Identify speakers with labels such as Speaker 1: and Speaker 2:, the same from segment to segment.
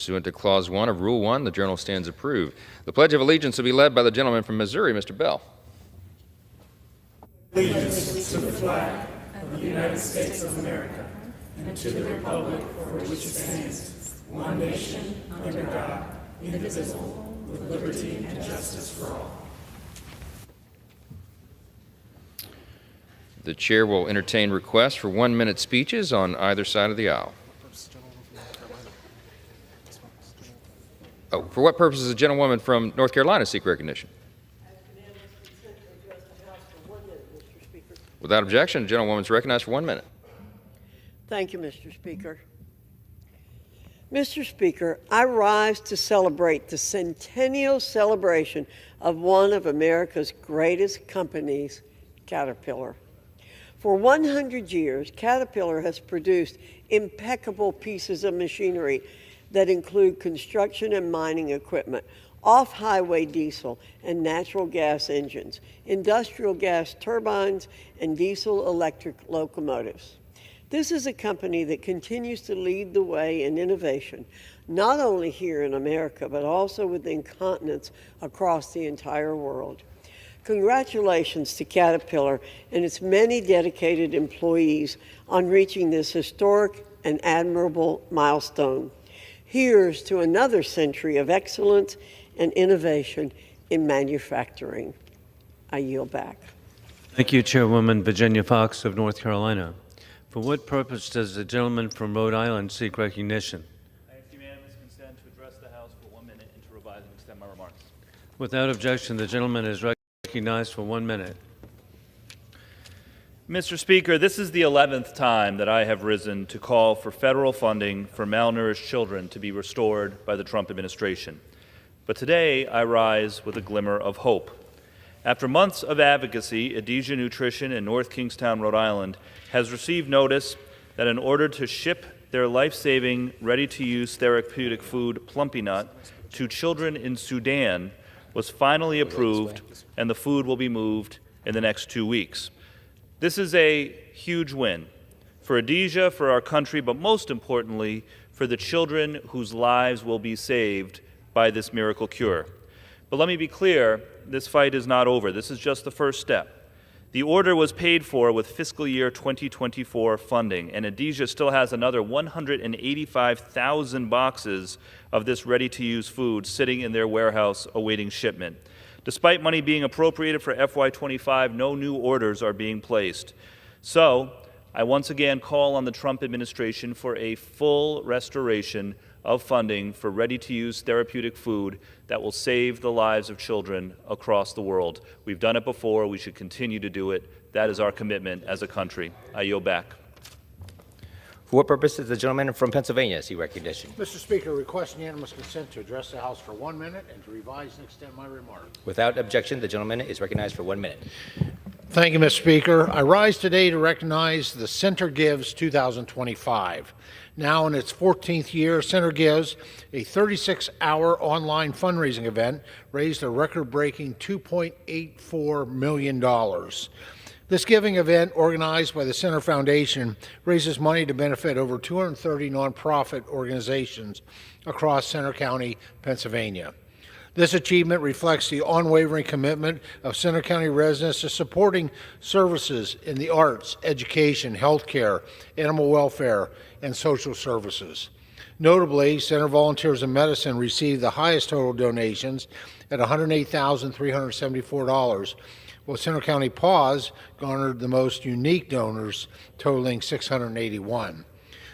Speaker 1: Pursuant to Clause 1 of Rule 1, the journal stands approved. The Pledge of Allegiance will be led by the gentleman from Missouri, Mr. Bell.
Speaker 2: Allegiance to the flag of the United States of America and to the republic for which it stands, one nation, under God, indivisible, with liberty and justice for all.
Speaker 1: The chair will entertain requests for 1-minute speeches on either side of the aisle. Oh, for what purpose does the gentlewoman from North Carolina seek recognition? Without objection, the gentlewoman is recognized for 1 minute.
Speaker 3: Thank you, Mr. Speaker. Mr. Speaker, I rise to celebrate the centennial celebration of one of America's greatest companies, Caterpillar. For 100 years, Caterpillar has produced impeccable pieces of machinery that include construction and mining equipment, off-highway diesel and natural gas engines, industrial gas turbines, and diesel-electric locomotives. This is a company that continues to lead the way in innovation, not only here in America, but also within continents across the entire world. Congratulations to Caterpillar and its many dedicated employees on reaching this historic and admirable milestone. Here's to another century of excellence and innovation in manufacturing. I yield back.
Speaker 4: Thank you, Chairwoman Virginia Foxx of North Carolina. For what purpose does the gentleman from Rhode Island seek recognition?
Speaker 5: I ask unanimous consent to address the House for 1 minute and to revise and extend my remarks.
Speaker 4: Without objection, the gentleman is recognized for 1 minute.
Speaker 5: Mr. Speaker, this is the 11th time that I have risen to call for federal funding for malnourished children to be restored by the Trump administration. But today, I rise with a glimmer of hope. After months of advocacy, Adesia Nutrition in North Kingstown, Rhode Island, has received notice that in order to ship their life-saving, ready-to-use therapeutic food, Plumpy Nut, to children in Sudan was finally approved, and the food will be moved in the next 2 weeks. This is a huge win for Adesia, for our country, but most importantly, for the children whose lives will be saved by this miracle cure. But let me be clear, this fight is not over. This is just the first step. The order was paid for with fiscal year 2024 funding, and Adesia still has another 185,000 boxes of this ready-to-use food sitting in their warehouse awaiting shipment. Despite money being appropriated for FY25, no new orders are being placed. So, I once again call on the Trump administration for a full restoration of funding for ready-to-use therapeutic food that will save the lives of children across the world. We've done it before. We should continue to do it. That is our commitment as a country. I yield back.
Speaker 6: For what purpose does the gentleman from Pennsylvania seek recognition?
Speaker 7: Mr. Speaker, request unanimous consent to address the House for 1 minute and to revise and extend my remarks.
Speaker 6: Without objection, the gentleman is recognized for 1 minute.
Speaker 7: Thank you, Mr. Speaker. I rise today to recognize the Center Gives 2025. Now in its 14th year, Center Gives, a 36-hour online fundraising event, raised a record-breaking $2.84 million. This giving event, organized by the Center Foundation, raises money to benefit over 230 nonprofit organizations across Centre County, Pennsylvania. This achievement reflects the unwavering commitment of Centre County residents to supporting services in the arts, education, healthcare, animal welfare, and social services. Notably, Center Volunteers in Medicine received the highest total donations at $108,374, while Centre County Paws garnered the most unique donors, totaling 681.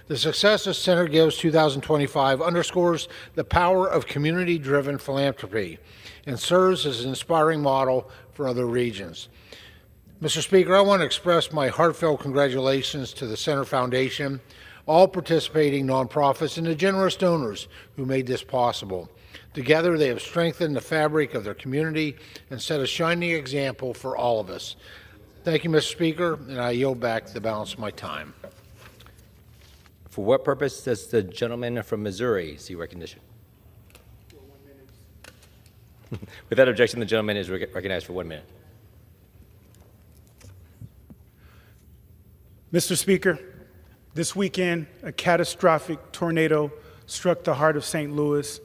Speaker 7: The success of Center Gives 2025 underscores the power of community-driven philanthropy and serves as an inspiring model for other regions. Mr. Speaker, I want to express my heartfelt congratulations to the Center Foundation, all participating nonprofits, and the generous donors who made this possible. Together, they have strengthened the fabric of their community and set a shining example for all of us. Thank you, Mr. Speaker, and I yield back the balance of my time.
Speaker 6: For what purpose does the gentleman from Missouri seek recognition? Without objection, the gentleman is recognized for 1 minute.
Speaker 8: Mr. Speaker, this weekend, a catastrophic tornado
Speaker 2: struck the heart of St. Louis,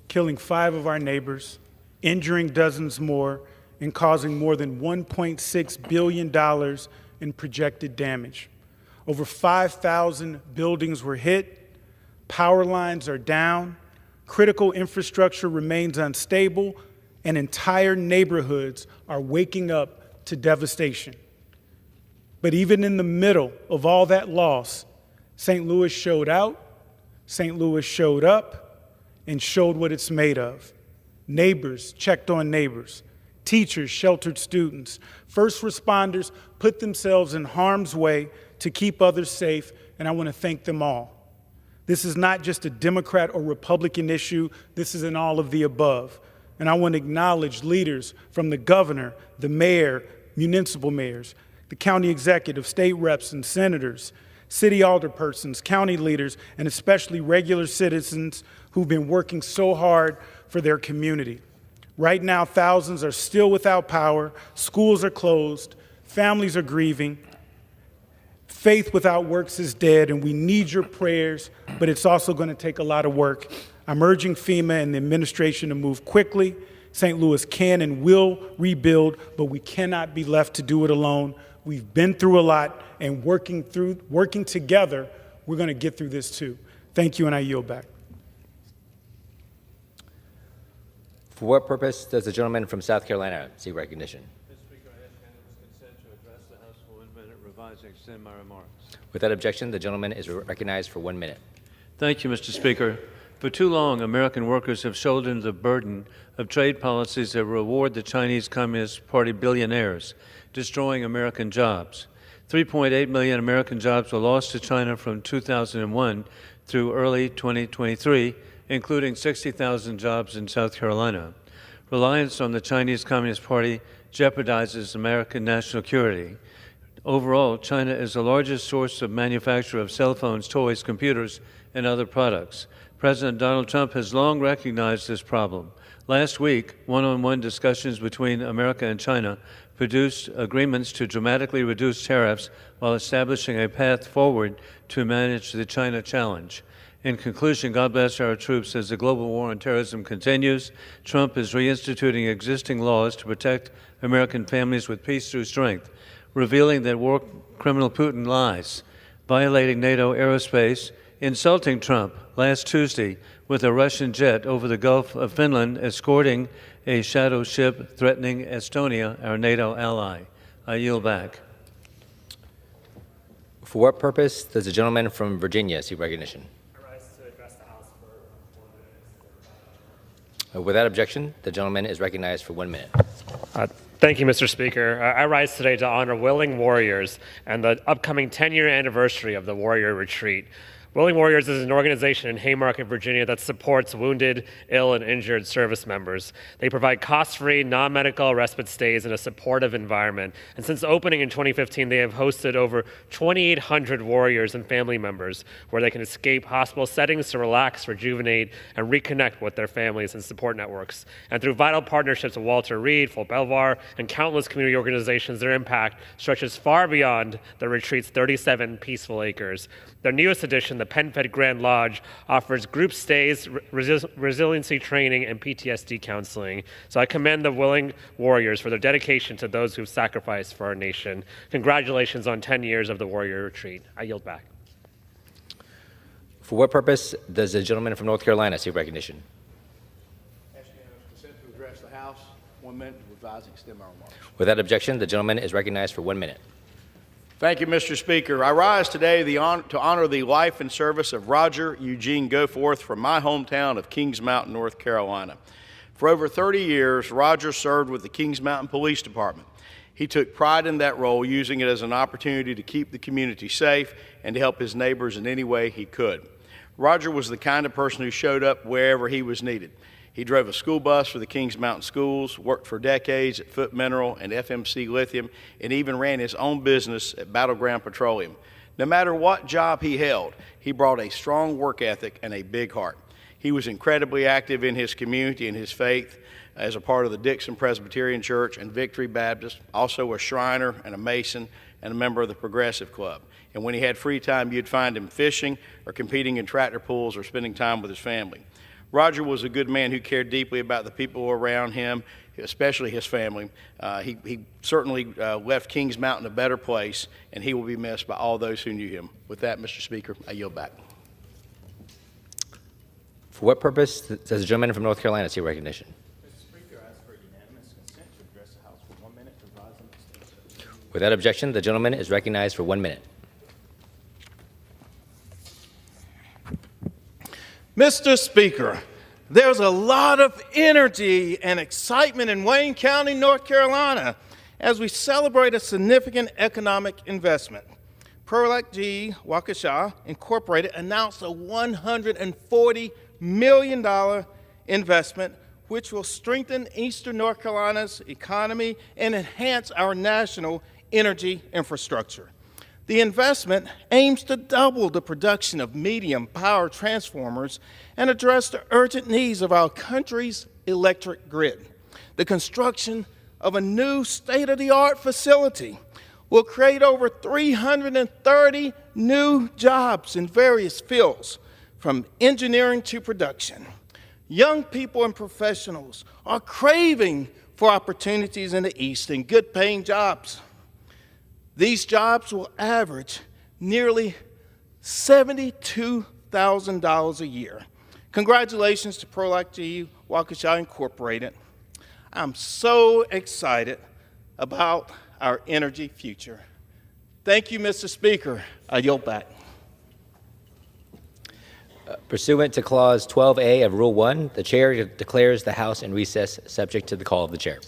Speaker 2: killing 5 of our neighbors, injuring dozens more, and causing more than $1.6 billion in projected damage. Over 5,000 buildings were hit, power lines are down, critical infrastructure remains unstable, and entire neighborhoods are waking up to devastation. But even in the middle of all that loss, St. Louis showed out, St. Louis showed up, and showed what it's made of. Neighbors checked on neighbors. Teachers sheltered students. First responders put themselves in harm's way to keep others safe, and I want to thank them all. This is not just a Democrat or Republican issue. This is an all of the above. And I want to acknowledge leaders from the governor, the mayor, municipal mayors, the county executive, state reps and senators, city alderpersons, county leaders, and especially regular citizens who've been working so hard for their community. Right now, thousands are still without power, schools are closed, families are grieving. Faith without works is dead, and we need your prayers, but it's also going to take a lot of work. I'm urging FEMA and the administration to move quickly. St. Louis can and will rebuild, but we cannot be left to do it alone. We've been through a lot, and working together, we're going to get through this too. Thank you, and I yield back.
Speaker 6: For what purpose does the gentleman from South Carolina seek recognition?
Speaker 4: Mr. Speaker, I ask unanimous consent to address the House for 1 minute, revise and extend my remarks.
Speaker 6: Without objection, the gentleman is recognized for 1 minute.
Speaker 4: Thank you, Mr. Speaker. For too long, American workers have shouldered the burden of trade policies that reward the Chinese Communist Party billionaires, destroying American jobs. 3.8 million American jobs were lost to China from 2001 through early 2023, including 60,000 jobs in South Carolina. Reliance on the Chinese Communist Party jeopardizes American national security. Overall, China is the largest source of manufacture of cell phones, toys, computers, and other products. President Donald Trump has long recognized this problem. Last week, one-on-one discussions between America and China produced agreements to dramatically reduce tariffs while establishing a path forward to manage the China challenge. In conclusion, God bless our troops as the global war on terrorism continues. Trump is reinstituting existing laws to protect American families with peace through strength, revealing that war criminal Putin lies, violating NATO aerospace, insulting Trump last Tuesday with a Russian jet over the Gulf of Finland, escorting a shadow ship threatening Estonia, our NATO ally. I yield back.
Speaker 6: For what purpose does the gentleman from Virginia seek recognition?
Speaker 8: To address the House for 1 minute.
Speaker 6: Without objection, the gentleman is recognized for 1 minute.
Speaker 8: Thank you, Mr. Speaker. I rise today to honor Willing Warriors and the upcoming 10-year anniversary of the Warrior Retreat. Willing Warriors is an organization in Haymarket, Virginia that supports wounded, ill, and injured service members. They provide cost-free, non-medical respite stays in a supportive environment. And since opening in 2015, they have hosted over 2,800 warriors and family members where they can escape hospital settings to relax, rejuvenate, and reconnect with their families and support networks. And through vital partnerships with Walter Reed, Full Belvoir, and countless community organizations, their impact stretches far beyond the retreat's 37 peaceful acres. Their newest edition, the PenFed Grand Lodge, offers group stays, resiliency training, and PTSD counseling. So I commend the Willing Warriors for their dedication to those who've sacrificed for our nation. Congratulations on 10 years of the Warrior Retreat. I yield back.
Speaker 6: For what purpose does the gentleman from North Carolina seek recognition?
Speaker 9: Ask unanimous consent to address the House. 1 minute to revise and extend my remarks.
Speaker 6: Without objection, the gentleman is recognized for 1 minute.
Speaker 9: Thank you, Mr. Speaker. I rise today to honor the life and service of Roger Eugene Goforth from my hometown of Kings Mountain, North Carolina. For over 30 years, Roger served with the Kings Mountain Police Department. He took pride in that role, using it as an opportunity to keep the community safe and to help his neighbors in any way he could. Roger was the kind of person who showed up wherever he was needed. He drove a school bus for the Kings Mountain Schools, worked for decades at Foot Mineral and FMC Lithium, and even ran his own business at Battleground Petroleum. No matter what job he held, he brought a strong work ethic and a big heart. He was incredibly active in his community and his faith as a part of the Dixon Presbyterian Church and Victory Baptist, also a Shriner and a Mason, and a member of the Progressive Club. And when he had free time, you'd find him fishing or competing in tractor pulls or spending time with his family. Roger was a good man who cared deeply about the people around him, especially his family. He certainly left Kings Mountain a better place, and he will be missed by all those who knew him. With that, Mr. Speaker, I yield back.
Speaker 6: For what purpose does the gentleman from North Carolina seek recognition?
Speaker 5: Mr. Speaker, I ask for unanimous consent to address the House for 1 minute to advise on the state.
Speaker 6: Without objection, the gentleman is recognized for 1 minute.
Speaker 10: Mr. Speaker, there's a lot of energy and excitement in Wayne County, North Carolina, as we celebrate a significant economic investment. Prolec GE Waukesha Incorporated announced a $140 million investment which will strengthen Eastern North Carolina's economy and enhance our national energy infrastructure. The investment aims to double the production of medium power transformers and address the urgent needs of our country's electric grid. The construction of a new state-of-the-art facility will create over 330 new jobs in various fields, from engineering to production. Young people and professionals are craving for opportunities in the East and good-paying jobs. These jobs will average nearly $72,000 a year. Congratulations to Prolec GE Waukesha Incorporated. I'm so excited about our energy future. Thank you, Mr. Speaker. I yield back.
Speaker 6: Pursuant to Clause 12A of Rule 1, the chair declares the House in recess subject to the call of the chair.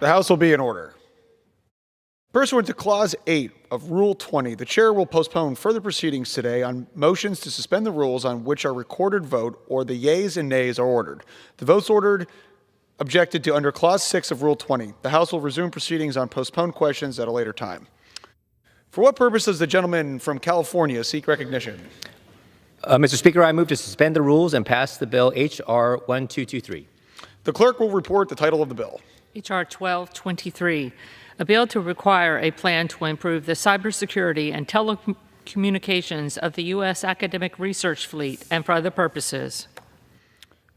Speaker 11: The House will be in order. Pursuant to Clause 8 of Rule 20, the Chair will postpone further proceedings today on motions to suspend the rules on which a recorded vote or the yeas and nays are ordered. The votes ordered objected to under Clause 6 of Rule 20. The House will resume proceedings on postponed questions at a later time. For what purpose does the gentleman from California seek recognition?
Speaker 6: Mr. Speaker, I move to suspend the rules and pass the bill H.R. 1223.
Speaker 11: The clerk will report the title of the bill.
Speaker 12: H.R. 1223, a bill to require a plan to improve the cybersecurity and telecommunications of the U.S. academic research fleet and for other purposes.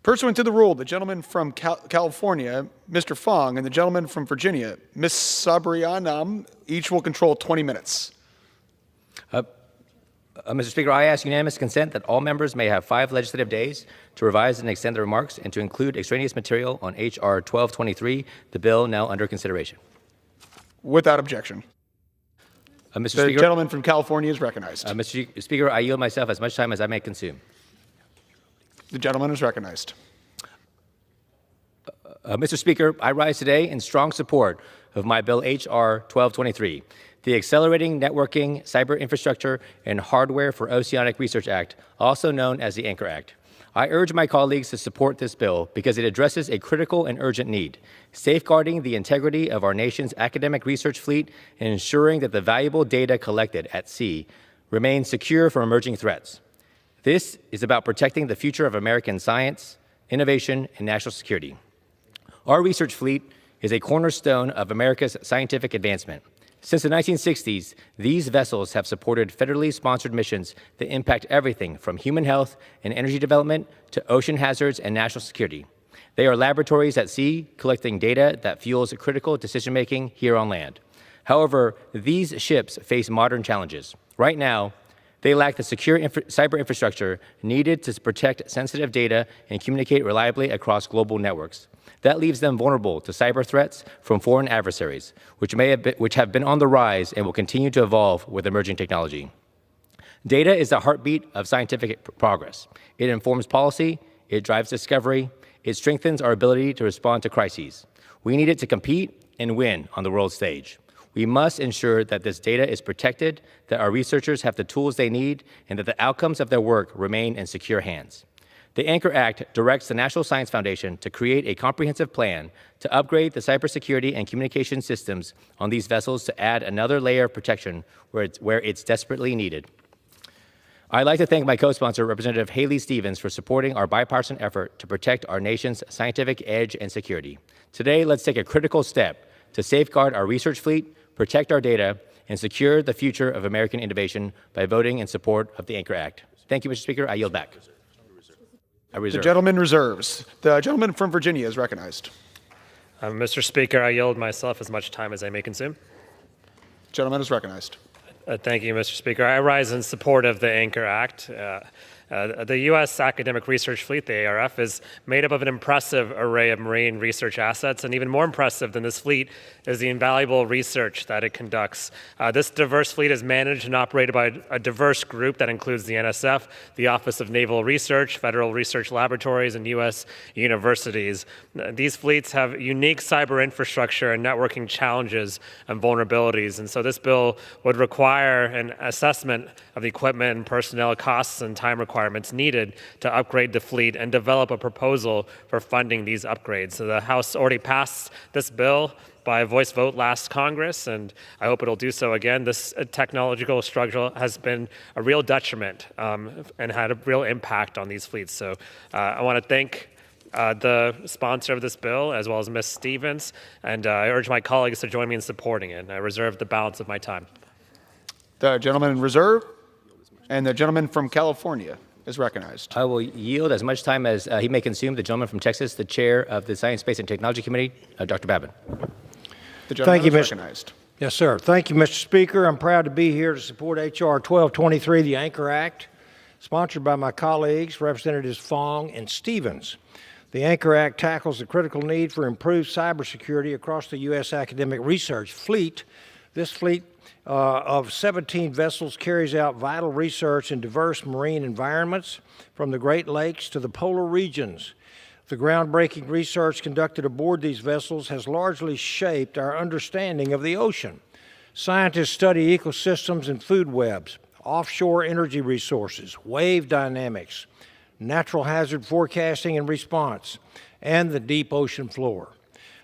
Speaker 11: Pursuant to the rule, the gentleman from California, Mr. Fong, and the gentleman from Virginia, Ms. Sabrianam, each will control 20 minutes.
Speaker 6: Mr. Speaker, I ask unanimous consent that all members may have 5 legislative days to revise and extend their remarks and to include extraneous material on H.R. 1223, the bill now under consideration.
Speaker 11: Without objection.
Speaker 6: Mr.
Speaker 11: The
Speaker 6: Speaker,
Speaker 11: gentleman from California is recognized.
Speaker 6: Mr. Speaker, I yield myself as much time as I may consume.
Speaker 11: The gentleman is recognized.
Speaker 6: Mr. Speaker, I rise today in strong support of my bill H.R. 1223, the Accelerating Networking, Cyber Infrastructure, and Hardware for Oceanic Research Act, also known as the Anchor Act. I urge my colleagues to support this bill because it addresses a critical and urgent need, safeguarding the integrity of our nation's academic research fleet and ensuring that the valuable data collected at sea remains secure from emerging threats. This is about protecting the future of American science, innovation, and national security. Our research fleet is a cornerstone of America's scientific advancement. Since the 1960s, these vessels have supported federally sponsored missions that impact everything from human health and energy development to ocean hazards and national security. They are laboratories at sea collecting data that fuels critical decision-making here on land. However, these ships face modern challenges. Right now, they lack the secure cyber infrastructure needed to protect sensitive data and communicate reliably across global networks. That leaves them vulnerable to cyber threats from foreign adversaries, which have been on the rise and will continue to evolve with emerging technology. Data is the heartbeat of scientific progress. It informs policy, it drives discovery, it strengthens our ability to respond to crises. We need it to compete and win on the world stage. We must ensure that this data is protected, that our researchers have the tools they need, and that the outcomes of their work remain in secure hands. The Anchor Act directs the National Science Foundation to create a comprehensive plan to upgrade the cybersecurity and communication systems on these vessels to add another layer of protection where it's desperately needed. I'd like to thank my co-sponsor, Representative Haley Stevens, for supporting our bipartisan effort to protect our nation's scientific edge and security. Today, let's take a critical step to safeguard our research fleet, protect our data, and secure the future of American innovation by voting in support of the Anchor Act. Thank you, Mr. Speaker. I yield back.
Speaker 11: The gentleman reserves. The gentleman from Virginia is recognized.
Speaker 8: Mr. Speaker, I yield myself as much time as I may consume.
Speaker 11: Gentleman is recognized.
Speaker 8: Thank you, Mr. Speaker. I rise in support of the Anchor Act. The U.S. academic research fleet, the ARF, is made up of an impressive array of marine research assets, and even more impressive than this fleet is the invaluable research that it conducts. This diverse fleet is managed and operated by a diverse group that includes the NSF, the Office of Naval Research, Federal Research Laboratories, and U.S. universities. These fleets have unique cyber infrastructure and networking challenges and vulnerabilities, and so this bill would require an assessment of the equipment and personnel costs and time requirements needed to upgrade the fleet and develop a proposal for funding these upgrades. So the House already passed this bill by a voice vote last Congress, and I hope it'll do so again. This technological struggle has been a real detriment and had a real impact on these fleets. So I want to thank the sponsor of this bill, as well as Ms. Stevens, and I urge my colleagues to join me in supporting it, and I reserve the balance of my time.
Speaker 11: The gentleman in reserve and the gentleman from California is recognized.
Speaker 6: I will yield as much time as he may consume. The gentleman from Texas, the chair of the Science, Space, and Technology Committee, Dr. Babin.
Speaker 11: The gentleman is recognized.
Speaker 13: Yes, sir. Thank you, Mr. Speaker. I'm proud to be here to support H.R. 1223, the Anchor Act, sponsored by my colleagues, Representatives Fong and Stevens. The Anchor Act tackles the critical need for improved cybersecurity across the U.S. academic research fleet. This fleet of 17 vessels carries out vital research in diverse marine environments, from the Great Lakes to the polar regions. The groundbreaking research conducted aboard these vessels has largely shaped our understanding of the ocean. Scientists study ecosystems and food webs, offshore energy resources, wave dynamics, natural hazard forecasting and response, and the deep ocean floor.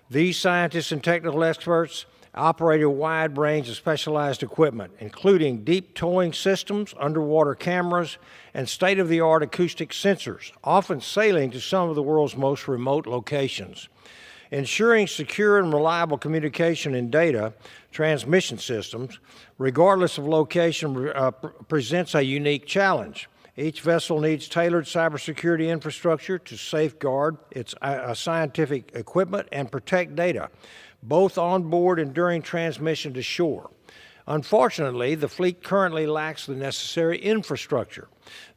Speaker 13: These scientists and technical experts operate a wide range of specialized equipment, including deep towing systems, underwater cameras, and state-of-the-art acoustic sensors, often sailing to some of the world's most remote locations. Ensuring secure and reliable communication and data transmission systems, regardless of location, presents a unique challenge. Each vessel needs tailored cybersecurity infrastructure to safeguard its scientific equipment and protect data, both on board and during transmission to shore. Unfortunately, the fleet currently lacks the necessary infrastructure.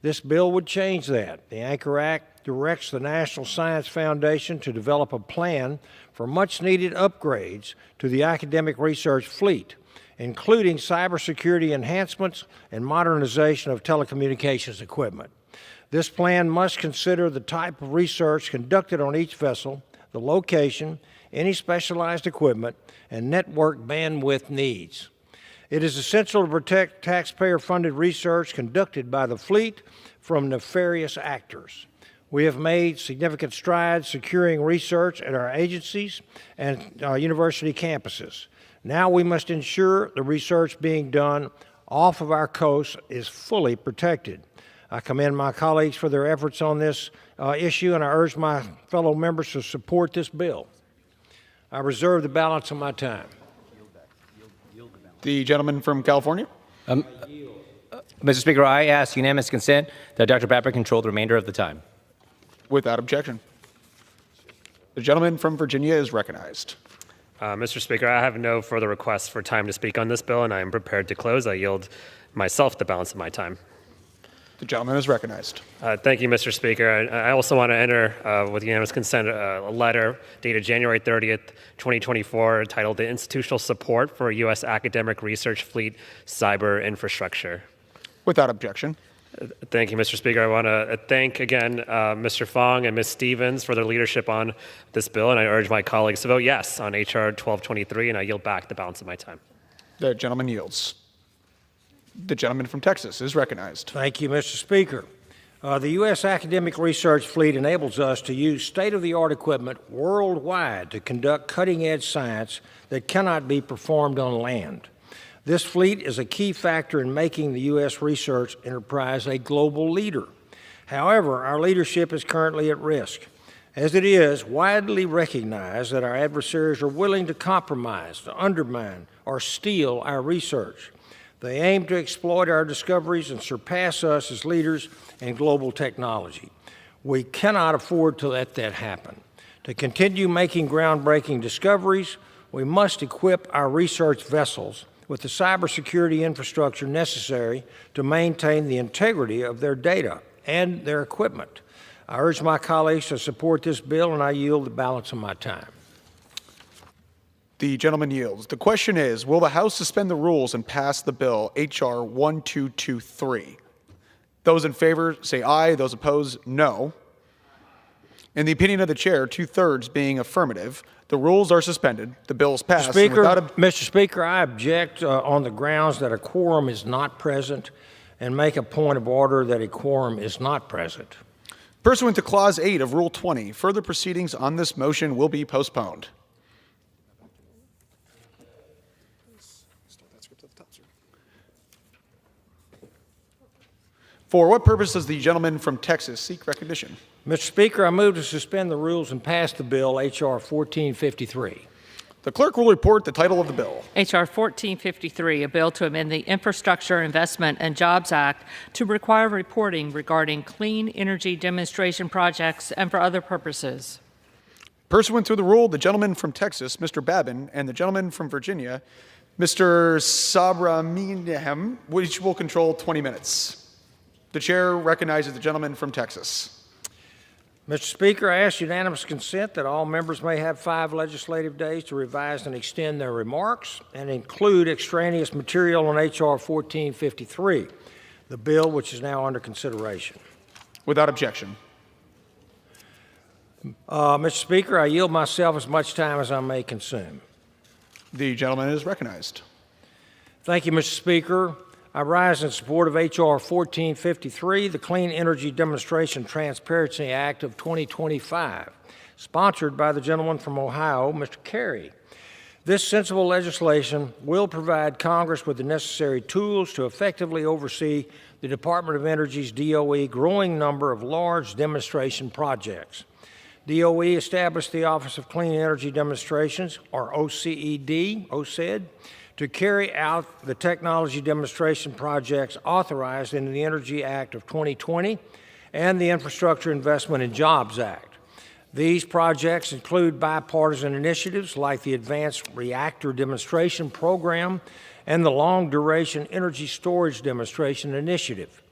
Speaker 13: This bill would change that. The Anchor Act directs the National Science Foundation to develop a plan for much-needed upgrades to the academic research fleet, including cybersecurity enhancements and modernization of telecommunications equipment. This plan must consider the type of research conducted on each vessel, the location, any specialized equipment, and network bandwidth needs. It is essential to protect taxpayer-funded research conducted by the fleet from nefarious actors. We have made significant strides securing research at our agencies and university campuses. Now we must ensure the research being done off of our coast is fully protected. I commend my colleagues for their efforts on this issue, and I urge my fellow members to support this bill. I reserve the balance of my time.
Speaker 11: The gentleman from California.
Speaker 6: Mr. Speaker, I ask unanimous consent that Dr. Babbitt control the remainder of the time.
Speaker 11: Without objection. The gentleman from Virginia is recognized.
Speaker 8: Mr. Speaker, I have no further requests for time to speak on this bill, and I am prepared to close. I yield myself the balance of my time.
Speaker 11: The gentleman is recognized.
Speaker 8: Thank you, Mr. Speaker. I also want to enter, with unanimous consent, a letter dated January 30th, 2024, titled The Institutional Support for U.S. Academic Research Fleet Cyber Infrastructure.
Speaker 11: Without objection.
Speaker 8: Thank you, Mr. Speaker. I want to thank again Mr. Fong and Ms. Stevens for their leadership on this bill, and I urge my colleagues to vote yes on H.R. 1223, and I yield back the balance of my time.
Speaker 11: The gentleman yields. The gentleman from Texas is recognized.
Speaker 13: Thank you, Mr. Speaker. The U.S. academic research fleet enables us to use state-of-the-art equipment worldwide to conduct cutting-edge science that cannot be performed on land. This fleet is a key factor in making the U.S. research enterprise a global leader. However, our leadership is currently at risk, as it is widely recognized that our adversaries are willing to compromise, to undermine, or steal our research. They aim to exploit our discoveries and surpass us as leaders in global technology. We cannot afford to let that happen. To continue making groundbreaking discoveries, we must equip our research vessels with the cybersecurity infrastructure necessary to maintain the integrity of their data and their equipment. I urge my colleagues to support this bill, and I yield the balance of my time.
Speaker 11: The gentleman yields. The question is, will the House suspend the rules and pass the bill H.R. 1223? Those in favor say aye. Those opposed, no. In the opinion of the chair, 2/3 being affirmative, the rules are suspended. The bill is passed.
Speaker 13: Mr. Speaker, I object on the grounds that a quorum is not present and make a point of order that a quorum is not present.
Speaker 11: Pursuant to Clause 8 of Rule 20, further proceedings on this motion will be postponed. For what purpose does the gentleman from Texas seek recognition?
Speaker 13: Mr. Speaker, I move to suspend the rules and pass the bill, H.R. 1453.
Speaker 11: The clerk will report the title of the bill.
Speaker 12: H.R. 1453, a bill to amend the Infrastructure Investment and Jobs Act to require reporting regarding clean energy demonstration projects and for other purposes.
Speaker 11: Pursuant to the rule, the gentleman from Texas, Mr. Babin, and the gentleman from Virginia, Mr. Sabraminiham, which will control 20 minutes. The chair recognizes the gentleman from Texas.
Speaker 13: Mr. Speaker, I ask unanimous consent that all members may have 5 legislative days to revise and extend their remarks and include extraneous material on H.R. 1453, the bill which is now under consideration.
Speaker 11: Without objection.
Speaker 13: Mr. Speaker, I yield myself as much time as I may consume.
Speaker 11: The gentleman is recognized.
Speaker 13: Thank you, Mr. Speaker. I rise in support of H.R. 1453, the Clean Energy Demonstration Transparency Act of 2025, sponsored by the gentleman from Ohio, Mr. Kerry. This sensible legislation will provide Congress with the necessary tools to effectively oversee the Department of Energy's DOE growing number of large demonstration projects. DOE established the Office of Clean Energy Demonstrations, or OCED, to carry out the technology demonstration projects authorized in the Energy Act of 2020 and the Infrastructure Investment and Jobs Act. These projects include bipartisan initiatives like the Advanced Reactor Demonstration Program and the Long Duration Energy Storage Demonstration Initiative.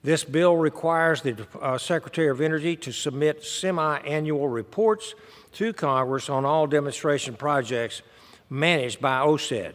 Speaker 13: This bill requires the Secretary of Energy to submit semi-annual reports to Congress on all demonstration projects managed by OCED.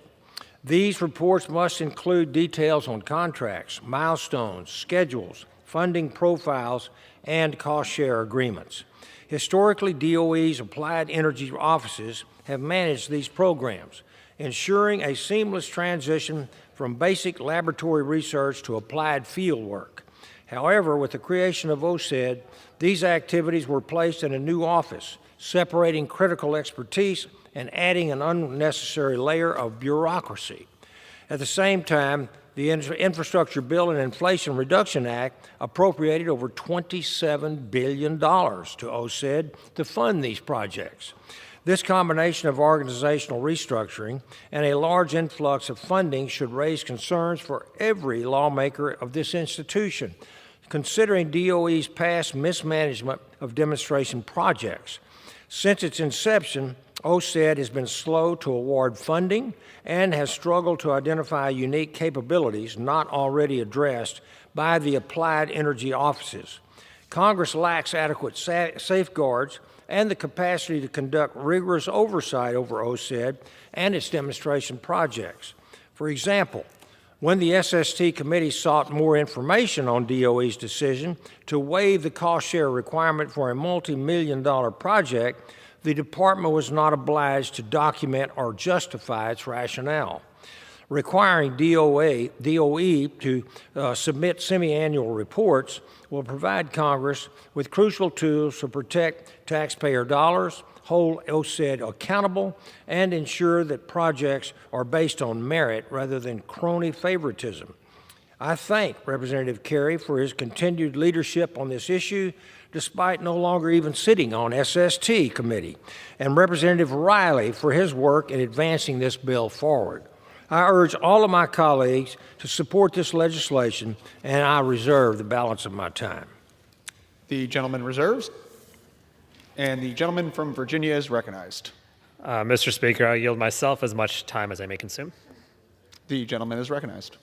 Speaker 13: These reports must include details on contracts, milestones, schedules, funding profiles, and cost-share agreements. Historically, DOE's applied energy offices have managed these programs, ensuring a seamless transition from basic laboratory research to applied field work. However, with the creation of OCED, these activities were placed in a new office, separating critical expertise and adding an unnecessary layer of bureaucracy. At the same time, the Infrastructure Bill and Inflation Reduction Act appropriated over $27 billion to OCED to fund these projects. This combination of organizational restructuring and a large influx of funding should raise concerns for every lawmaker of this institution, considering DOE's past mismanagement of demonstration projects. Since its inception, OCED has been slow to award funding and has struggled to identify unique capabilities not already addressed by the applied energy offices. Congress lacks adequate safeguards and the capacity to conduct rigorous oversight over OCED and its demonstration projects. For example, when the SST committee sought more information on DOE's decision to waive the cost-share requirement for a multi-million-dollar project, the department was not obliged to document or justify its rationale. Requiring DOE to submit semi-annual reports will provide Congress with crucial tools to protect taxpayer dollars, hold OCED accountable, and ensure that projects are based on merit rather than crony favoritism. I thank Representative Kerry for his continued leadership on this issue, despite no longer even sitting on SST committee, and Representative Riley for his work in advancing this bill forward. I urge all of my colleagues to support this legislation, and I reserve the balance of my time.
Speaker 11: The gentleman reserves, and the gentleman from Virginia is recognized.
Speaker 8: Mr. Speaker, I yield myself as much time as I may consume.
Speaker 11: The gentleman is recognized.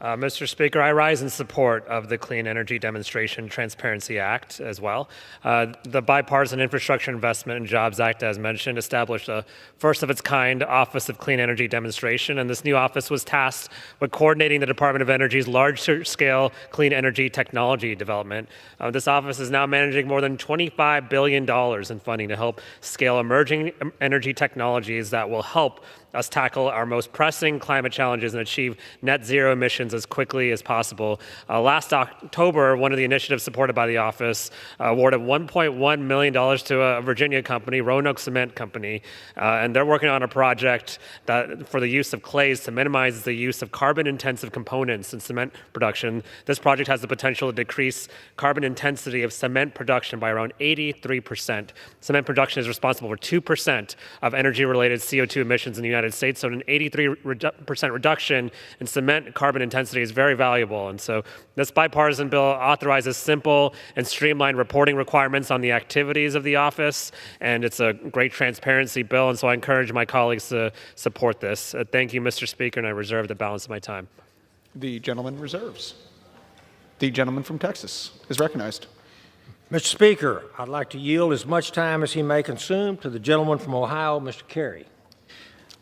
Speaker 8: Mr. Speaker, I rise in support of the Clean Energy Demonstration Transparency Act as well. The Bipartisan Infrastructure Investment and Jobs Act, as mentioned, established a first-of-its-kind Office of Clean Energy Demonstration, and this new office was tasked with coordinating the Department of Energy's large-scale clean energy technology development. This office is now managing more than $25 billion in funding to help scale emerging energy technologies that will help us tackle our most pressing climate challenges and achieve net zero emissions as quickly as possible. Last October, one of the initiatives supported by the office awarded $1.1 million to a Virginia company, Roanoke Cement Company, and they're working on a project that for the use of clays to minimize the use of carbon-intensive components in cement production. This project has the potential to decrease carbon intensity of cement production by around 83%. Cement production is responsible for 2% of energy-related CO2 emissions in the United States, so an 83% reduction in cement carbon intensity is very valuable. And so this bipartisan bill authorizes simple and streamlined reporting requirements on the activities of the office, and it's a great transparency bill, and so I encourage my colleagues to support this. Thank you, Mr. Speaker, and I reserve the balance of my time.
Speaker 11: The gentleman reserves. The gentleman from Texas is recognized.
Speaker 13: Mr. Speaker, I'd like to yield as much time as he may consume to the gentleman from Ohio, Mr. Kerry.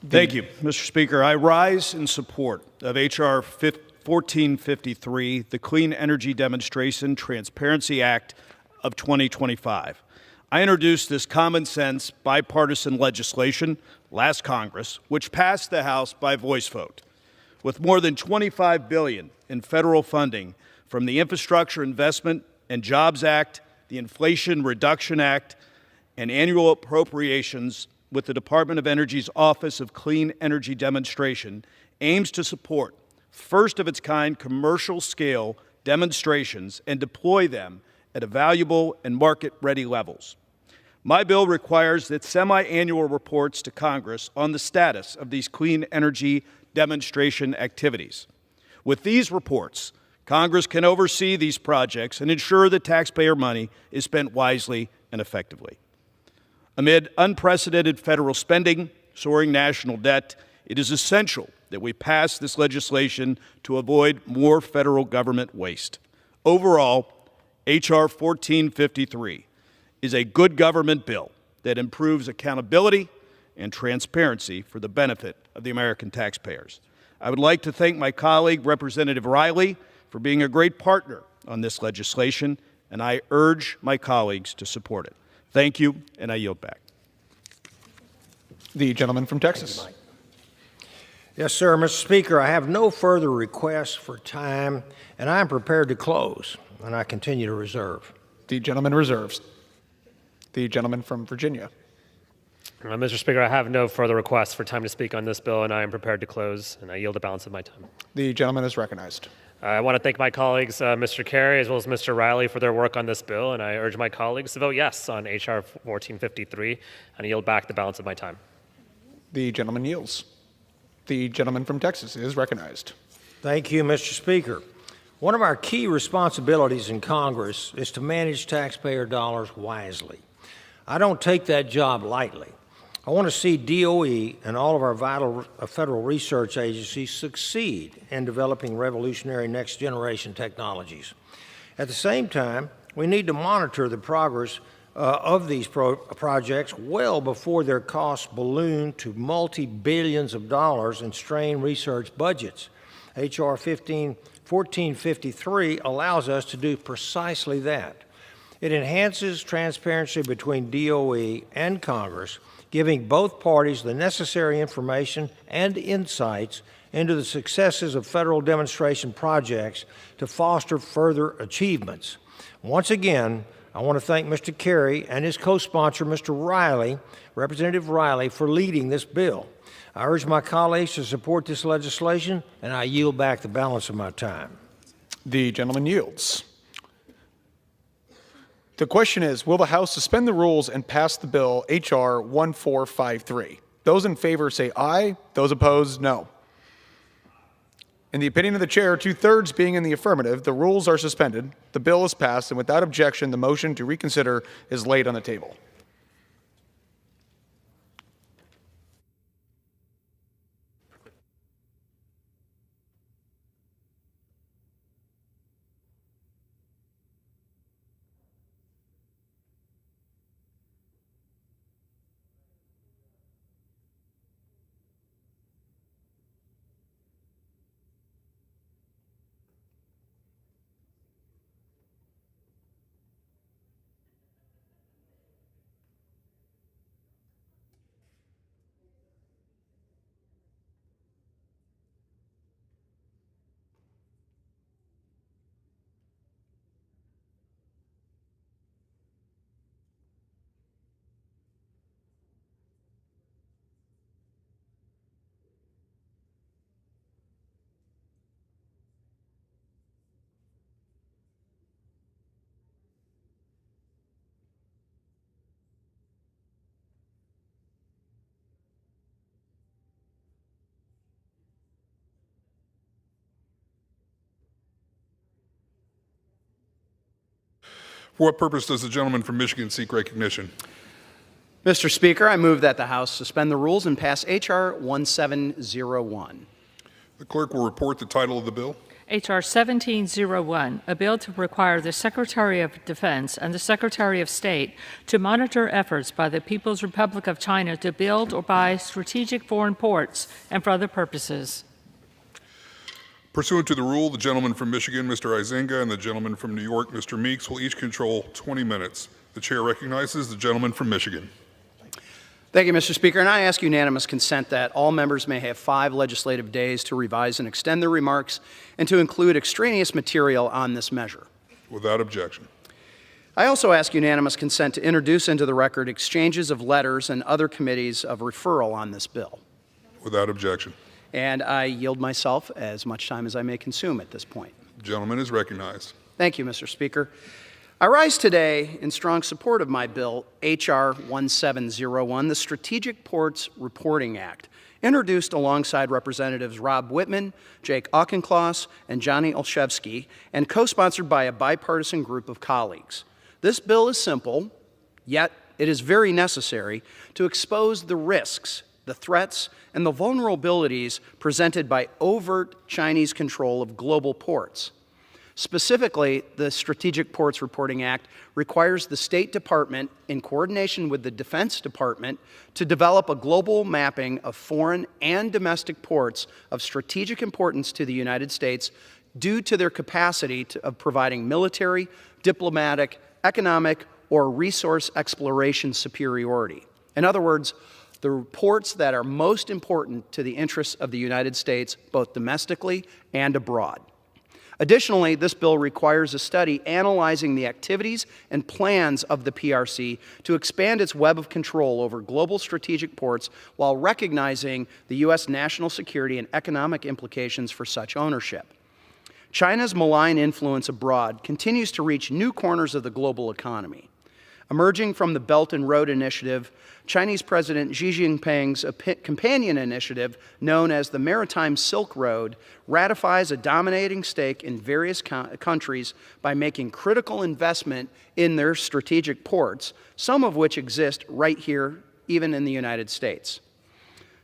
Speaker 14: Thank you, Mr. Speaker. I rise in support of H.R. 1453, the Clean Energy Demonstration Transparency Act of 2025. I introduced this common sense bipartisan legislation last Congress, which passed the House by voice vote. With more than $25 billion in federal funding from the Infrastructure Investment and Jobs Act, the Inflation Reduction Act, and annual appropriations with the Department of Energy's Office of Clean Energy Demonstration aims to support first-of-its-kind commercial-scale demonstrations and deploy them at valuable and market-ready levels. My bill requires that semi-annual reports to Congress on the status of these clean energy demonstration activities. With these reports, Congress can oversee these projects and ensure that taxpayer money is spent wisely and effectively. Amid unprecedented federal spending, soaring national debt, it is essential that we pass this legislation to avoid more federal government waste. Overall, H.R. 1453 is a good government bill that improves accountability and transparency for the benefit of the American taxpayers. I would like to thank my colleague, Representative Riley, for being a great partner on this legislation, and I urge my colleagues to support it. Thank you, and I yield back.
Speaker 11: The gentleman from Texas.
Speaker 13: Yes, sir. Mr. Speaker, I have no further requests for time, and I am prepared to close, and I continue to reserve.
Speaker 11: The gentleman reserves. The gentleman from Virginia.
Speaker 8: Mr. Speaker, I have no further requests for time to speak on this bill, and I am prepared to close, and I yield the balance of my time.
Speaker 11: The gentleman is recognized.
Speaker 8: I want to thank my colleagues, Mr. Kerry, as well as Mr. Riley, for their work on this bill, and I urge my colleagues to vote yes on H.R. 1453, and I yield back the balance of my time.
Speaker 11: The gentleman yields. The gentleman from Texas is recognized.
Speaker 13: Thank you, Mr. Speaker. One of our key responsibilities in Congress is to manage taxpayer dollars wisely. I don't take that job lightly. I want to see DOE and all of our vital federal research agencies succeed in developing revolutionary next-generation technologies. At the same time, we need to monitor the progress of these projects well before their costs balloon to multi-billions of dollars and strain research budgets. H.R. 1453 allows us to do precisely that. It enhances transparency between DOE and Congress, giving both parties the necessary information and insights into the successes of federal demonstration projects to foster further achievements. Once again, I want to thank Mr. Kerry and his co-sponsor, Mr. Riley, Representative Riley, for leading this bill. I urge my colleagues to support this legislation, and I yield back the balance of my time.
Speaker 11: The gentleman yields. The question is, will the House suspend the rules and pass the bill H.R. 1453? Those in favor say aye. Those opposed, no. In the opinion of the chair, 2/3 being in the affirmative, the rules are suspended, the bill is passed, and without objection, the motion to reconsider is laid on the table.
Speaker 15: For what purpose does the gentleman from Michigan seek recognition?
Speaker 16: Mr. Speaker, I move that the House suspend the rules and pass H.R. 1701.
Speaker 15: The clerk will report the title of the bill.
Speaker 12: H.R. 1701, a bill to require the Secretary of Defense and the Secretary of State to monitor efforts by the People's Republic of China to build or buy strategic foreign ports and for other purposes.
Speaker 15: Pursuant to the rule, the gentleman from Michigan, Mr. Izinga, and the gentleman from New York, Mr. Meeks, will each control 20 minutes. The The chair recognizes the gentleman from Michigan.
Speaker 16: Thank you, Mr. Speaker. And I ask unanimous consent that all members may have 5 legislative days to revise and extend their remarks and to include extraneous material on this measure.
Speaker 15: Without objection.
Speaker 16: I also ask unanimous consent to introduce into the record exchanges of letters and other committees of referral on this bill.
Speaker 15: Without objection.
Speaker 16: And I yield myself as much time as I may consume at this point.
Speaker 15: The gentleman is recognized.
Speaker 16: Thank you, Mr. Speaker. I rise today in strong support of my bill, H.R. 1701, the Strategic Ports Reporting Act, introduced alongside Representatives Rob Whitman, Jake Auchincloss, and Johnny Olszewski, and co-sponsored by a bipartisan group of colleagues. This bill is simple, yet it is very necessary to expose the risks, the threats, and the vulnerabilities presented by overt Chinese control of global ports. Specifically, the Strategic Ports Reporting Act requires the State Department, in coordination with the Defense Department, to develop a global mapping of foreign and domestic ports of strategic importance to the United States due to their capacity of providing military, diplomatic, economic, or resource exploration superiority. In other words, the ports that are most important to the interests of the United States, both domestically and abroad. Additionally, this bill requires a study analyzing the activities and plans of the PRC to expand its web of control over global strategic ports while recognizing the U.S. national security and economic implications for such ownership. China's malign influence abroad continues to reach new corners of the global economy. Emerging from the Belt and Road Initiative, Chinese President Xi Jinping's companion initiative, known as the Maritime Silk Road, ratifies a dominating stake in various countries by making critical investment in their strategic ports, some of which exist right here, even in the United States.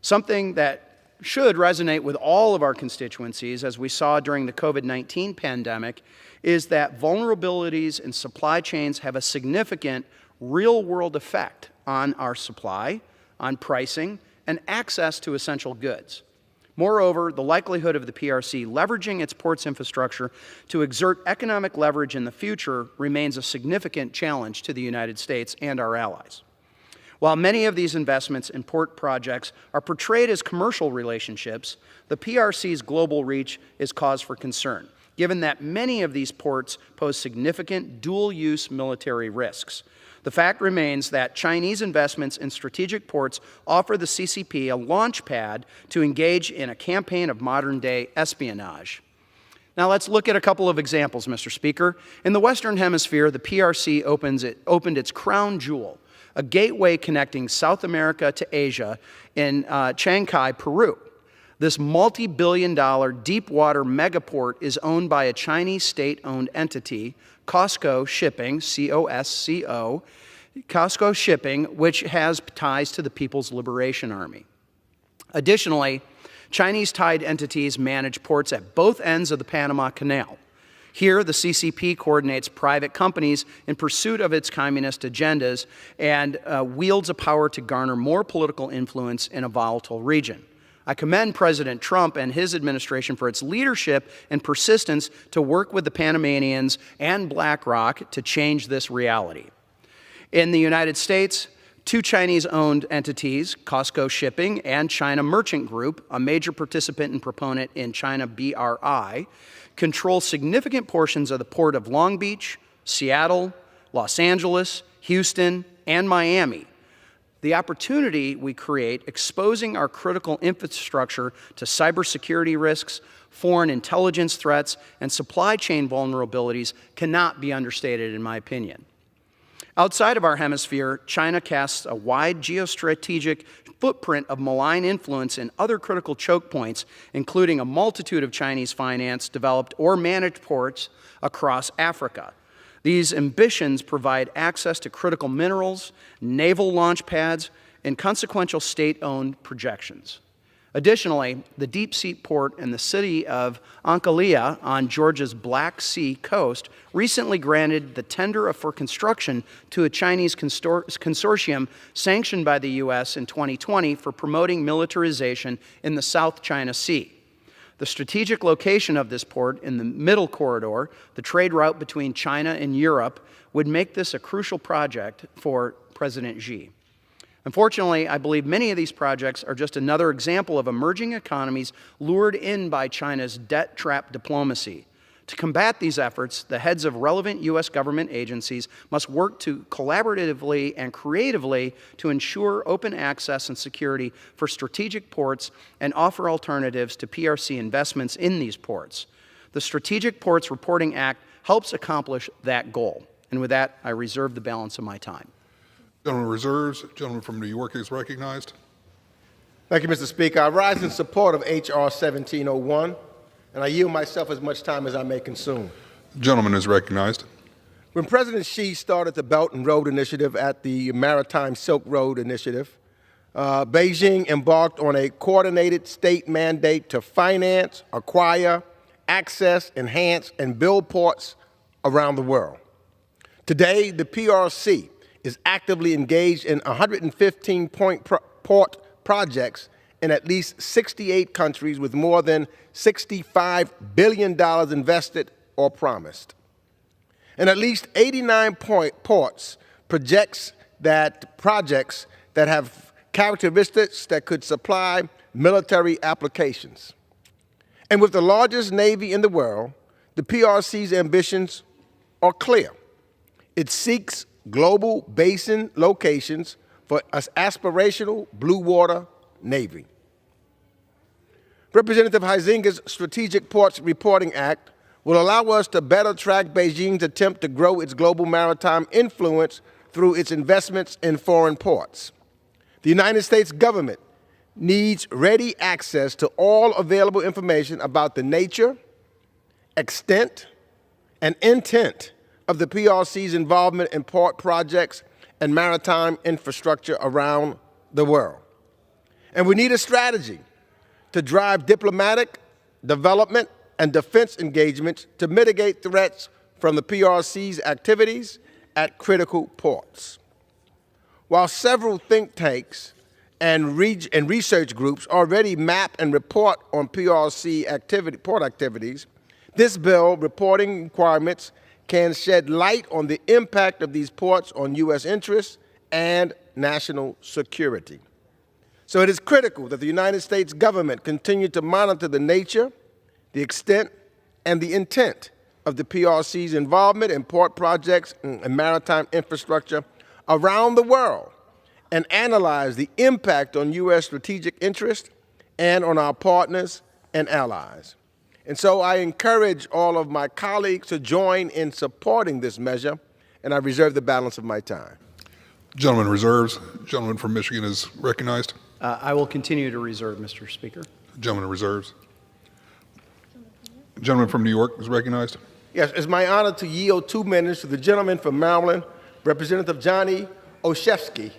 Speaker 16: Something that should resonate with all of our constituencies, as we saw during the COVID-19 pandemic, is that vulnerabilities in supply chains have a significant real-world effect on our supply, on pricing, and access to essential goods. Moreover, the likelihood of the PRC leveraging its ports infrastructure to exert economic leverage in the future remains a significant challenge to the United States and our allies. While many of these investments in port projects are portrayed as commercial relationships, the PRC's global reach is cause for concern, given that many of these ports pose significant dual-use military risks. The fact remains that Chinese investments in strategic ports offer the CCP a launch pad to engage in a campaign of modern-day espionage. Now let's look at a couple of examples, Mr. Speaker. In the Western Hemisphere, the PRC opened its crown jewel, a gateway connecting South America to Asia in Chancay, Peru. This multi-billion-dollar deep-water megaport is owned by a Chinese state-owned entity, COSCO Shipping, C-O-S-C-O, COSCO Shipping, which has ties to the People's Liberation Army. Additionally, Chinese-tied entities manage ports at both ends of the Panama Canal. Here, the CCP coordinates private companies in pursuit of its communist agendas and wields a power to garner more political influence in a volatile region. I commend President Trump and his administration for its leadership and persistence to work with the Panamanians and BlackRock to change this reality. In the United States, two Chinese-owned entities, COSCO Shipping and China Merchant Group, a major participant and proponent in China BRI, control significant portions of the port of Long Beach, Seattle, Los Angeles, Houston, and Miami. The opportunity we create exposing our critical infrastructure to cybersecurity risks, foreign intelligence threats, and supply chain vulnerabilities cannot be understated, in my opinion. Outside of our hemisphere, China casts a wide geostrategic footprint of malign influence in other critical choke points, including a multitude of Chinese financed, developed, or managed ports across Africa. These ambitions provide access to critical minerals, naval launch pads, and consequential state-owned projections. Additionally, the deep-sea port in the city of Antalya on Georgia's Black Sea coast recently granted the tender for construction to a Chinese consortium sanctioned by the U.S. in 2020 for promoting militarization in the South China Sea. The strategic location of this port in the middle corridor, the trade route between China and Europe, would make this a crucial project for President Xi. Unfortunately, I believe many of these projects are just another example of emerging economies lured in by China's debt trap diplomacy. To combat these efforts, the heads of relevant U.S. government agencies must work collaboratively and creatively to ensure open access and security for strategic ports and offer alternatives to PRC investments in these ports. The Strategic Ports Reporting Act helps accomplish that goal. And with that, I reserve the balance of my time.
Speaker 15: Gentleman reserves. Gentleman from New York is recognized.
Speaker 17: Thank you, Mr. Speaker. I rise in support of H.R. 1701, and I yield myself as much time as I may consume.
Speaker 15: Gentleman is recognized.
Speaker 17: When President Xi started the Belt and Road Initiative at the Maritime Silk Road Initiative, Beijing embarked on a coordinated state mandate to finance, acquire, access, enhance, and build ports around the world. Today, the PRC is actively engaged in 115 port projects in at least 68 countries with more than $65 billion invested or promised. And at least 89 ports projects that have characteristics that could supply military applications. And with the largest Navy in the world, the PRC's ambitions are clear. It seeks global basin locations for an aspirational blue water Navy. Representative Huizinga's Strategic Ports Reporting Act will allow us to better track Beijing's attempt to grow its global maritime influence through its investments in foreign ports. The United States government needs ready access to all available information about the nature, extent, and intent of the PRC's involvement in port projects and maritime infrastructure around the world. And we need a strategy to drive diplomatic, development, and defense engagements to mitigate threats from the PRC's activities at critical ports. While several think tanks and research groups already map and report on PRC port activities, this bill reporting requirements can shed light on the impact of these ports on U.S. interests and national security. So it is critical that the United States government continue to monitor the nature, the extent, and the intent of the PRC's involvement in port projects and maritime infrastructure around the world and analyze the impact on U.S. strategic interest and on our partners and allies. And so I encourage all of my colleagues to join in supporting this measure, and I reserve the balance of my time.
Speaker 15: Gentleman reserves. Gentleman from Michigan is recognized.
Speaker 16: I will continue to reserve, Mr. Speaker.
Speaker 15: Gentleman reserves. Gentleman from New York is recognized.
Speaker 17: Yes, it's my honor to yield 2 minutes to the gentleman from Maryland, Representative Johnny Olszewski.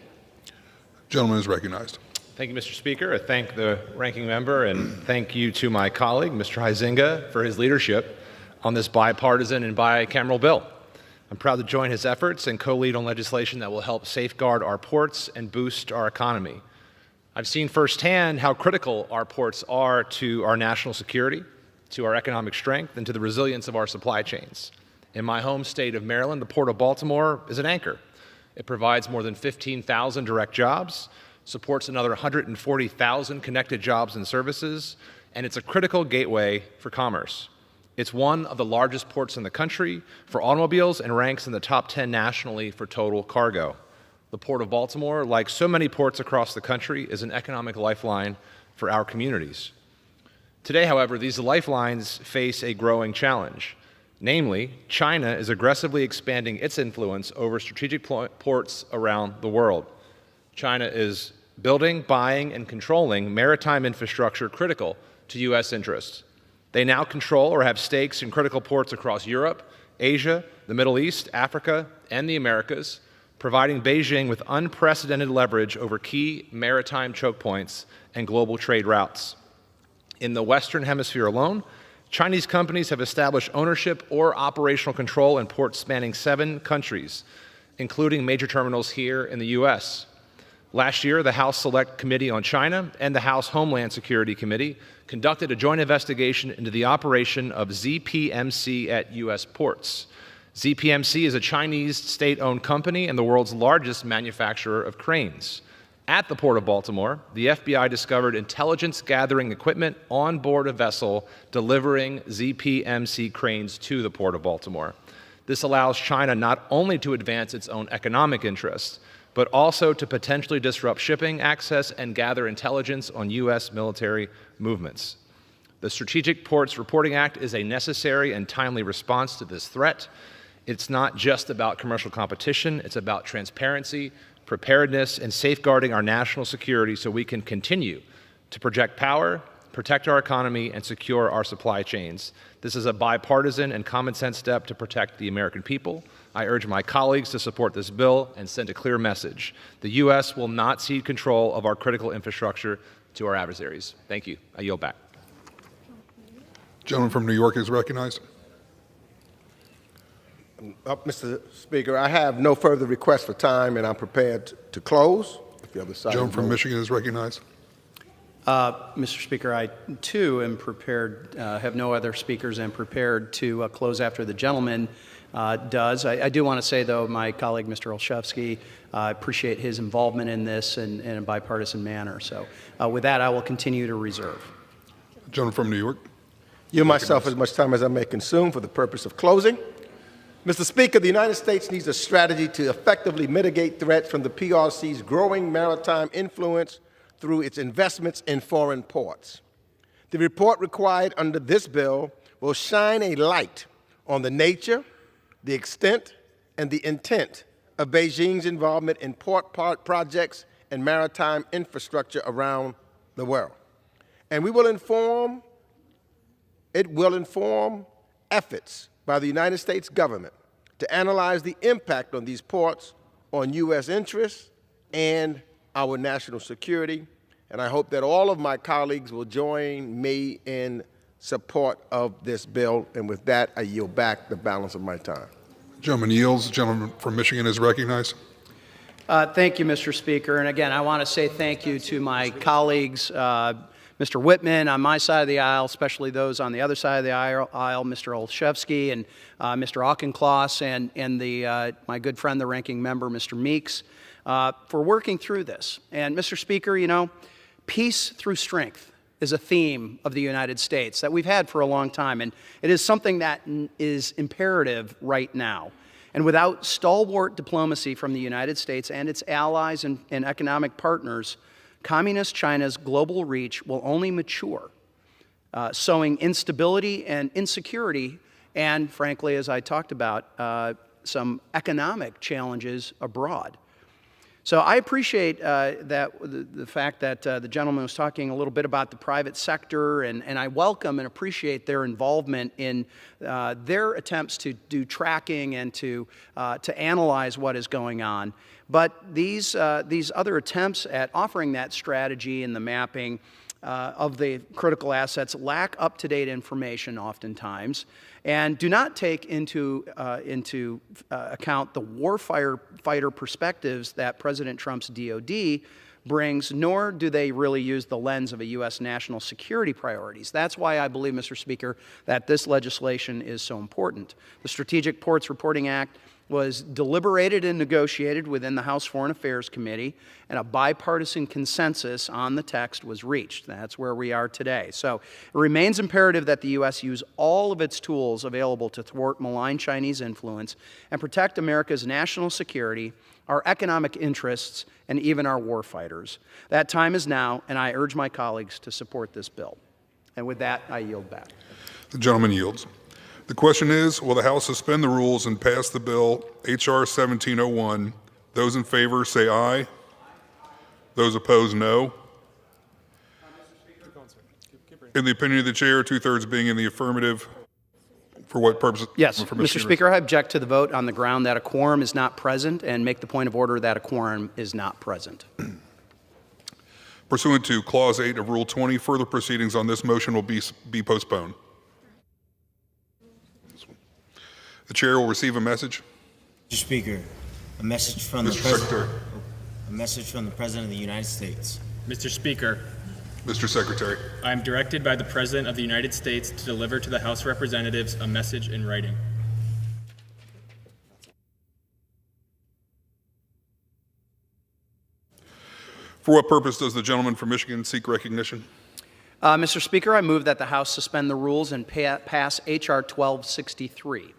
Speaker 15: Gentleman is recognized.
Speaker 18: Thank you, Mr. Speaker. I thank the ranking member and thank you to my colleague, Mr. Huizinga, for his leadership on this bipartisan and bicameral bill. I'm proud to join his efforts and co-lead on legislation that will help safeguard our ports and boost our economy. I've seen firsthand how critical our ports are to our national security, to our economic strength, and to the resilience of our supply chains. In my home state of Maryland, the Port of Baltimore is an anchor. It provides more than 15,000 direct jobs, supports another 140,000 connected jobs and services, and it's a critical gateway for commerce. It's one of the largest ports in the country for automobiles and ranks in the top 10 nationally for total cargo. The Port of Baltimore, like so many ports across the country, is an economic lifeline for our communities. Today, however, these lifelines face a growing challenge. Namely, China is aggressively expanding its influence over strategic ports around the world. China is building, buying, and controlling maritime infrastructure critical to U.S. interests. They now control or have stakes in critical ports across Europe, Asia, the Middle East, Africa, and the Americas, providing Beijing with unprecedented leverage over key maritime choke points and global trade routes. In the Western Hemisphere alone, Chinese companies have established ownership or operational control in ports spanning 7 countries, including major terminals here in the U.S. Last year, the House Select Committee on China and the House Homeland Security Committee conducted a joint investigation into the operation of ZPMC at U.S. ports. ZPMC is a Chinese state-owned company and the world's largest manufacturer of cranes. At the Port of Baltimore, the FBI discovered intelligence-gathering equipment on board a vessel delivering ZPMC cranes to the Port of Baltimore. This allows China not only to advance its own economic interests, but also to potentially disrupt shipping access and gather intelligence on U.S. military movements. The Strategic Ports Reporting Act is a necessary and timely response to this threat. It's not just about commercial competition, it's about transparency, preparedness, and safeguarding our national security so we can continue to project power, protect our economy, and secure our supply chains. This is a bipartisan and common sense step to protect the American people. I urge my colleagues to support this bill and send a clear message. The U.S. will not cede control of our critical infrastructure to our adversaries. Thank you. I yield back.
Speaker 15: Gentleman from New York is recognized.
Speaker 17: Mr. Speaker, I have no further requests for time, and I'm prepared to close. If the other side
Speaker 15: Gentleman from Michigan is recognized.
Speaker 16: Mr. Speaker, I too am prepared, have no other speakers, and prepared to close after the gentleman does. I do want to say, though, my colleague, Mr. Olszewski, appreciate his involvement in this in a bipartisan manner. So with that, I will continue to reserve.
Speaker 15: Gentleman from New York.
Speaker 17: Yield myself as much time as I may consume for the purpose of closing. Mr. Speaker, the United States needs a strategy to effectively mitigate threats from the PRC's growing maritime influence through its investments in foreign ports. The report required under this bill will shine a light on the nature, the extent, and the intent of Beijing's involvement in port projects and maritime infrastructure around the world. And it will inform efforts by the United States government to analyze the impact on these ports on U.S. interests and our national security. And I hope that all of my colleagues will join me in support of this bill. And with that, I yield back the balance of my time.
Speaker 15: Gentleman yields. Gentleman from Michigan is recognized.
Speaker 16: Thank you, Mr. Speaker. And again, I want to say thank you to my colleagues, Mr. Whitman on my side of the aisle, especially those on the other side of the aisle, Mr. Olszewski and Mr. Auchincloss, and my good friend, the ranking member, Mr. Meeks, for working through this. And Mr. Speaker, you know, peace through strength is a theme of the United States that we've had for a long time, and it is something that is imperative right now. And without stalwart diplomacy from the United States and its allies and economic partners, Communist China's global reach will only mature, sowing instability and insecurity, and frankly, as I talked about, some economic challenges abroad. So I appreciate the fact that the gentleman was talking a little bit about the private sector, and I welcome and appreciate their involvement in their attempts to do tracking and to analyze what is going on. But these other attempts at offering that strategy and the mapping of the critical assets lack up-to-date information oftentimes, and do not take into account the warfighter perspectives that President Trump's DOD brings, nor do they really use the lens of a U.S. national security priorities. That's why I believe, Mr. Speaker, that this legislation is so important. The Strategic Ports Reporting Act was deliberated and negotiated within the House Foreign Affairs Committee, and a bipartisan consensus on the text was reached. That's where we are today. So it remains imperative that the U.S. use all of its tools available to thwart malign Chinese influence and protect America's national security, our economic interests, and even our warfighters. That time is now, and I urge my colleagues to support this bill. And with that, I yield back.
Speaker 15: The gentleman yields. The question is, will the House suspend the rules and pass the bill H.R. 1701? Those in favor say aye. Those opposed, no. In the opinion of the chair, 2/3 being in the affirmative, for what purpose?
Speaker 16: Yes, Mr. Speaker, I object to the vote on the ground that a quorum is not present, and make the point of order that a quorum is not present.
Speaker 15: Pursuant to Clause 8 of Rule 20, further proceedings on this motion will be postponed. The chair will receive a message.
Speaker 19: Mr. Speaker, a message from
Speaker 15: Mr.
Speaker 19: the President.
Speaker 15: Secretary.
Speaker 19: A message from the President of the United States.
Speaker 20: Mr. Speaker,
Speaker 15: Mr. Secretary.
Speaker 20: I am directed by the President of the United States to deliver to the House of Representatives a message in writing.
Speaker 15: For what purpose does the gentleman from Michigan seek recognition?
Speaker 16: Mr. Speaker, I move that the House suspend the rules and pass H.R. 1263.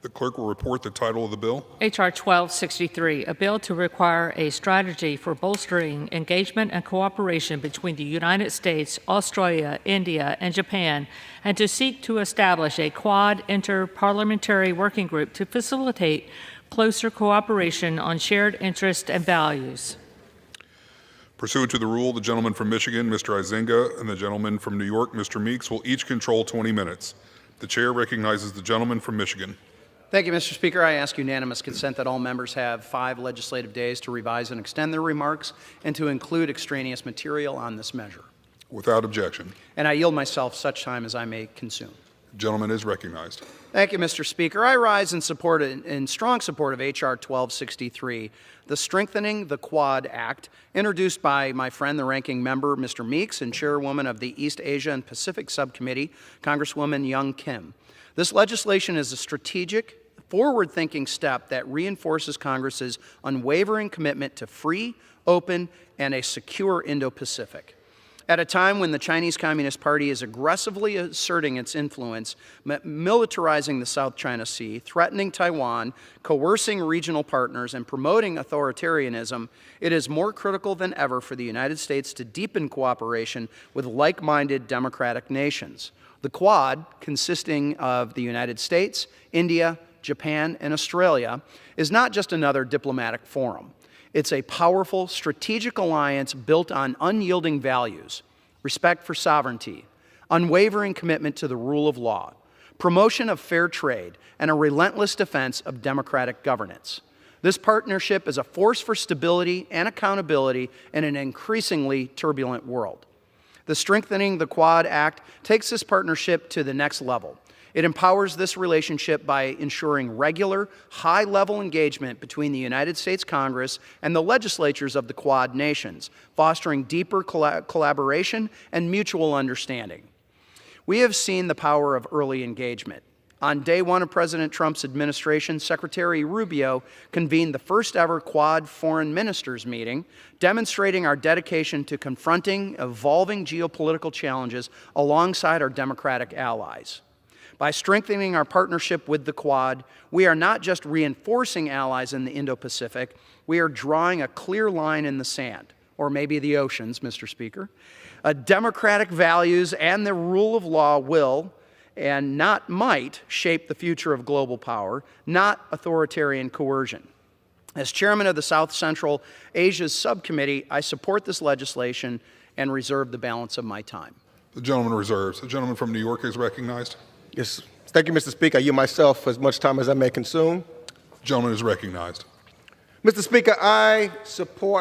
Speaker 15: The clerk will report the title of the bill.
Speaker 12: H.R. 1263, a bill to require a strategy for bolstering engagement and cooperation between the United States, Australia, India, and Japan, and to seek to establish a Quad Inter-Parliamentary Working Group to facilitate closer cooperation on shared interests and values.
Speaker 15: Pursuant to the rule, the gentleman from Michigan, Mr. Izinga, and the gentleman from New York, Mr. Meeks, will each control 20 minutes. The chair recognizes the gentleman from Michigan.
Speaker 16: Thank you, Mr. Speaker. I ask unanimous consent that all members have 5 legislative days to revise and extend their remarks and to include extraneous material on this measure.
Speaker 15: Without objection.
Speaker 16: And I yield myself such time as I may consume.
Speaker 15: The gentleman is recognized.
Speaker 16: Thank you, Mr. Speaker. I rise in strong support of H.R. 1263, the Strengthening the Quad Act, introduced by my friend, the ranking member, Mr. Meeks, and chairwoman of the East Asia and Pacific Subcommittee, Congresswoman Young Kim. This legislation is a strategic, forward-thinking step that reinforces Congress's unwavering commitment to free, open, and a secure Indo-Pacific. At a time when the Chinese Communist Party is aggressively asserting its influence, militarizing the South China Sea, threatening Taiwan, coercing regional partners, and promoting authoritarianism, it is more critical than ever for the United States to deepen cooperation with like-minded democratic nations. The Quad, consisting of the United States, India, Japan, and Australia, is not just another diplomatic forum. It's a powerful strategic alliance built on unyielding values, respect for sovereignty, unwavering commitment to the rule of law, promotion of fair trade, and a relentless defense of democratic governance. This partnership is a force for stability and accountability in an increasingly turbulent world. The Strengthening the Quad Act takes this partnership to the next level. It empowers this relationship by ensuring regular, high-level engagement between the United States Congress and the legislatures of the Quad nations, fostering deeper collaboration and mutual understanding. We have seen the power of early engagement. On day one of President Trump's administration, Secretary Rubio convened the first-ever Quad foreign ministers meeting, demonstrating our dedication to confronting evolving geopolitical challenges alongside our democratic allies. By strengthening our partnership with the Quad, we are not just reinforcing allies in the Indo-Pacific, we are drawing a clear line in the sand, or maybe the oceans, Mr. Speaker. Democratic values and the rule of law will, and not might, shape the future of global power, not authoritarian coercion. As chairman of the South Central Asia's subcommittee, I support this legislation and reserve the balance of my time.
Speaker 15: The gentleman reserves. The gentleman from New York is recognized.
Speaker 17: Yes. Thank you, Mr. Speaker. I yield myself as much time as I may consume.
Speaker 15: The gentleman is recognized.
Speaker 17: Mr. Speaker, I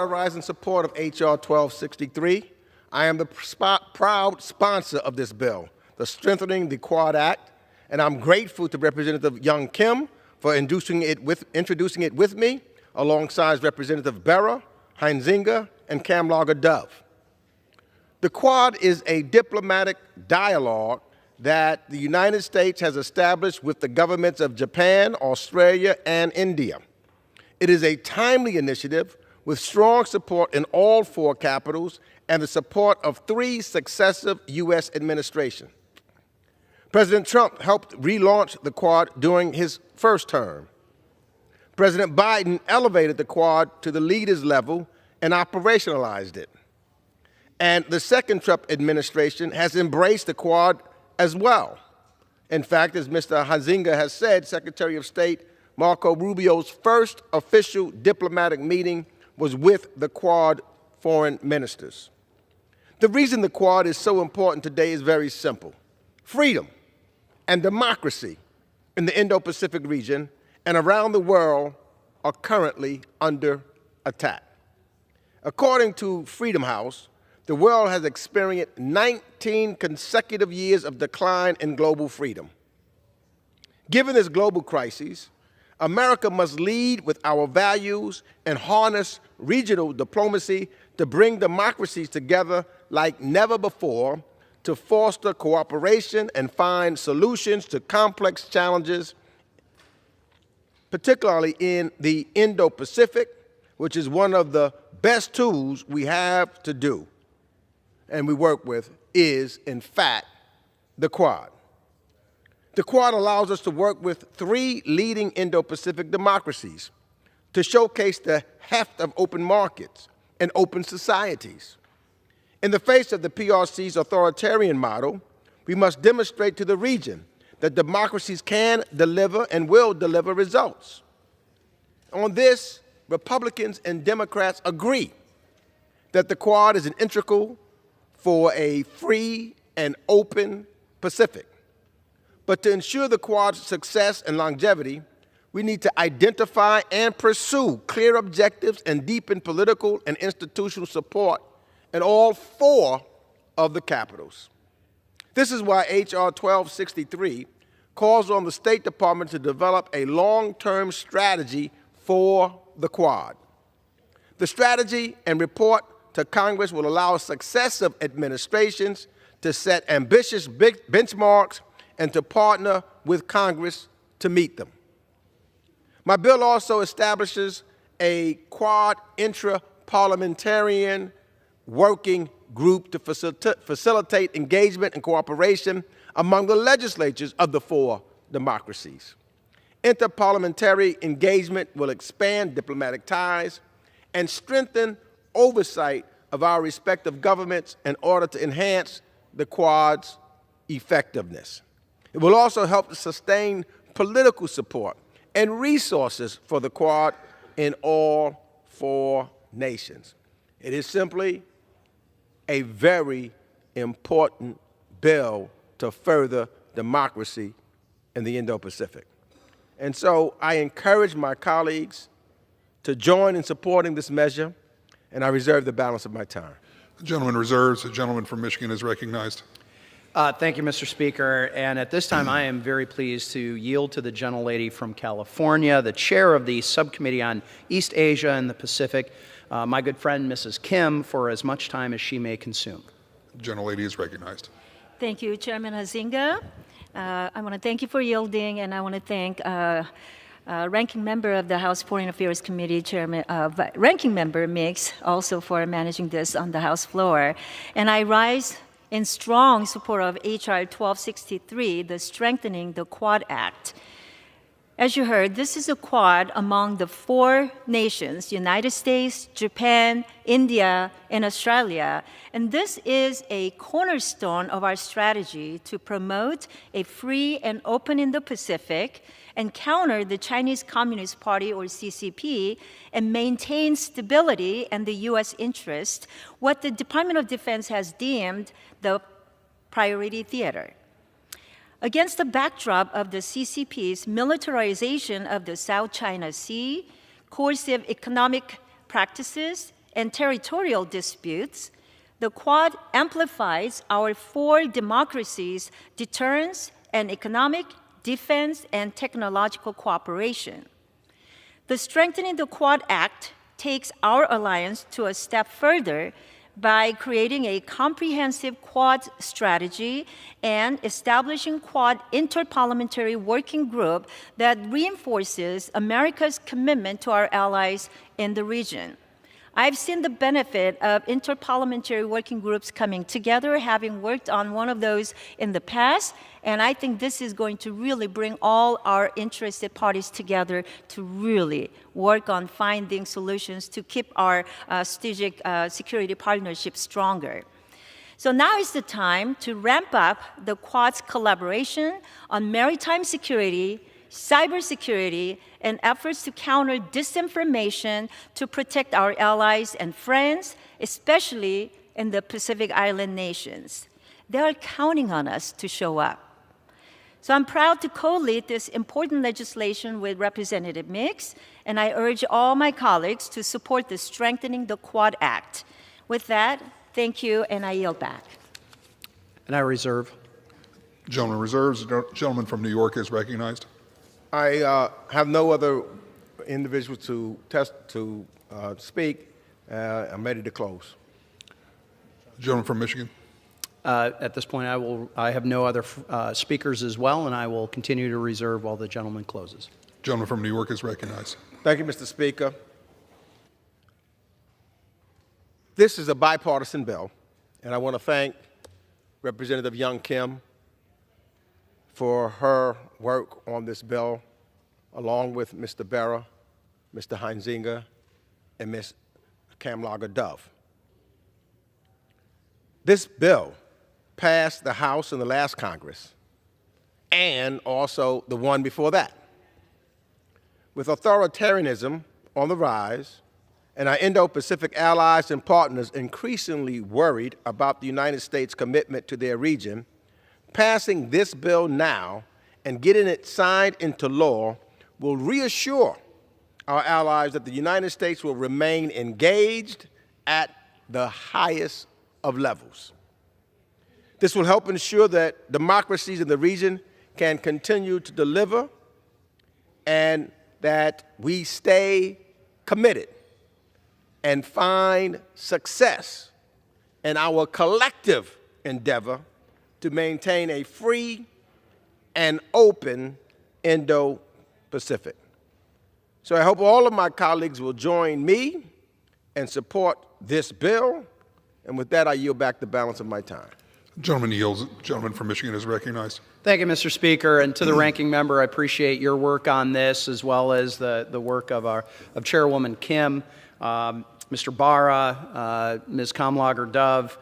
Speaker 17: rise in support of H.R. 1263. I am the proud sponsor of this bill, the Strengthening the Quad Act, and I'm grateful to Representative Young Kim for introducing it with me, alongside Representative Berra, Heinzinger, and Kamlager-Dove. The Quad is a diplomatic dialogue that the United States has established with the governments of Japan, Australia, and India. It is a timely initiative with strong support in all 4 capitals and the support of 3 successive U.S. administrations. President Trump helped relaunch the Quad during his first term. President Biden elevated the Quad to the leaders level and operationalized it. And the second Trump administration has embraced the Quad as well. In fact, as Mr. Heinzinger has said, Secretary of State Marco Rubio's first official diplomatic meeting was with the Quad foreign ministers. The reason the Quad is so important today is very simple. Freedom and democracy in the Indo-Pacific region and around the world are currently under attack. According to Freedom House, the world has experienced 19 consecutive years of decline in global freedom. Given this global crisis, America must lead with our values and harness regional diplomacy to bring democracies together like never before, to foster cooperation and find solutions to complex challenges, particularly in the Indo-Pacific, which is one of the best tools we have to do and we work with is, in fact, the Quad. The Quad allows us to work with 3 leading Indo-Pacific democracies to showcase the heft of open markets and open societies. In the face of the PRC's authoritarian model, we must demonstrate to the region that democracies can deliver and will deliver results. On this, Republicans and Democrats agree that the Quad is an integral for a free and open Pacific. But to ensure the Quad's success and longevity, we need to identify and pursue clear objectives and deepen political and institutional support in all 4 of the capitals. This is why H.R. 1263 calls on the State Department to develop a long-term strategy for the Quad. The strategy and report to Congress will allow successive administrations to set ambitious benchmarks and to partner with Congress to meet them. My bill also establishes a Quad intra-parliamentarian working group to facilitate engagement and cooperation among the legislatures of the 4 democracies. Interparliamentary engagement will expand diplomatic ties and strengthen oversight of our respective governments in order to enhance the Quad's effectiveness. It will also help to sustain political support and resources for the Quad in all 4 nations. It is simply a very important bill to further democracy in the Indo-Pacific. And so I encourage my colleagues to join in supporting this measure, and I reserve the balance of my time.
Speaker 15: The gentleman reserves. The gentleman from Michigan is recognized.
Speaker 16: Thank you, Mr. Speaker. And at this time, I am very pleased to yield to the gentlelady from California, the chair of the Subcommittee on East Asia and the Pacific, my good friend, Mrs. Kim, for as much time as she may consume.
Speaker 15: The gentlelady is recognized.
Speaker 21: Thank you, Chairman Huizenga. I want to thank you for yielding, and I want to thank Ranking Member of the House Foreign Affairs Committee, Ranking Member Mix, also for managing this on the House floor. And I rise in strong support of H.R. 1263, the Strengthening the Quad Act. As you heard, this is a Quad among the 4 nations, United States, Japan, India, and Australia. And this is a cornerstone of our strategy to promote a free and open Indo-Pacific and counter the Chinese Communist Party, or CCP, and maintain stability and the U.S. interest, what the Department of Defense has deemed the priority theater. Against the backdrop of the CCP's militarization of the South China Sea, coercive economic practices, and territorial disputes, the Quad amplifies our 4 democracies' deterrence and economic, defense, and technological cooperation. The Strengthening the Quad Act takes our alliance to a step further by creating a comprehensive Quad strategy and establishing Quad Interparliamentary Working Group that reinforces America's commitment to our allies in the region. I've seen the benefit of interparliamentary working groups coming together, having worked on one of those in the past, and I think this is going to really bring all our interested parties together to really work on finding solutions to keep our strategic security partnership stronger. So now is the time to ramp up the Quad's collaboration on maritime security, cybersecurity, and efforts to counter disinformation to protect our allies and friends, especially in the Pacific Island nations. They are counting on us to show up. So I'm proud to co-lead this important legislation with Representative Mix, and I urge all my colleagues to support the Strengthening the Quad Act. With that, thank you, and I yield back.
Speaker 16: And I reserve.
Speaker 15: Gentleman reserves. The gentleman from New York is recognized.
Speaker 17: I have no other individuals to speak. I'm ready to close.
Speaker 15: Gentleman from Michigan.
Speaker 16: At this point, I have no other speakers as well, and I will continue to reserve while the gentleman closes.
Speaker 15: Gentleman from New York is recognized.
Speaker 17: Thank you, Mr. Speaker. This is a bipartisan bill, and I want to thank Representative Young Kim for her work on this bill, along with Mr. Berra, Mr. Heinzinger, and Ms. Kamlager-Dove. This bill passed the House in the last Congress and also the one before that. With authoritarianism on the rise and our Indo-Pacific allies and partners increasingly worried about the United States' commitment to their region, passing this bill now and getting it signed into law will reassure our allies that the United States will remain engaged at the highest of levels. This will help ensure that democracies in the region can continue to deliver and that we stay committed and find success in our collective endeavor to maintain a free and open Indo-Pacific. So I hope all of my colleagues will join me and support this bill. And with that, I yield back the balance of my time.
Speaker 15: Gentleman yields. Gentleman from Michigan is recognized.
Speaker 16: Thank you, Mr. Speaker. And to the ranking member, I appreciate your work on this, as well as the work of Chairwoman Kim, Mr. Barra, Ms. Kamlager-Dove.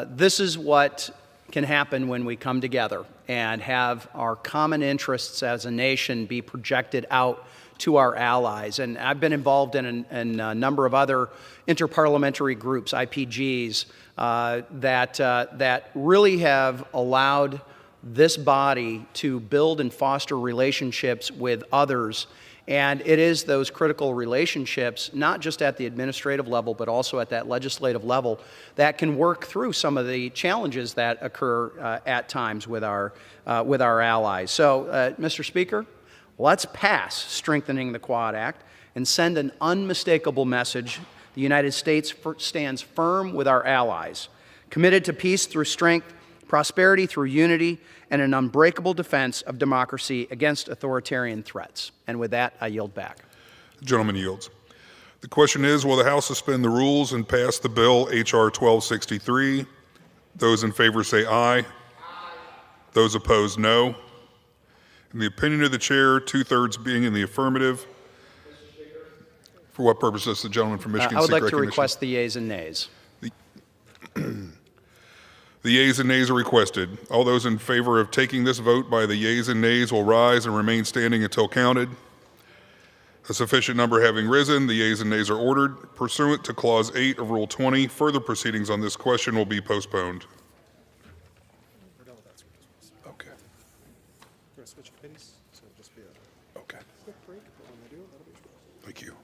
Speaker 16: This is what can happen when we come together and have our common interests as a nation be projected out to our allies. And I've been involved in a number of other interparliamentary groups, IPGs, that really have allowed this body to build and foster relationships with others. And it is those critical relationships, not just at the administrative level, but also at that legislative level, that can work through some of the challenges that occur at times with our allies. So, Mr. Speaker, let's pass Strengthening the Quad Act and send an unmistakable message. The United States stands firm with our allies, committed to peace through strength, prosperity through unity, and an unbreakable defense of democracy against authoritarian threats. And with that, I yield back.
Speaker 15: The gentleman yields. The question is, will the House suspend the rules and pass the bill H.R. 1263? Those in favor say aye. Aye. Those opposed, no. In the opinion of the chair, 2/3 being in the affirmative. For what purpose does the gentleman from Michigan
Speaker 16: I would
Speaker 15: seek
Speaker 16: like to
Speaker 15: recognition?
Speaker 16: request the yeas and nays.
Speaker 15: The yeas and nays are requested. All those in favor of taking this vote by the yeas and nays will rise and remain standing until counted. A sufficient number having risen, the yeas and nays are ordered. Pursuant to Clause 8 of Rule 20, further proceedings on this question will be postponed. Okay. Okay. Thank you.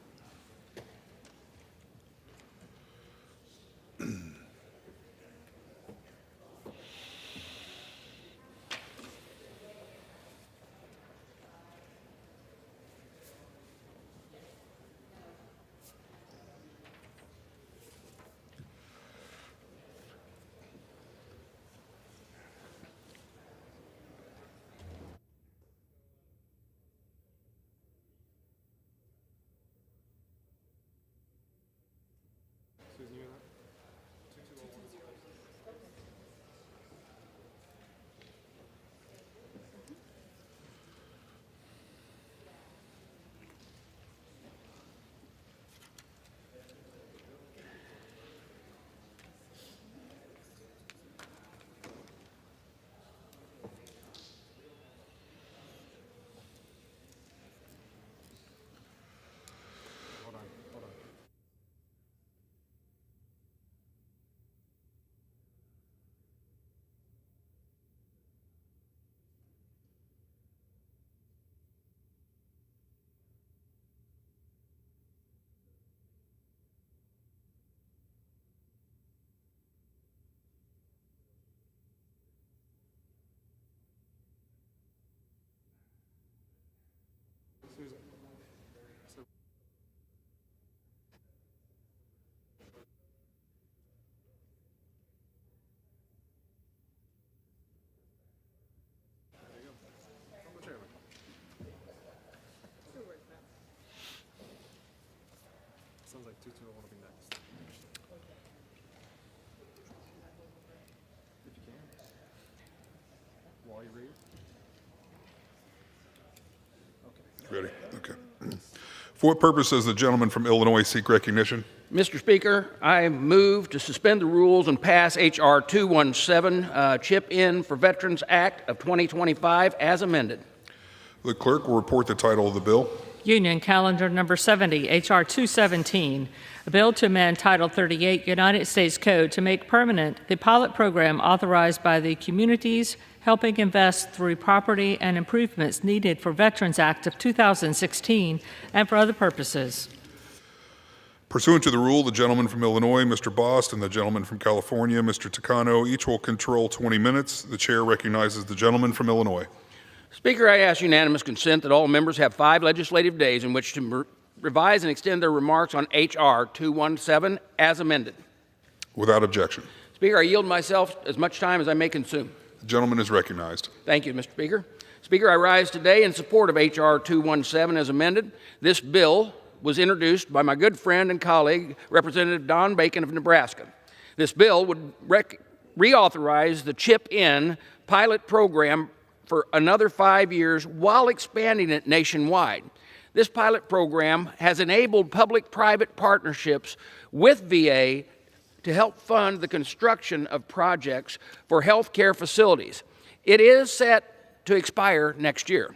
Speaker 15: Ready? Okay. For what purpose does the gentleman from Illinois seek recognition?
Speaker 16: Mr. Speaker, I move to suspend the rules and pass H.R. 217, Chip In for Veterans Act of 2025 as amended.
Speaker 15: The clerk will report the title of the bill.
Speaker 12: Union Calendar Number 70, H.R. 217, a bill to amend Title 38 United States Code to make permanent the pilot program authorized by the Communities Helping Invest Through Property and Improvements Needed for Veterans Act of 2016 and for other purposes.
Speaker 15: Pursuant to the rule, the gentleman from Illinois, Mr. Bost, and the gentleman from California, Mr. Takano, each will control 20 minutes. The chair recognizes the gentleman from Illinois.
Speaker 16: Speaker, I ask unanimous consent that all members have 5 legislative days in which to revise and extend their remarks on H.R. 217 as amended.
Speaker 15: Without objection.
Speaker 16: Speaker, I yield myself as much time as I may consume.
Speaker 15: The gentleman is recognized.
Speaker 16: Thank you, Mr. Speaker. Speaker, I rise today in support of H.R. 217 as amended. This bill was introduced by my good friend and colleague, Representative Don Bacon of Nebraska. This bill would reauthorize the Chip In pilot program for another 5 years while expanding it nationwide. This pilot program has enabled public-private partnerships with VA to help fund the construction of projects for health care facilities. It is set to expire next year.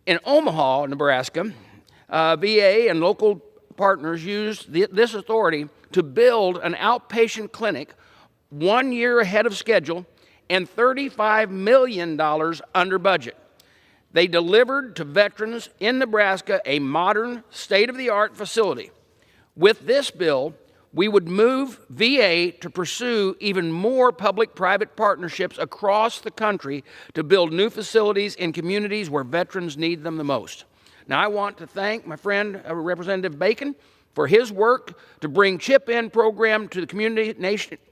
Speaker 16: In Omaha, Nebraska, VA and local partners used this authority to build an outpatient clinic 1 year ahead of schedule and $35 million under budget. They delivered to veterans in Nebraska a modern, state-of-the-art facility. With this bill, we would move VA to pursue even more public-private partnerships across the country to build new facilities in communities where veterans need them the most. Now, I want to thank my friend, Representative Bacon, for his work to bring Chip In program to the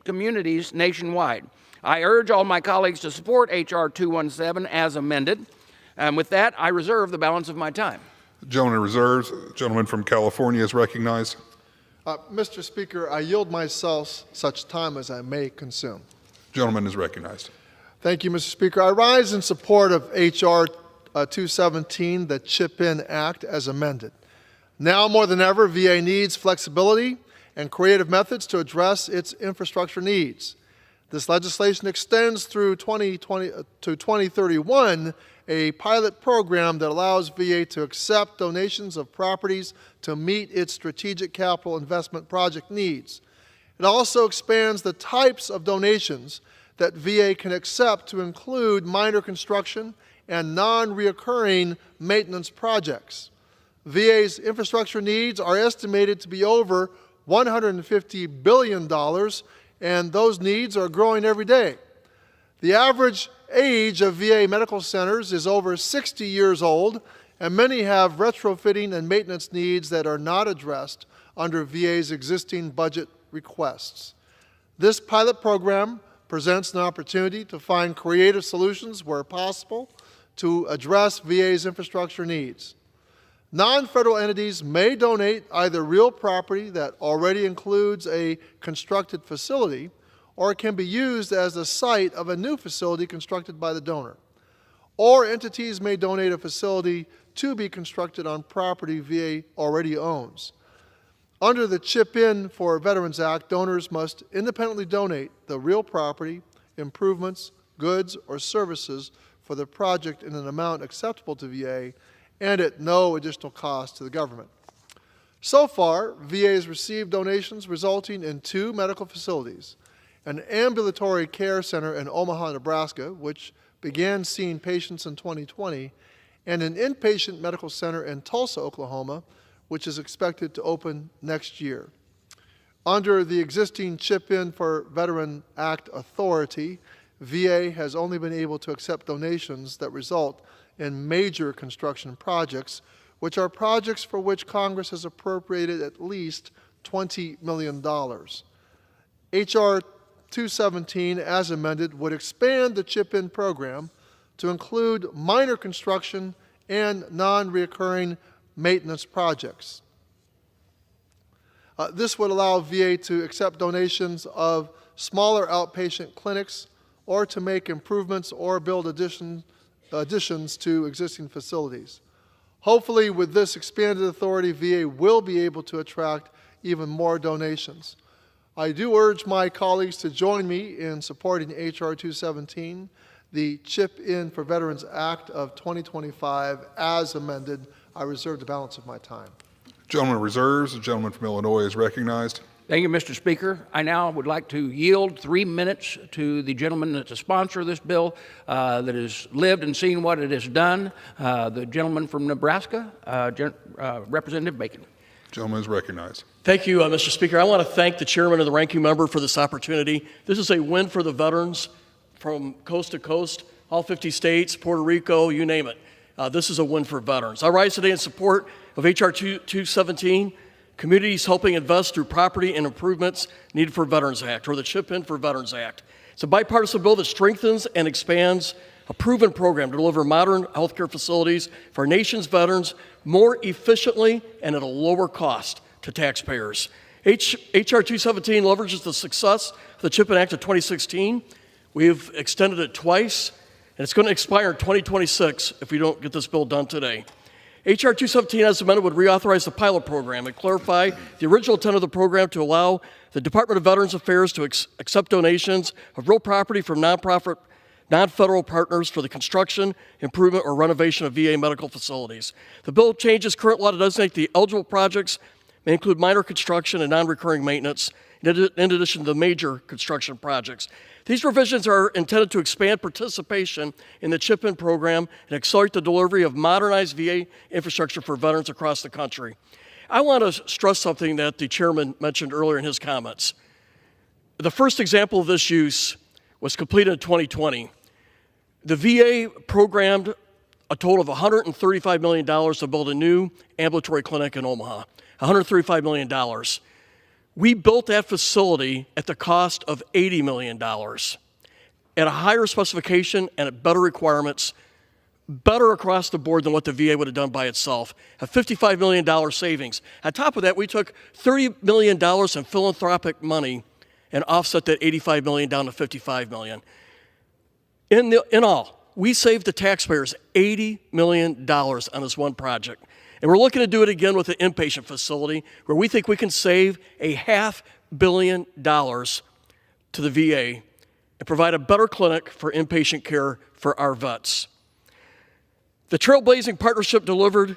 Speaker 16: communities nationwide. I urge all my colleagues to support H.R. 217 as amended. And with that, I reserve the balance of my time.
Speaker 15: The gentleman reserves. The gentleman from California is recognized.
Speaker 1: Mr. Speaker, I yield myself such time as I may consume.
Speaker 15: The gentleman is recognized.
Speaker 1: Thank you, Mr. Speaker. I rise in support of H.R. 217, the Chip In Act, as amended. Now more than ever, VA needs flexibility and creative methods to address its infrastructure needs. This legislation extends through 2031 a pilot program that allows VA to accept donations of properties to meet its strategic capital investment project needs. It also expands the types of donations that VA can accept to include minor construction and non-reoccurring maintenance projects. VA's infrastructure needs are estimated to be over $150 billion, and those needs are growing every day. The average age of VA medical centers is over 60 years old, and many have retrofitting and maintenance needs that are not addressed under VA's existing budget requests. This pilot program presents an opportunity to find creative solutions where possible to address VA's infrastructure needs. Non-federal entities may donate either real property that already includes a constructed facility, or it can be used as the site of a new facility constructed by the donor. Or entities may donate a facility to be constructed on property VA already owns. Under the Chip In for Veterans Act, donors must independently donate the real property, improvements, goods, or services for the project in an amount acceptable to VA and at no additional cost to the government. So far, VA has received donations resulting in 2 medical facilities, an ambulatory care center in Omaha, Nebraska, which began seeing patients in 2020, and an inpatient medical center in Tulsa, Oklahoma, which is expected to open next year. Under the existing Chip In for Veteran Act authority, VA has only been able to accept donations that result in major construction projects, which are projects for which Congress has appropriated at least $20 million. H.R. 217, as amended, would expand the Chip In program to include minor construction and non-reoccurring maintenance projects. This would allow VA to accept donations of smaller outpatient clinics or to make improvements or build additions to existing facilities. Hopefully, with this expanded authority, VA will be able to attract even more donations. I do urge my colleagues to join me in supporting H.R. 217, the Chip In for Veterans Act of 2025 as amended. I reserve the balance of my time.
Speaker 15: Gentleman reserves. The gentleman from Illinois is recognized.
Speaker 3: Thank you, Mr. Speaker. I now would like to yield 3 minutes to the gentleman that's a sponsor of this bill, that has lived and seen what it has done, the gentleman from Nebraska, Representative Bacon.
Speaker 15: Gentleman is recognized.
Speaker 22: Thank you, Mr. Speaker. I want to thank the chairman and the ranking member for this opportunity. This is a win for the veterans from coast to coast, all 50 states, Puerto Rico, you name it. This is a win for veterans. I rise today in support of H.R. 217, Communities Helping Invest Through Property and Improvements Needed for Veterans Act, or the Chip In for Veterans Act. It's a bipartisan bill that strengthens and expands a proven program to deliver modern healthcare facilities for our nation's veterans more efficiently and at a lower cost to taxpayers. H.R. 217 leverages the success of the Chip In Act of 2016. We've extended it twice, and it's going to expire in 2026 if we don't get this bill done today. H.R. 217, as amended, would reauthorize the pilot program and clarify the original intent of the program to allow the Department of Veterans Affairs to accept donations of real property from non-federal partners for the construction, improvement, or renovation of VA medical facilities. The bill changes current law to designate the eligible projects may include minor construction and non-recurring maintenance, in addition to the major construction projects. These revisions are intended to expand participation in the Chip In program and accelerate the delivery of modernized VA infrastructure for veterans across the country. I want to stress something that the chairman mentioned earlier in his comments. The first example of this use was completed in 2020. The VA programmed a total of $135 million to build a new ambulatory clinic in Omaha, $135 million. We built that facility at the cost of $80 million, at a higher specification and at better requirements, better across the board than what the VA would have done by itself, a $55 million savings. On top of that, we took $30 million in philanthropic money and offset that $85 million down to $55 million. In all, we saved the taxpayers $80 million on this one project. And we're looking to do it again with an inpatient facility where we think we can save $500 million to the VA and provide a better clinic for inpatient care for our vets. The trailblazing partnership delivered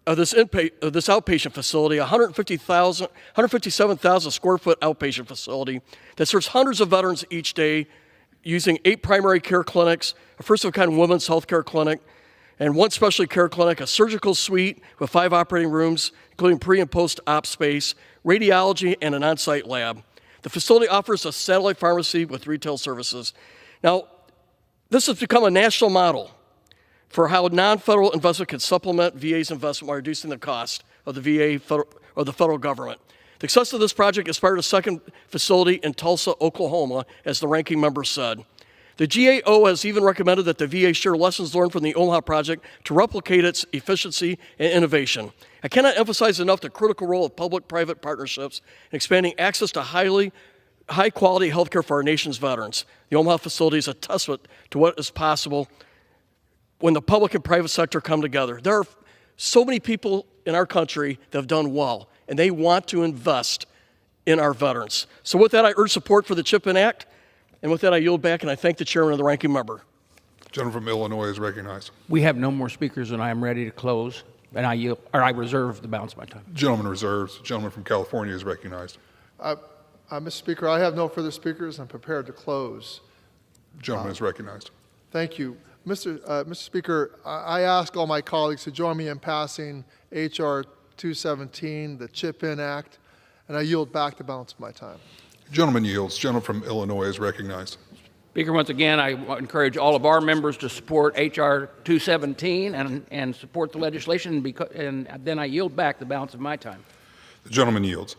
Speaker 22: this outpatient facility, 157,000 square foot outpatient facility that serves hundreds of veterans each day using 8 primary care clinics, a first-of-a-kind women's health care clinic, and 1 specialty care clinic, a surgical suite with 5 operating rooms, including pre- and post-op space, radiology, and an on-site lab. The facility offers a satellite pharmacy with retail services. Now, this has become a national model for how non-federal investment can supplement VA's investment while reducing the cost of the VA or the federal government. The success of this project inspired a second facility in Tulsa, Oklahoma, as the ranking member said. The GAO has even recommended that the VA share lessons learned from the Omaha project to replicate its efficiency and innovation. I cannot emphasize enough the critical role of public-private partnerships in expanding access to high-quality health care for our nation's veterans. The Omaha facility is a testament to what is possible when the public and private sector come together. There are so many people in our country that have done well, and they want to invest in our veterans. So with that, I urge support for the Chip In Act. And with that, I yield back, and I thank the chairman and the ranking member.
Speaker 15: Gentleman from Illinois is recognized.
Speaker 3: We have no more speakers, and I am ready to close. And I reserve the balance of my time.
Speaker 15: Gentleman reserves. Gentleman from California is recognized.
Speaker 1: Mr. Speaker, I have no further speakers. I'm prepared to close.
Speaker 15: Gentleman is recognized.
Speaker 1: Thank you. Mr. Speaker, I ask all my colleagues to join me in passing H.R. 217, the Chip In Act, and I yield back the balance of my time.
Speaker 15: Gentleman yields. Gentleman from Illinois is recognized.
Speaker 3: Speaker, once again, I encourage all of our members to support H.R. 217 and support the legislation, and then I yield back the balance of my time.
Speaker 15: The gentleman yields.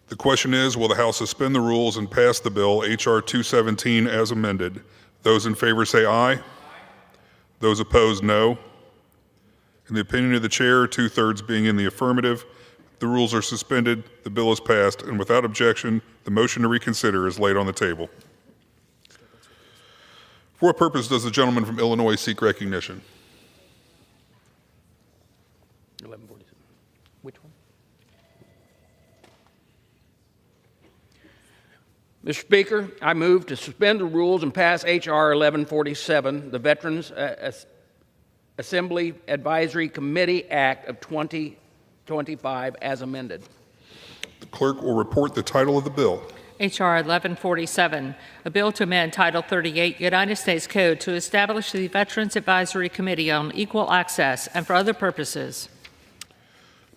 Speaker 15: The question is, will the House suspend the rules and pass the bill H.R. 217 as amended? Those in favor say aye. Those opposed, no. In the opinion of the chair, 2/3 being in the affirmative, The rules are suspended, the bill is passed, and without objection, the motion to reconsider is laid on the table. For what purpose does the gentleman from Illinois seek recognition?
Speaker 3: 1147. Which one? Mr. Speaker, I move to suspend the rules and pass H.R. 1147, the Veterans Assembly Advisory Committee Act of 2025, as amended.
Speaker 15: The clerk will report the title of the bill.
Speaker 12: H.R. 1147, a bill to amend Title 38 United States Code to establish the Veterans Advisory Committee on Equal Access and for other purposes.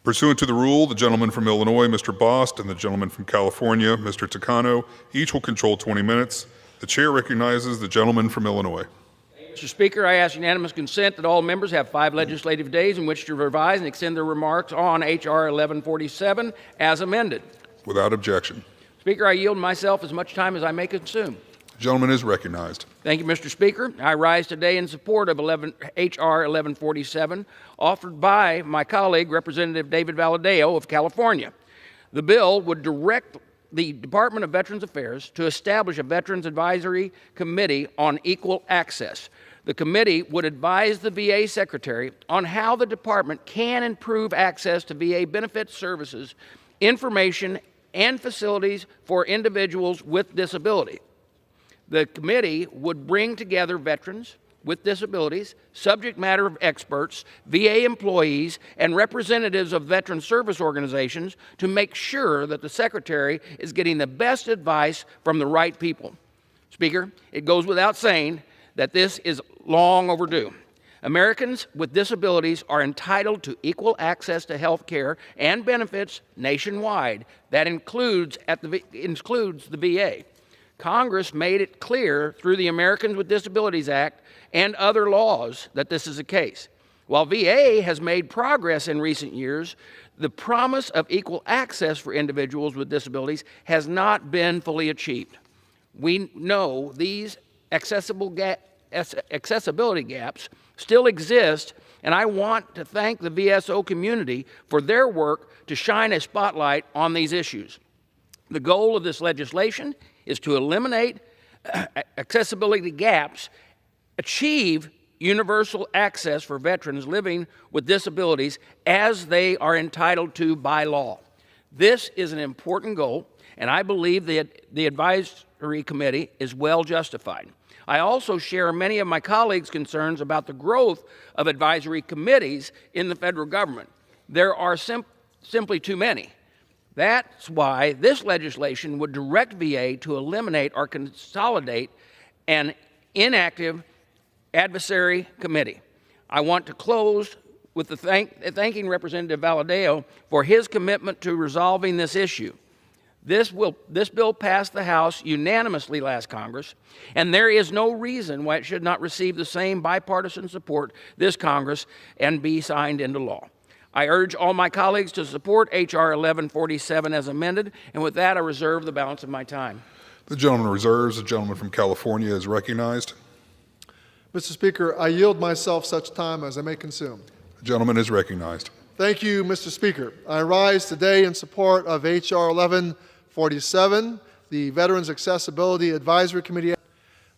Speaker 15: Pursuant to the rule, the gentleman from Illinois, Mr. Bost, and the gentleman from California, Mr. Takano, each will control 20 minutes. The chair recognizes the gentleman from Illinois.
Speaker 3: Mr. Speaker, I ask unanimous consent that all members have 5 legislative days in which to revise and extend their remarks on H.R. 1147 as amended.
Speaker 15: Without objection.
Speaker 3: Speaker, I yield myself as much time as I may consume.
Speaker 15: The gentleman is recognized.
Speaker 3: Thank you, Mr. Speaker. I rise today in support of H.R. 1147, offered by my colleague, Representative David Valadao of California. The bill would direct the Department of Veterans Affairs to establish a Veterans Advisory Committee on Equal Access. The committee would advise the VA Secretary on how the department can improve access to VA benefit services, information, and facilities for individuals with disability. The committee would bring together veterans with disabilities, subject matter experts, VA employees, and representatives of veteran service organizations to make sure that the Secretary is getting the best advice from the right people. Speaker, it goes without saying that this is long overdue. Americans with disabilities are entitled to equal access to health care and benefits nationwide. That includes the VA. Congress made it clear through the Americans with Disabilities Act and other laws that this is the case. While VA has made progress in recent years, the promise of equal access for individuals with disabilities has not been fully achieved. We know these accessibility gaps still exist, and I want to thank the VSO community for their work to shine a spotlight on these issues. The goal of this legislation is to eliminate accessibility gaps, achieve universal access for veterans living with disabilities as they are entitled to by law. This is an important goal, and I believe that the advisory committee is well justified. I also share many of my colleagues' concerns about the growth of advisory committees in the federal government. There are simply too many. That's why this legislation would direct VA to eliminate or consolidate an inactive advisory committee. I want to close with thanking Representative Valadao for his commitment to resolving this issue. This bill passed the House unanimously last Congress, and there is no reason why it should not receive the same bipartisan support this Congress and be signed into law. I urge all my colleagues to support H.R. 1147 as amended, and with that, I reserve the balance of my time.
Speaker 15: The gentleman reserves. The gentleman from California is recognized.
Speaker 1: Mr. Speaker, I yield myself such time as I may consume.
Speaker 15: The gentleman is recognized.
Speaker 1: Thank you, Mr. Speaker. I rise today in support of H.R. 1147, the Veterans Accessibility Advisory Committee.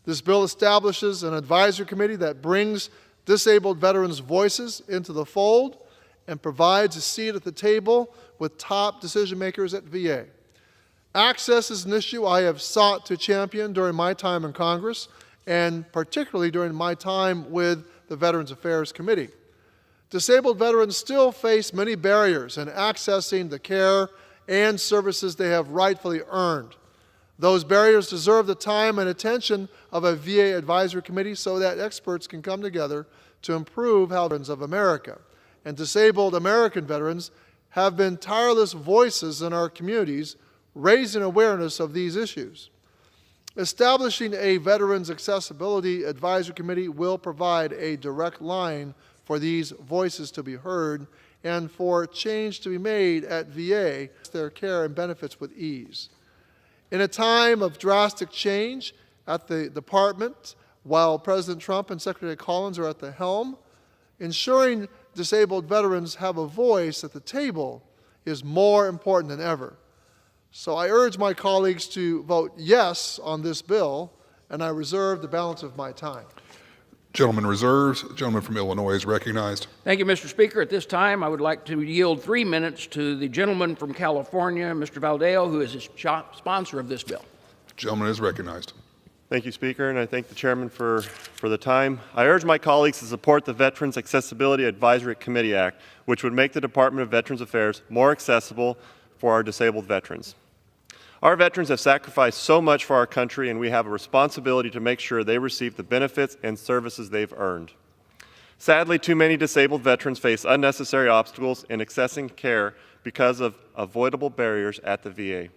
Speaker 1: This bill establishes an advisory committee that brings disabled veterans' voices into the fold and provides a seat at the table with top decision makers at VA. Access is an issue I have sought to champion during my time in Congress, and particularly during my time with the Veterans Affairs Committee. Disabled veterans still face many barriers in accessing the care and services they have rightfully earned. Those barriers deserve the time and attention of a VA advisory committee so that experts can come together to improve how veterans of America and disabled American veterans have been tireless voices in our communities, raising awareness of these issues. Establishing a Veterans Accessibility Advisory Committee will provide a direct line for these voices to be heard and for change to be made at VA, their care and benefits with ease. In a time of drastic change at the department, while President Trump and Secretary Collins are at the helm, ensuring disabled veterans have a voice at the table is more important than ever. So I urge my colleagues to vote yes on this bill, and I reserve the balance of my time.
Speaker 15: Gentleman reserves. The gentleman from Illinois is recognized.
Speaker 3: Thank you, Mr. Speaker. At this time, I would like to yield 3 minutes to the gentleman from California, Mr. Valdeo, who is the sponsor of this bill.
Speaker 15: Gentleman is recognized.
Speaker 2: Thank you, Speaker, and I thank the chairman for the time. I urge my colleagues to support the Veterans Accessibility Advisory Committee Act, which would make the Department of Veterans Affairs more accessible for our disabled veterans. Our veterans have sacrificed so much for our country, and we have a responsibility to make sure they receive the benefits and services they've earned. Sadly, too many disabled veterans face unnecessary obstacles in accessing care because of avoidable barriers at the VA.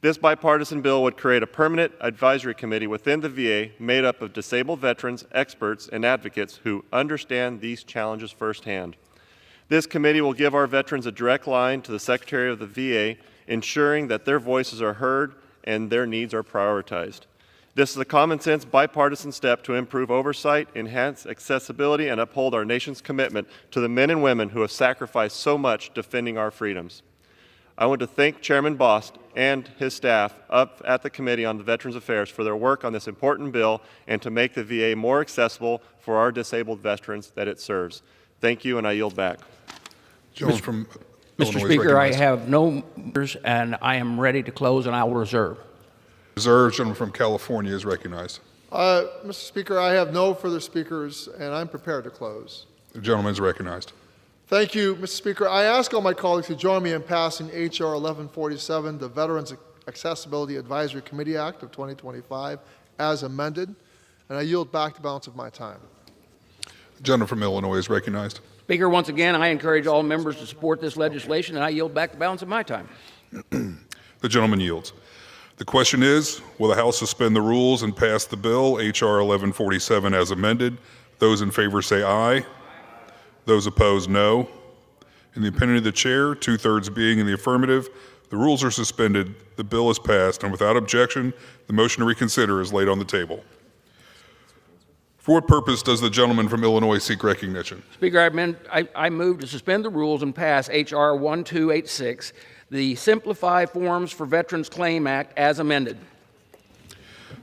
Speaker 2: This bipartisan bill would create a permanent advisory committee within the VA made up of disabled veterans, experts, and advocates who understand these challenges firsthand. This committee will give our veterans a direct line to the Secretary of the VA, ensuring that their voices are heard and their needs are prioritized. This is a common-sense bipartisan step to improve oversight, enhance accessibility, and uphold our nation's commitment to the men and women who have sacrificed so much defending our freedoms. I want to thank Chairman Bost and his staff up at the Committee on the Veterans Affairs for their work on this important bill and to make the VA more accessible for our disabled veterans that it serves. Thank you, and I yield back.
Speaker 15: Gentleman from
Speaker 3: Mr.
Speaker 15: Illinois
Speaker 3: Speaker, I
Speaker 15: recognized.
Speaker 3: have no members, and I am ready to close, and I will reserve.
Speaker 15: Reserved. Gentleman from California is recognized.
Speaker 1: Mr. Speaker, I have no further speakers, and I'm prepared to close.
Speaker 15: The gentleman is recognized.
Speaker 1: Thank you, Mr. Speaker. I ask all my colleagues to join me in passing H.R. 1147, the Veterans Accessibility Advisory Committee Act of 2025, as amended, and I yield back the balance of my time.
Speaker 15: The gentleman from Illinois is recognized.
Speaker 3: Speaker, once again, I encourage all members to support this legislation, and I yield back the balance of my time.
Speaker 15: The gentleman yields. The question is, will the House suspend the rules and pass the bill, H.R. 1147, as amended? Those in favor say aye. Those opposed, no. In the opinion of the chair, 2/3 being in the affirmative, the rules are suspended, the bill is passed, and without objection, the motion to reconsider is laid on the table. For what purpose does the gentleman from Illinois seek recognition?
Speaker 3: Speaker, I move to suspend the rules and pass H.R. 1286, the Simplify Forms for Veterans Claim Act, as amended.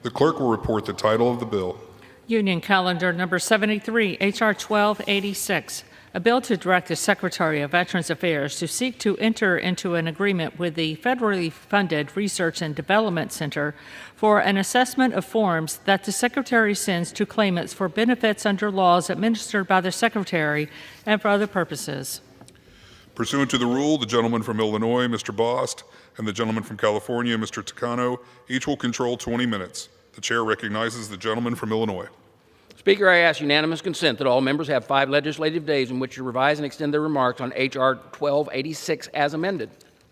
Speaker 15: The clerk will report the title of the bill.
Speaker 12: Union Calendar Number 73, H.R. 1286, a bill to direct the Secretary of Veterans Affairs to seek to enter into an agreement with the federally funded Research and Development Center for an assessment of forms that the Secretary sends to claimants for benefits under laws administered by the Secretary and for other purposes.
Speaker 15: Pursuant to the rule, the gentleman from Illinois, Mr. Bost, and the gentleman from California, Mr. Takano, each will control 20 minutes. The chair recognizes the gentleman from Illinois.
Speaker 3: Speaker, I ask unanimous consent that all members have 5 legislative days in which to revise and extend their remarks on H.R. 1286 as amended.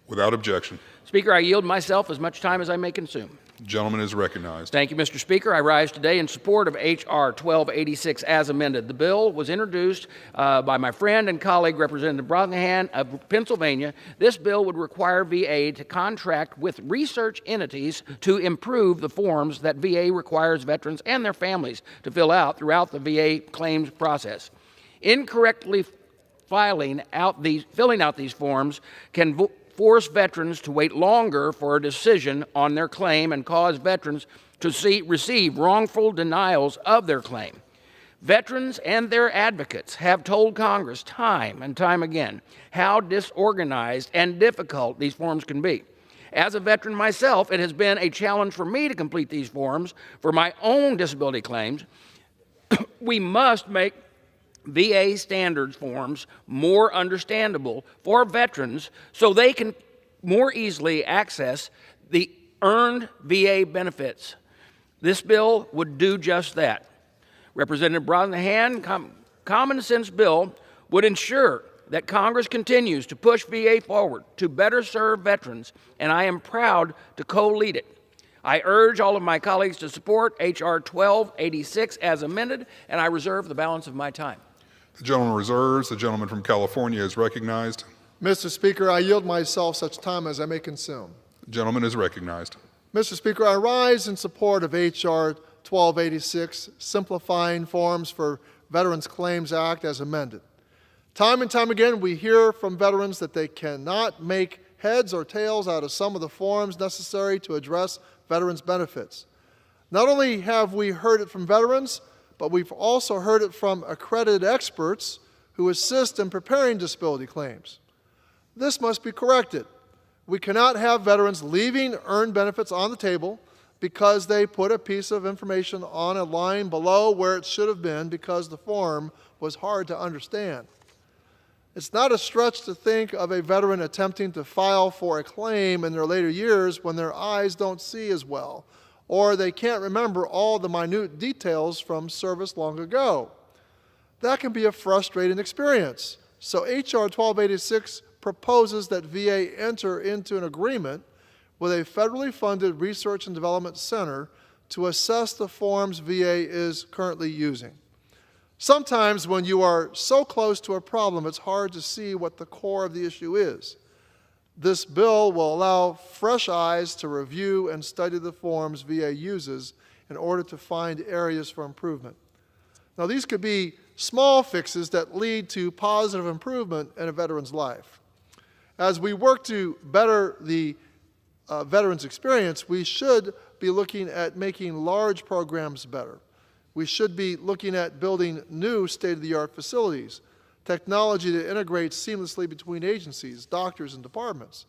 Speaker 15: Without objection.
Speaker 3: Speaker, I yield myself as much time as I may consume.
Speaker 15: The gentleman is recognized.
Speaker 3: Thank you, Mr. Speaker. I rise today in support of H.R. 1286 as amended. The bill was introduced by my friend and colleague, Representative Brosnahan of Pennsylvania. This bill would require VA to contract with research entities to improve the forms that VA requires veterans and their families to fill out throughout the VA claims process. Incorrectly filling out these forms can force veterans to wait longer for a decision on their claim and cause veterans to receive wrongful denials of their claim. Veterans and their advocates have told Congress time and time again how disorganized and difficult these forms can be. As a veteran myself, it has been a challenge for me to complete these forms for my own disability claims. We must make VA standards forms more understandable for veterans so they can more easily access the earned VA benefits. This bill would do just that. Representative Brosnahan, common sense bill would ensure that Congress continues to push VA forward to better serve veterans, and I am proud to co-lead it. I urge all of my colleagues to support H.R. 1286 as amended, and I reserve the balance of my time.
Speaker 15: The gentleman reserves. The gentleman from California is recognized.
Speaker 1: Mr. Speaker, I yield myself such time as I may consume.
Speaker 15: The gentleman is recognized.
Speaker 1: Mr. Speaker, I rise in support of H.R. 1286, Simplifying Forms for Veterans Claims Act as amended. Time and time again, we hear from veterans that they cannot make heads or tails out of some of the forms necessary to address veterans' benefits. Not only have we heard it from veterans, but we've also heard it from accredited experts who assist in preparing disability claims. This must be corrected. We cannot have veterans leaving earned benefits on the table because they put a piece of information on a line below where it should have been because the form was hard to understand. It's not a stretch to think of a veteran attempting to file for a claim in their later years when their eyes don't see as well, or they can't remember all the minute details from service long ago. That can be a frustrating experience. So H.R. 1286 proposes that VA enter into an agreement with a federally funded research and development center to assess the forms VA is currently using. Sometimes when you are so close to a problem, it's hard to see what the core of the issue is. This bill will allow fresh eyes to review and study the forms VA uses in order to find areas for improvement. Now, these could be small fixes that lead to positive improvement in a veteran's life. As we work to better the veteran's experience, we should be looking at making large programs better. We should be looking at building new state-of-the-art facilities, technology that integrates seamlessly between agencies, doctors, and departments.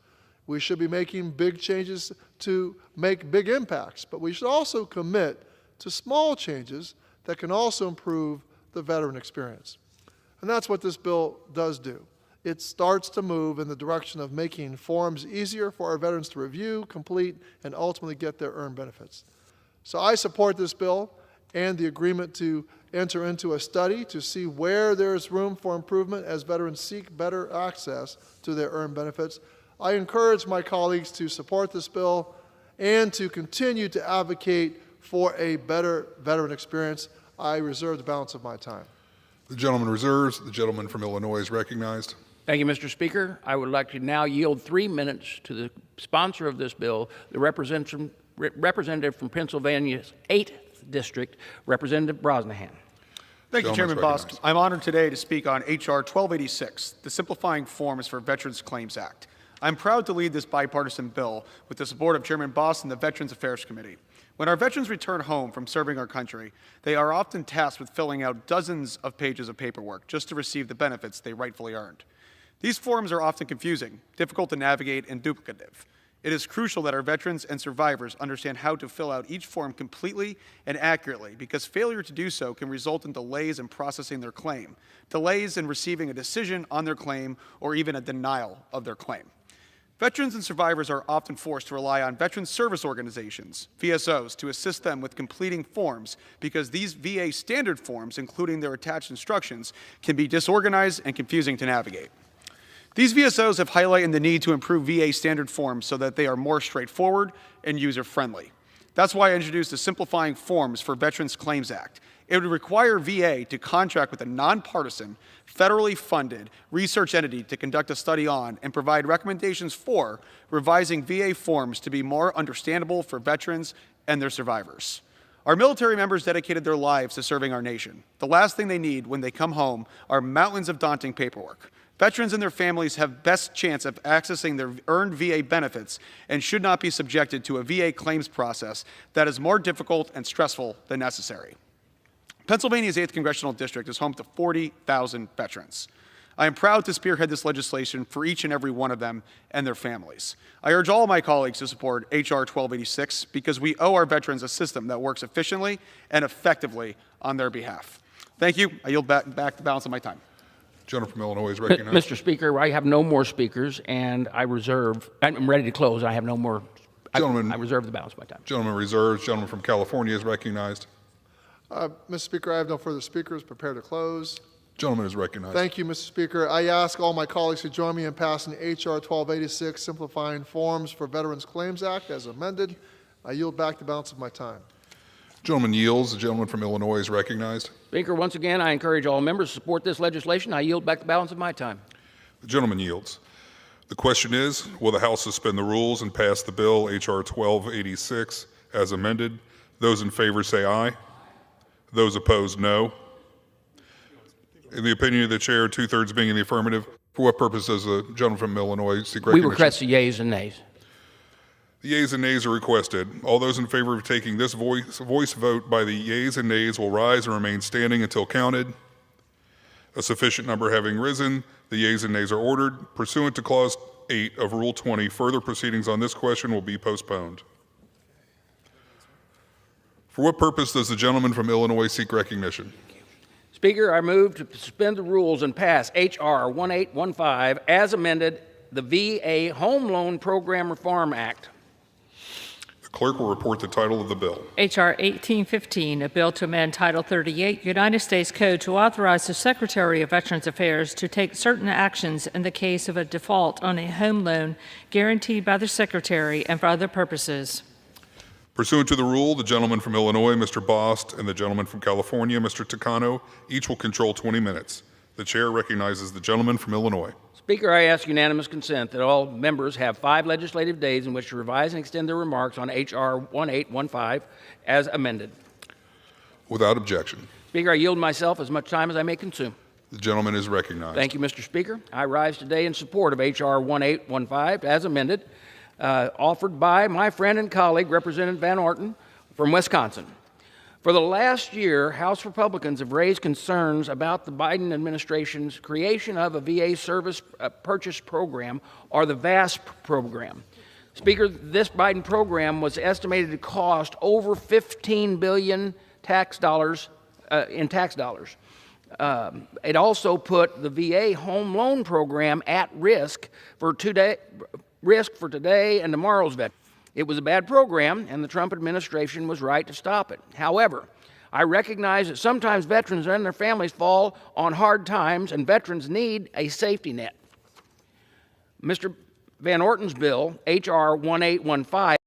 Speaker 1: We should be making big changes to make big impacts, but we should also commit to small changes that can also improve the veteran experience. And that's what this bill does do. It starts to move in the direction of making forms easier for our veterans to review, complete, and ultimately get their earned benefits. So I support this bill and the agreement to enter into a study to see where there is room for improvement as veterans seek better access to their earned benefits. I encourage my colleagues to support this bill and to continue to advocate for a better veteran experience. I reserve the balance of my time.
Speaker 15: The gentleman reserves. The gentleman from Illinois is recognized.
Speaker 3: Thank you, Mr. Speaker. I would like to now yield 3 minutes to the sponsor of this bill, the representative from Pennsylvania's 8th District, Representative Brosnahan.
Speaker 11: Thank you, Chairman Bosk. I'm honored today to speak on H.R. 1286, the Simplifying Forms for Veterans Claims Act. I'm proud to lead this bipartisan bill with the support of Chairman Bosk and the Veterans Affairs Committee. When our veterans return home from serving our country, they are often tasked with filling out dozens of pages of paperwork just to receive the benefits they rightfully earned. These forms are often confusing, difficult to navigate, and duplicative. It is crucial that our veterans and survivors understand how to fill out each form completely and accurately, because failure to do so can result in delays in processing their claim, delays in receiving a decision on their claim, or even a denial of their claim. Veterans and survivors are often forced to rely on veteran service organizations, VSOs, to assist them with completing forms because these VA standard forms, including their attached instructions, can be disorganized and confusing to navigate. These VSOs have highlighted the need to improve VA standard forms so that they are more straightforward and user-friendly. That's why I introduced the Simplifying Forms for Veterans Claims Act. It would require VA to contract with a nonpartisan, federally funded research entity to conduct a study on and provide recommendations for revising VA forms to be more understandable for veterans and their survivors. Our military members dedicated their lives to serving our nation. The last thing they need when they come home are mountains of daunting paperwork. Veterans and their families have best chance of accessing their earned VA benefits and should not be subjected to a VA claims process that is more difficult and stressful than necessary. Pennsylvania's 8th Congressional District is home to 40,000 veterans. I am proud to spearhead this legislation for each and every one of them and their families. I urge all my colleagues to support H.R. 1286 because we owe our veterans a system that works efficiently and effectively on their behalf. Thank you. I yield back the balance of my time.
Speaker 15: Gentleman from Illinois is recognized.
Speaker 3: Mr. Speaker, I have no more speakers, and I'm ready to close. I have no more.
Speaker 15: Gentleman,
Speaker 3: I reserve the balance of my time.
Speaker 15: Gentleman reserves. Gentleman from California is recognized.
Speaker 1: Mr. Speaker, I have no further speakers. Prepare to close.
Speaker 15: Gentleman is recognized.
Speaker 1: Thank you, Mr. Speaker. I ask all my colleagues to join me in passing H.R. 1286, Simplifying Forms for Veterans Claims Act, as amended. I yield back the balance of my time.
Speaker 15: Gentleman yields. The gentleman from Illinois is recognized.
Speaker 3: Speaker, once again, I encourage all members to support this legislation. I yield back the balance of my time.
Speaker 15: The gentleman yields. The question is, will the House suspend the rules and pass the bill H.R. 1286 as amended? Those in favor say aye. Those opposed, no. In the opinion of the chair, 2/3 being in the affirmative, for what purpose does the gentleman from Illinois seek
Speaker 3: We
Speaker 15: recognition?
Speaker 3: request the yeas and nays.
Speaker 15: The yeas and nays are requested. All those in favor of taking this voice vote by the yeas and nays will rise and remain standing until counted. A sufficient number having risen, the yeas and nays are ordered. Pursuant to Clause 8 of Rule 20, further proceedings on this question will be postponed. For what purpose does the gentleman from Illinois seek recognition?
Speaker 3: Speaker, I move to suspend the rules and pass H.R. 1815 as amended, the VA Home Loan Program Reform Act.
Speaker 15: The clerk will report the title of the bill.
Speaker 12: H.R. 1815, a bill to amend Title 38 United States Code to authorize the Secretary of Veterans Affairs to take certain actions in the case of a default on a home loan guaranteed by the Secretary and for other purposes.
Speaker 15: Pursuant to the rule, the gentleman from Illinois, Mr. Bost, and the gentleman from California, Mr. Takano, each will control 20 minutes. The chair recognizes the gentleman from Illinois.
Speaker 3: Speaker, I ask unanimous consent that all members have 5 legislative days in which to revise and extend their remarks on H.R. 1815 as amended.
Speaker 15: Without objection.
Speaker 3: Speaker, I yield myself as much time as I may consume.
Speaker 15: The gentleman is recognized.
Speaker 3: Thank you, Mr. Speaker. I rise today in support of H.R. 1815 as amended, offered by my friend and colleague, Representative Van Orton from Wisconsin. For the last year, House Republicans have raised concerns about the Biden administration's creation of a VA service purchase program, or the VASP program. Speaker, this Biden program was estimated to cost over $15 billion in tax dollars. It also put the VA home loan program at risk for today and tomorrow's veterans. It was a bad program, and the Trump administration was right to stop it. However, I recognize that sometimes veterans and their families fall on hard times, and veterans need a safety net. Mr. Van Orton's bill, H.R. 1815,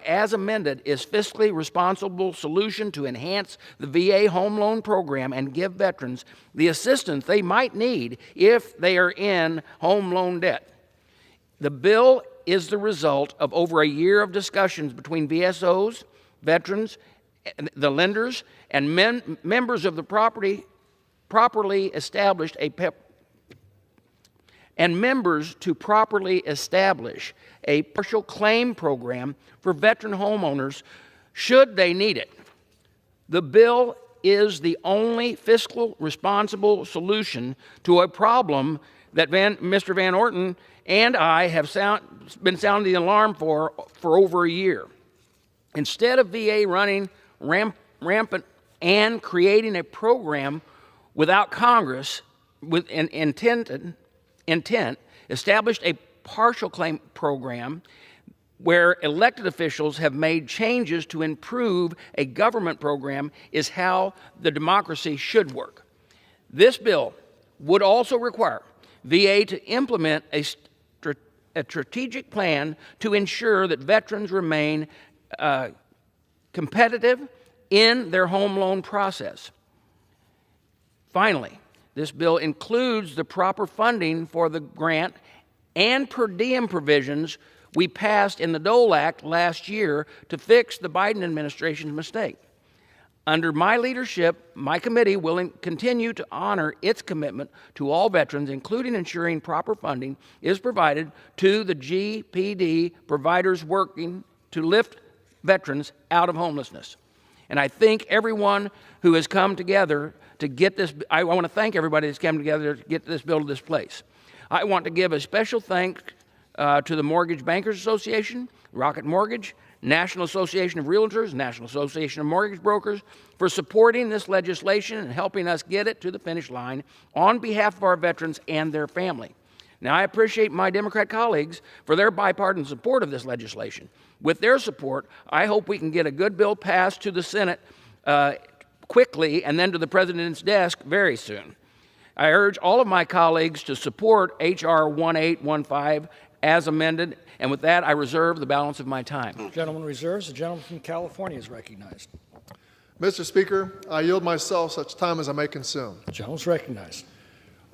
Speaker 3: as amended, is fiscally responsible solution to enhance the VA home loan program and give veterans the assistance they might need if they are in home loan debt. The bill is the result of over a year of discussions between VSOs, veterans, the lenders, and members of the properly established a partial claim program for veteran homeowners should they need it. The bill is the only fiscal responsible solution to a problem that Mr. Van Orton and I have been sounding the alarm for over a year. Instead of VA running rampant and creating a program without Congress with an intent, established a partial claim program where elected officials have made changes to improve a government program is how the democracy should work. This bill would also require VA to implement a strategic plan to ensure that veterans remain competitive in their home loan process. Finally, this bill includes the proper funding for the grant and per diem provisions we passed in the Dole Act last year to fix the Biden administration's mistake. Under my leadership, my committee will continue to honor its commitment to all veterans, including ensuring proper funding is provided to the GPD providers working to lift veterans out of homelessness. And I thank everyone who has come together to get this. I want to thank everybody that's come together to get this bill to this place. I want to give a special thanks to the Mortgage Bankers Association, Rocket Mortgage, National Association of Realtors, National Association of Mortgage Brokers for supporting this legislation and helping us get it to the finish line on behalf of our veterans and their family. Now, I appreciate my Democrat colleagues for their bipartisan support of this legislation. With their support, I hope we can get a good bill passed to the Senate quickly and then to the President's desk very soon. I urge all of my colleagues to support H.R. 1815 as amended, and with that, I reserve the balance of my time.
Speaker 13: The gentleman reserves. The gentleman from California is recognized.
Speaker 1: Mr. Speaker, I yield myself such time as I may consume.
Speaker 13: The gentleman's recognized.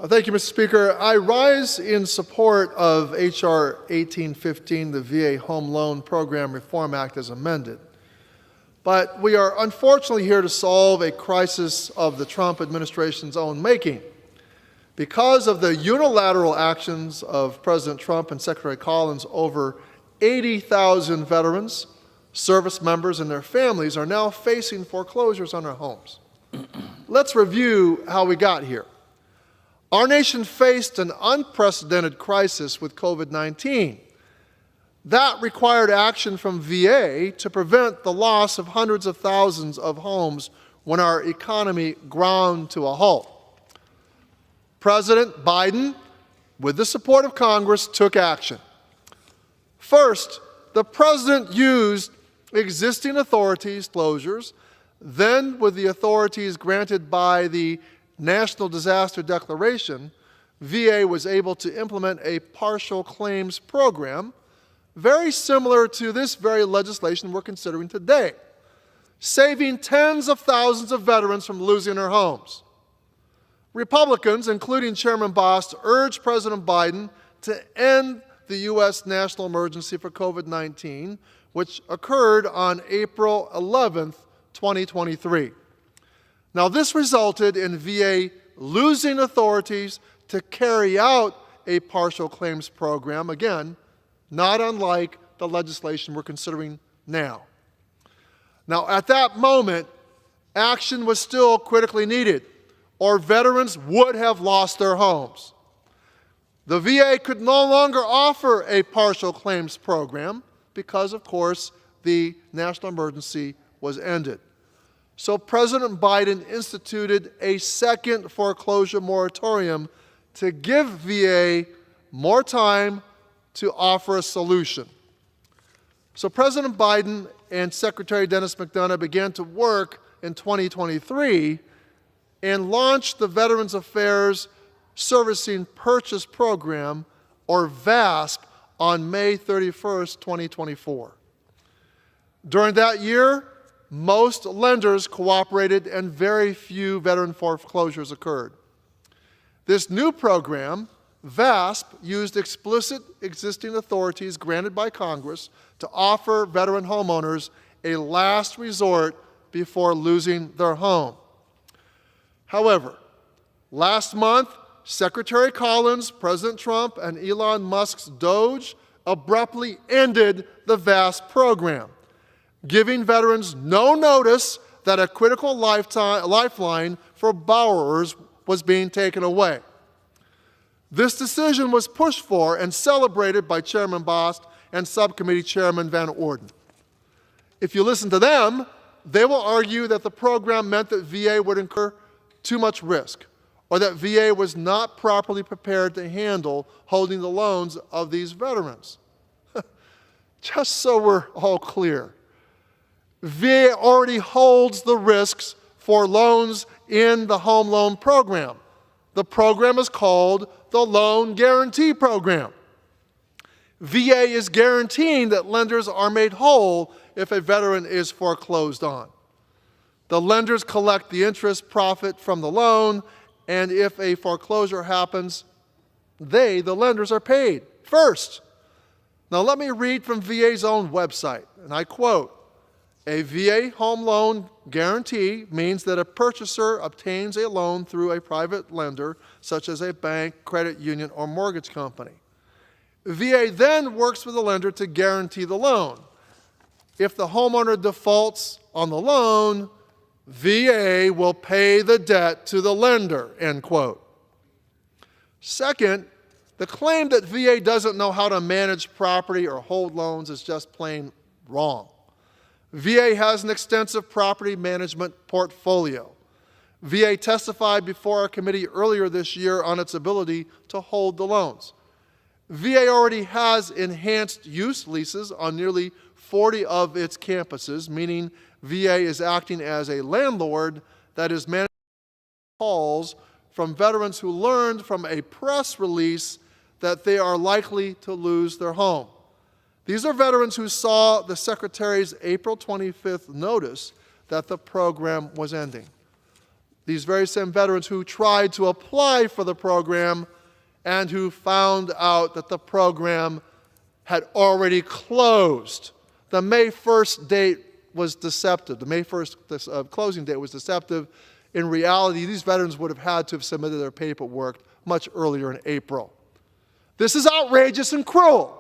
Speaker 1: Thank you, Mr. Speaker. I rise in support of H.R. 1815, the VA Home Loan Program Reform Act as amended. But we are unfortunately here to solve a crisis of the Trump administration's own making. Because of the unilateral actions of President Trump and Secretary Collins, over 80,000 veterans, service members, and their families are now facing foreclosures on their homes. Let's review how we got here. Our nation faced an unprecedented crisis with COVID-19. That required action from VA to prevent the loss of hundreds of thousands of homes when our economy ground to a halt. President Biden, with the support of Congress, took action. First, the president used existing authorities' closures, then with the authorities granted by the National Disaster Declaration, VA was able to implement a partial claims program very similar to this very legislation we're considering today, saving tens of thousands of veterans from losing their homes. Republicans, including Chairman Bost, urged President Biden to end the U.S. national emergency for COVID-19, which occurred on April 11th, 2023. Now, this resulted in VA losing authorities to carry out a partial claims program, again, not unlike the legislation we're considering now. Now, at that moment, action was still critically needed, or veterans would have lost their homes. The VA could no longer offer a partial claims program because, of course, the national emergency was ended. So President Biden instituted a second foreclosure moratorium to give VA more time to offer a solution. So President Biden and Secretary Dennis McDonough began to work in 2023 and launched the Veterans Affairs Servicing Purchase Program, or VASP, on May 31st, 2024. During that year, most lenders cooperated and very few veteran foreclosures occurred. This new program, VASP, used explicit existing authorities granted by Congress to offer veteran homeowners a last resort before losing their home. However, last month, Secretary Collins, President Trump, and Elon Musk's DOGE abruptly ended the VASP program, giving veterans no notice that a critical lifeline for borrowers was being taken away. This decision was pushed for and celebrated by Chairman Bost and Subcommittee Chairman Van Orden. If you listen to them, they will argue that the program meant that VA would incur too much risk, or that VA was not properly prepared to handle holding the loans of these veterans. Just so we're all clear, VA already holds the risks for loans in the home loan program. The program is called the Loan Guarantee Program. VA is guaranteeing that lenders are made whole if a veteran is foreclosed on. The lenders collect the interest profit from the loan, and if a foreclosure happens, the lenders, are paid first. Now let me read from VA's own website, and I quote, "A VA home loan guarantee means that a purchaser obtains a loan through a private lender, such as a bank, credit union, or mortgage company. VA then works with the lender to guarantee the loan. If the homeowner defaults on the loan, VA will pay the debt to the lender," end quote. Second, the claim that VA doesn't know how to manage property or hold loans is just plain wrong. VA has an extensive property management portfolio. VA testified before our committee earlier this year on its ability to hold the loans. VA already has enhanced use leases on nearly 40 of its campuses, meaning VA is acting as a landlord that is managing calls from veterans who learned from a press release that they are likely to lose their home. These are veterans who saw the Secretary's April 25th notice that the program was ending. These very same veterans who tried to apply for the program and who found out that the program had already closed. The May 1st date was deceptive. The May 1st closing date was deceptive. In reality, these veterans would have had to have submitted their paperwork much earlier in April. This is outrageous and cruel.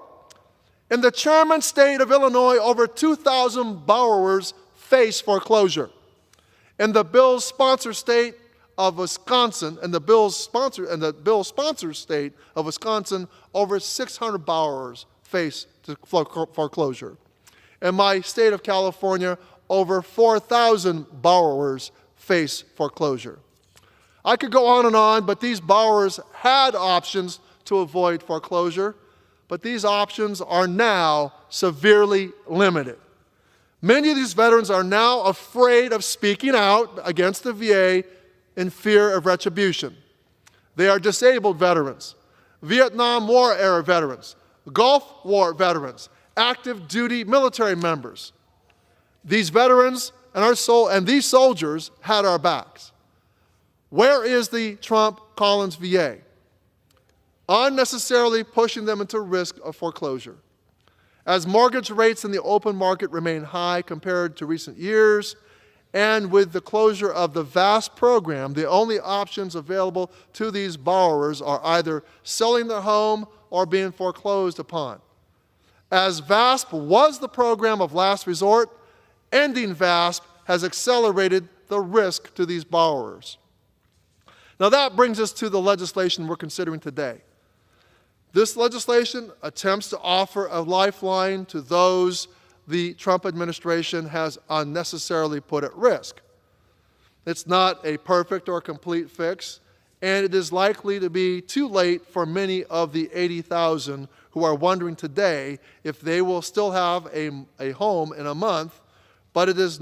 Speaker 1: In the chairman state of Illinois, over 2,000 borrowers face foreclosure. In the bill's sponsor state of Wisconsin, and the bill's sponsor state of Wisconsin, over 600 borrowers face foreclosure. In my state of California, over 4,000 borrowers face foreclosure. I could go on, but these borrowers had options to avoid foreclosure, but these options are now severely limited. Many of these veterans are now afraid of speaking out against the VA in fear of retribution. They are disabled veterans, Vietnam War era veterans, Gulf War veterans, active duty military members. These veterans and these soldiers had our backs. Where is the Trump-Collins VA? Unnecessarily pushing them into risk of foreclosure. As mortgage rates in the open market remain high compared to recent years, and with the closure of the VASP program, the only options available to these borrowers are either selling their home or being foreclosed upon. As VASP was the program of last resort, ending VASP has accelerated the risk to these borrowers. Now that brings us to the legislation we're considering today. This legislation attempts to offer a lifeline to those the Trump administration has unnecessarily put at risk. It's not a perfect or complete fix, and it is likely to be too late for many of the 80,000 who are wondering today if they will still have a home in a month, but it is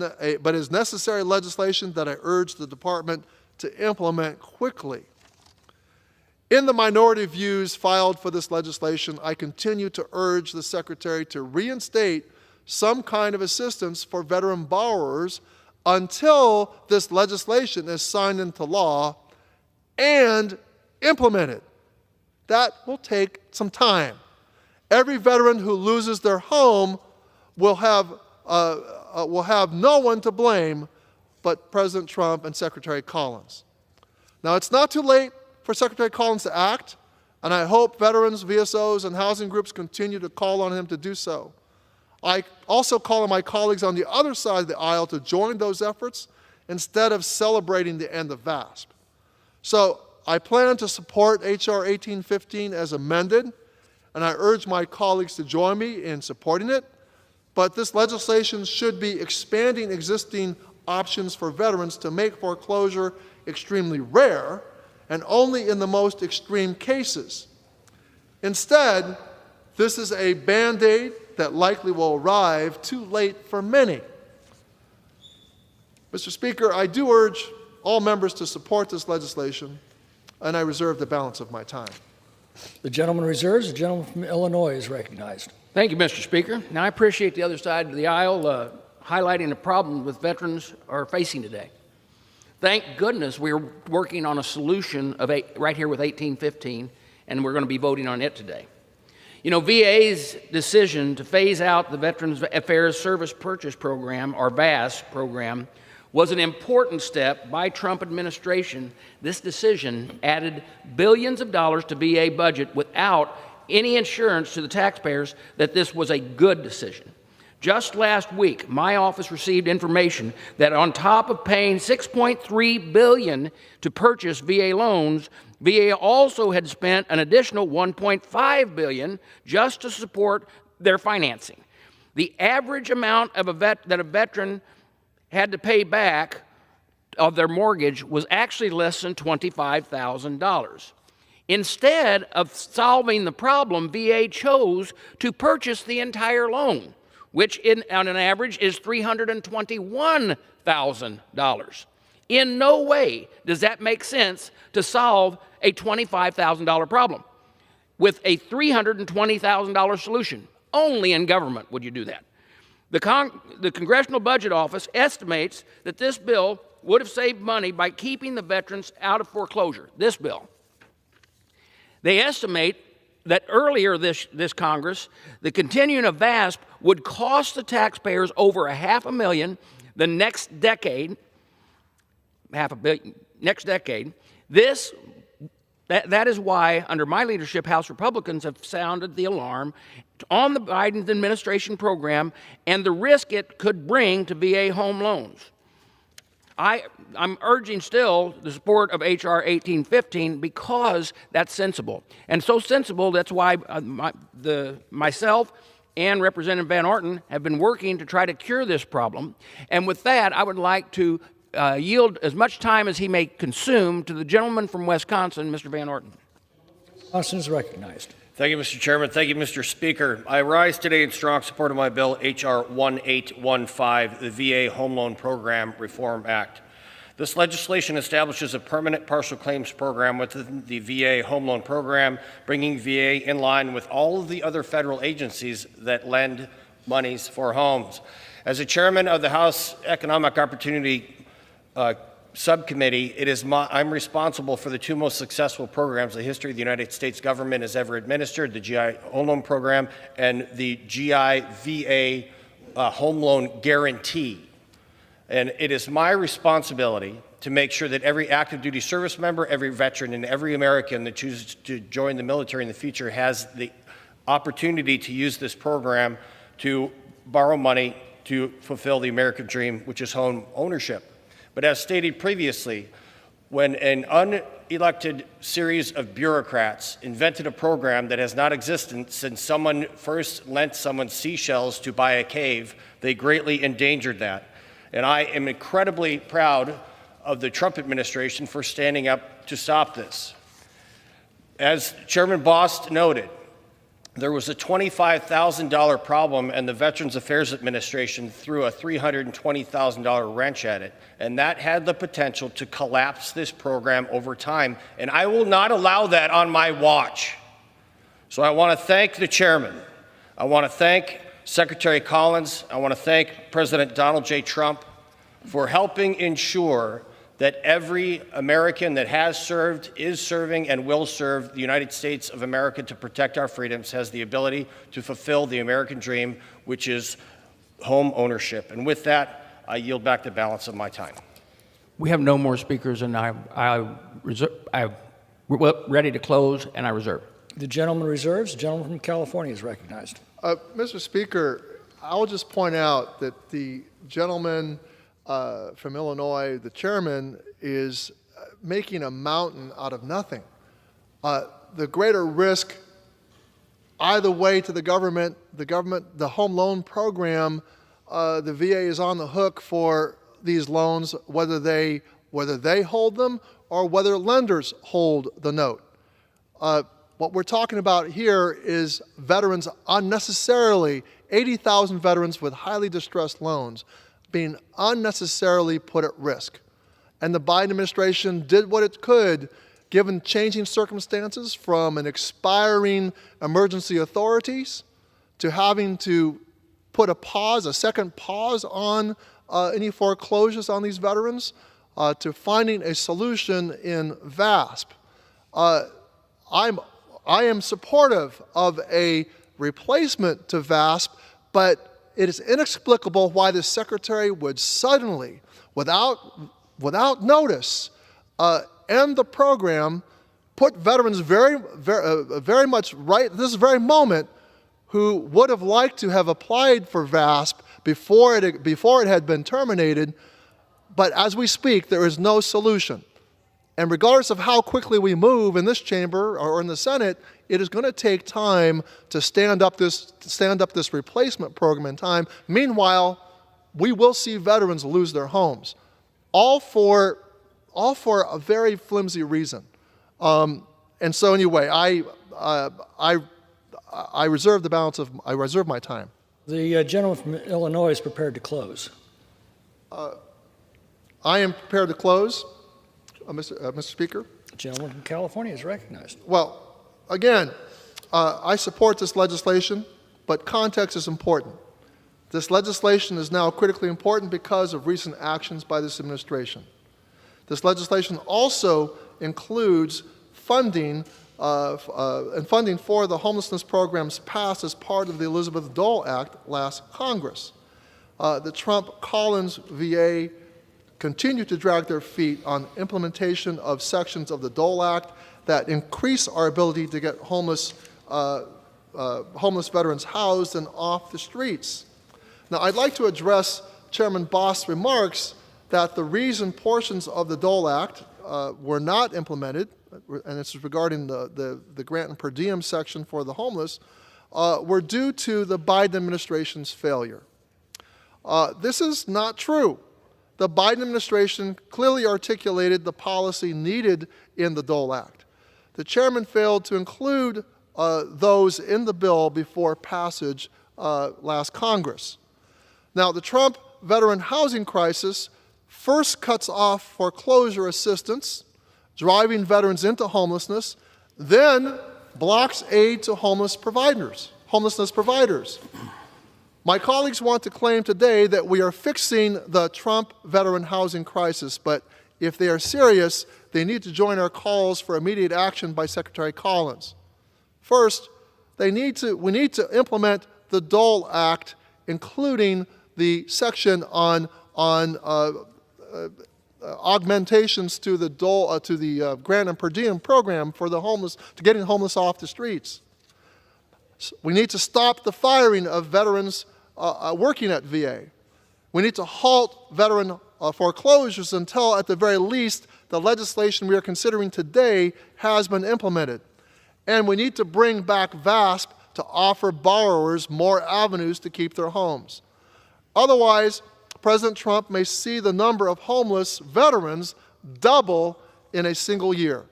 Speaker 1: necessary legislation that I urge the department to implement quickly. In the minority views filed for this legislation, I continue to urge the Secretary to reinstate some kind of assistance for veteran borrowers until this legislation is signed into law and implemented. That will take some time. Every veteran who loses their home will have no one to blame but President Trump and Secretary Collins. Now, it's not too late for Secretary Collins to act, and I hope veterans, VSOs, and housing groups continue to call on him to do so. I also call on my colleagues on the other side of the aisle to join those efforts instead of celebrating the end of VASP. So I plan to support H.R. 1815 as amended, and I urge my colleagues to join me in supporting it. But this legislation should be expanding existing options for veterans to make foreclosure extremely rare and only in the most extreme cases. Instead, this is a Band-Aid that likely will arrive too late for many. Mr. Speaker, I do urge all members to support this legislation, and I reserve the balance of my time.
Speaker 4: The gentleman reserves. The gentleman from Illinois is recognized.
Speaker 3: Thank you, Mr. Speaker. Now, I appreciate the other side of the aisle highlighting the problem with veterans are facing today. Thank goodness we're working on a solution right here with 1815, and we're going to be voting on it today. You know, VA's decision to phase out the Veterans Affairs Service Purchase Program, or VAS program, was an important step by Trump administration. This decision added billions of dollars to VA budget without any assurance to the taxpayers that this was a good decision. Just last week, my office received information that on top of paying $6.3 billion to purchase VA loans, VA also had spent an additional $1.5 billion just to support their financing. The average amount of that a veteran had to pay back of their mortgage was actually less than $25,000. Instead of solving the problem, VA chose to purchase the entire loan, which on an average is $321,000. In no way does that make sense to solve a $25,000 problem with a $320,000 solution. Only in government would you do that. The Congressional Budget Office estimates that this bill would have saved money by keeping the veterans out of foreclosure. This bill. They estimate that earlier this Congress, the continuing of VASP would cost the taxpayers over $500,000 the next decade, next decade. That is why, under my leadership, House Republicans have sounded the alarm on the Biden administration program and the risk it could bring to VA home loans. I'm urging still the support of H.R. 1815 because that's sensible. And so sensible, that's why myself and Representative Van Orton have been working to try to cure this problem. And with that, I would like to yield as much time as he may consume to the gentleman from Wisconsin, Mr. Van Orton.
Speaker 4: Wisconsin is recognized.
Speaker 7: Thank you, Mr. Chairman. Thank you, Mr. Speaker. I rise today in strong support of my bill, H.R. 1815, the VA Home Loan Program Reform Act. This legislation establishes a permanent partial claims program within the VA Home Loan Program, bringing VA in line with all of the other federal agencies that lend monies for homes. As a chairman of the House Economic Opportunity Subcommittee, I'm responsible for the two most successful programs the history of the United States government has ever administered, the GI Home Loan Program and the GI VA Home Loan Guarantee. And it is my responsibility to make sure that every active duty service member, every veteran, and every American that chooses to join the military in the future has the opportunity to use this program to borrow money to fulfill the American dream, which is home ownership. But as stated previously, when an unelected series of bureaucrats invented a program that has not existed since someone first lent someone seashells to buy a cave, they greatly endangered that. And I am incredibly proud of the Trump administration for standing up to stop this. As Chairman Bost noted, there was a $25,000 problem, and the Veterans Affairs Administration threw a $320,000 wrench at it, and that had the potential to collapse this program over time, and I will not allow that on my watch. So I want to thank the chairman. I want to thank Secretary Collins. I want to thank President Donald J. Trump for helping ensure that every American that has served, is serving, and will serve the United States of America to protect our freedoms has the ability to fulfill the American dream, which is home ownership. And with that, I yield back the balance of my time.
Speaker 3: We have no more speakers, and I'm ready to close, and I reserve.
Speaker 4: The gentleman reserves. The gentleman from California is recognized.
Speaker 1: Mr. Speaker, I will just point out that the gentleman from Illinois, the chairman, is making a mountain out of nothing. The greater risk either way to the government, the home loan program, the VA is on the hook for these loans, whether they hold them or whether lenders hold the note. What we're talking about here is veterans unnecessarily, 80,000 veterans with highly distressed loans being unnecessarily put at risk. And the Biden administration did what it could, given changing circumstances, from an expiring emergency authorities to having to put a second pause on any foreclosures on these veterans, to finding a solution in VASP. I am supportive of a replacement to VASP, but it is inexplicable why the Secretary would suddenly, without notice, end the program, put veterans very much right this very moment who would have liked to have applied for VASP before it had been terminated, but as we speak, there is no solution. And regardless of how quickly we move in this chamber or in the Senate, it is going to take time to stand up this replacement program in time. Meanwhile, we will see veterans lose their homes, all for a very flimsy reason. And so anyway, I reserve the balance of I reserve my time.
Speaker 4: The gentleman from Illinois is prepared to close.
Speaker 1: I am prepared to close. Mr. Speaker?
Speaker 4: The gentleman from California is recognized.
Speaker 1: Well, again, I support this legislation, but context is important. This legislation is now critically important because of recent actions by this administration. This legislation also includes funding and funding for the homelessness programs passed as part of the Elizabeth Dole Act last Congress. The Trump-Collins VA continue to drag their feet on implementation of sections of the Dole Act that increase our ability to get homeless veterans housed and off the streets. Now, I'd like to address Chairman Boss' remarks that the reason portions of the Dole Act were not implemented, and this is regarding the grant and per diem section for the homeless, were due to the Biden administration's failure. This is not true. The Biden administration clearly articulated the policy needed in the Dole Act. The chairman failed to include those in the bill before passage last Congress. Now, the Trump veteran housing crisis first cuts off foreclosure assistance, driving veterans into homelessness, then blocks aid to homelessness providers. My colleagues want to claim today that we are fixing the Trump veteran housing crisis, but if they are serious, they need to join our calls for immediate action by Secretary Collins. First, we need to implement the Dole Act, including the section on augmentations to the grant and per diem program for the homeless, to getting homeless off the streets. We need to stop the firing of veterans working at VA. We need to halt veteran foreclosures until, at the very least, the legislation we are considering today has been implemented. And we need to bring back VASP to offer borrowers more avenues to keep their homes. Otherwise, President Trump may see the number of homeless veterans double in a single year.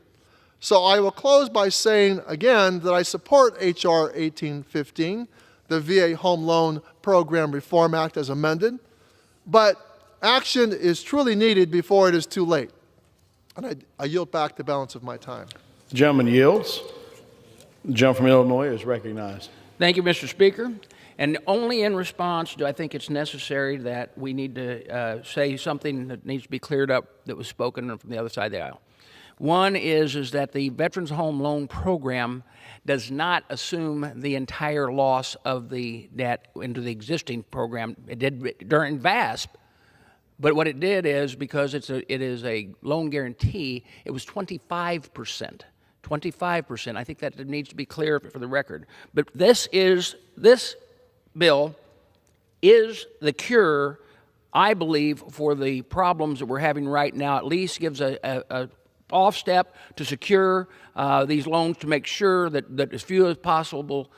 Speaker 1: So I will close by saying again that I support H.R. 1815, the VA Home Loan Program Reform Act as amended, but action is truly needed before it is too late. And I yield back the balance of my time.
Speaker 14: The gentleman yields. The gentleman from Illinois is recognized.
Speaker 3: Thank you, Mr. Speaker. And only in response do I think it's necessary that we need to say something that needs to be cleared up that was spoken from the other side of the aisle. One is that the Veterans Home Loan Program does not assume the entire loss of the debt into the existing program. It did during VASP, but what it did is, because it is a loan guarantee, it was 25%. 25%. I think that needs to be clear for the record. But this bill is the cure, I believe, for the problems that we're having right now. At least gives a off step to secure these loans, to make sure that as few as possible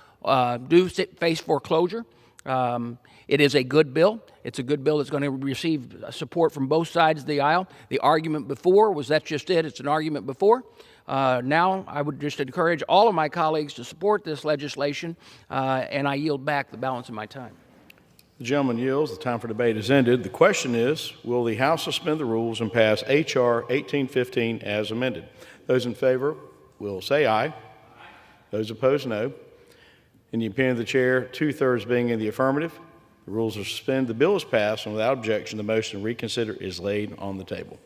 Speaker 3: do face foreclosure. It is a good bill. It's a good bill that's going to receive support from both sides of the aisle. The argument before was that's just it. It's an argument before. Now, I would just encourage all of my colleagues to support this legislation, and I yield back the balance of my time.
Speaker 14: The gentleman yields. The time for debate is ended. The question is, will the House suspend the rules and pass H.R. 1815 as amended? Those in favor will say aye. Those opposed, no. In the opinion of the chair, 2/3 being in the affirmative, the rules are suspended. The bill is passed, and without objection, the motion to reconsider is laid on the table.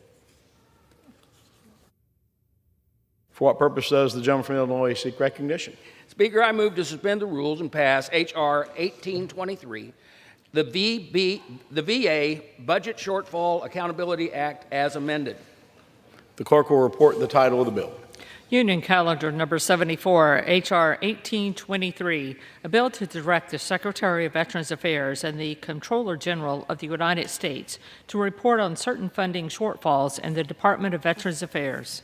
Speaker 14: For what purpose does the gentleman from Illinois seek recognition?
Speaker 3: Speaker, I move to suspend the rules and pass H.R. 1823, the VA Budget Shortfall Accountability Act as amended.
Speaker 14: The clerk will report the title of the bill.
Speaker 12: Union Calendar Number 74, H.R. 1823, a bill to direct the Secretary of Veterans Affairs and the Comptroller General of the United States to report on certain funding shortfalls in the Department of Veterans Affairs.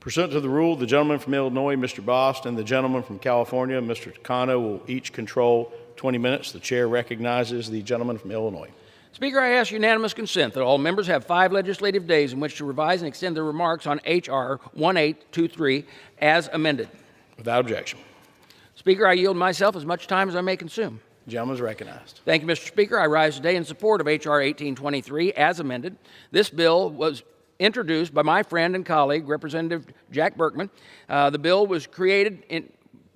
Speaker 14: Pursuant to the rule, the gentleman from Illinois, Mr. Bost, and the gentleman from California, Mr. Takano, will each control 20 minutes. The chair recognizes the gentleman from Illinois.
Speaker 3: Speaker, I ask unanimous consent that all members have 5 legislative days in which to revise and extend their remarks on H.R. 1823 as amended.
Speaker 14: Without objection.
Speaker 3: Speaker, I yield myself as much time as I may consume.
Speaker 14: The gentleman is recognized.
Speaker 3: Thank you, Mr. Speaker. I rise today in support of H.R. 1823 as amended. This bill was introduced by my friend and colleague, Representative Jack Berkman. The bill was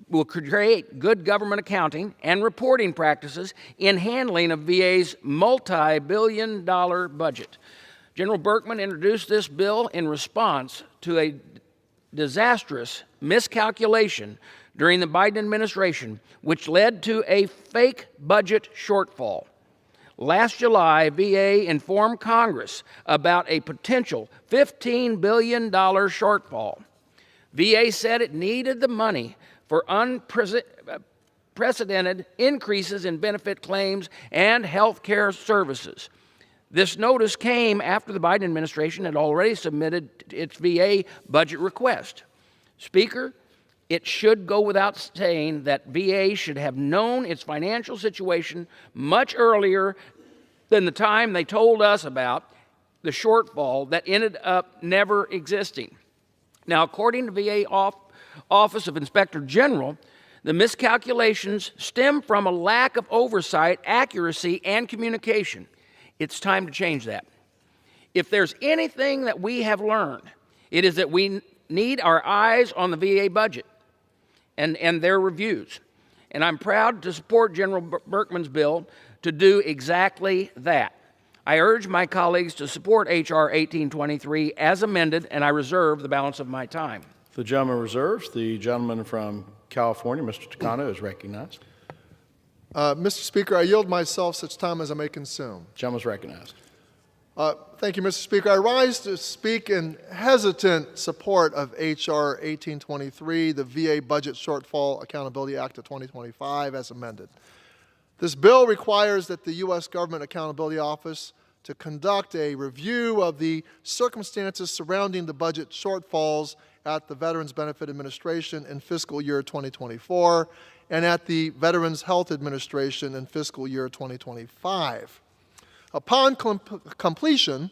Speaker 3: will create good government accounting and reporting practices in handling of VA's multi-billion-dollar budget. General Berkman introduced this bill in response to a disastrous miscalculation during the Biden administration, which led to a fake budget shortfall. Last July, VA informed Congress about a potential $15 billion shortfall. VA said it needed the money for unprecedented increases in benefit claims and health care services. This notice came after the Biden administration had already submitted its VA budget request. Speaker, it should go without saying that VA should have known its financial situation much earlier than the time they told us about the shortfall that ended up never existing. Now, according to VA Office of Inspector General, the miscalculations stem from a lack of oversight, accuracy, and communication. It's time to change that. If there's anything that we have learned, it is that we need our eyes on the VA budget and their reviews. And I'm proud to support General Berkman's bill to do exactly that. I urge my colleagues to support H.R. 1823 as amended, and I reserve the balance of my time.
Speaker 5: The gentleman reserves. The gentleman from California, Mr. Takano, is recognized.
Speaker 1: Mr. Speaker, I yield myself such time as I may consume.
Speaker 5: Gentleman is recognized.
Speaker 1: Thank you, Mr. Speaker. I rise to speak in hesitant support of H.R. 1823, the VA Budget Shortfall Accountability Act of 2025, as amended. This bill requires that the U.S. Government Accountability Office to conduct a review of the circumstances surrounding the budget shortfalls at the Veterans Benefit Administration in fiscal year 2024 and at the Veterans Health Administration in fiscal year 2025. Upon completion,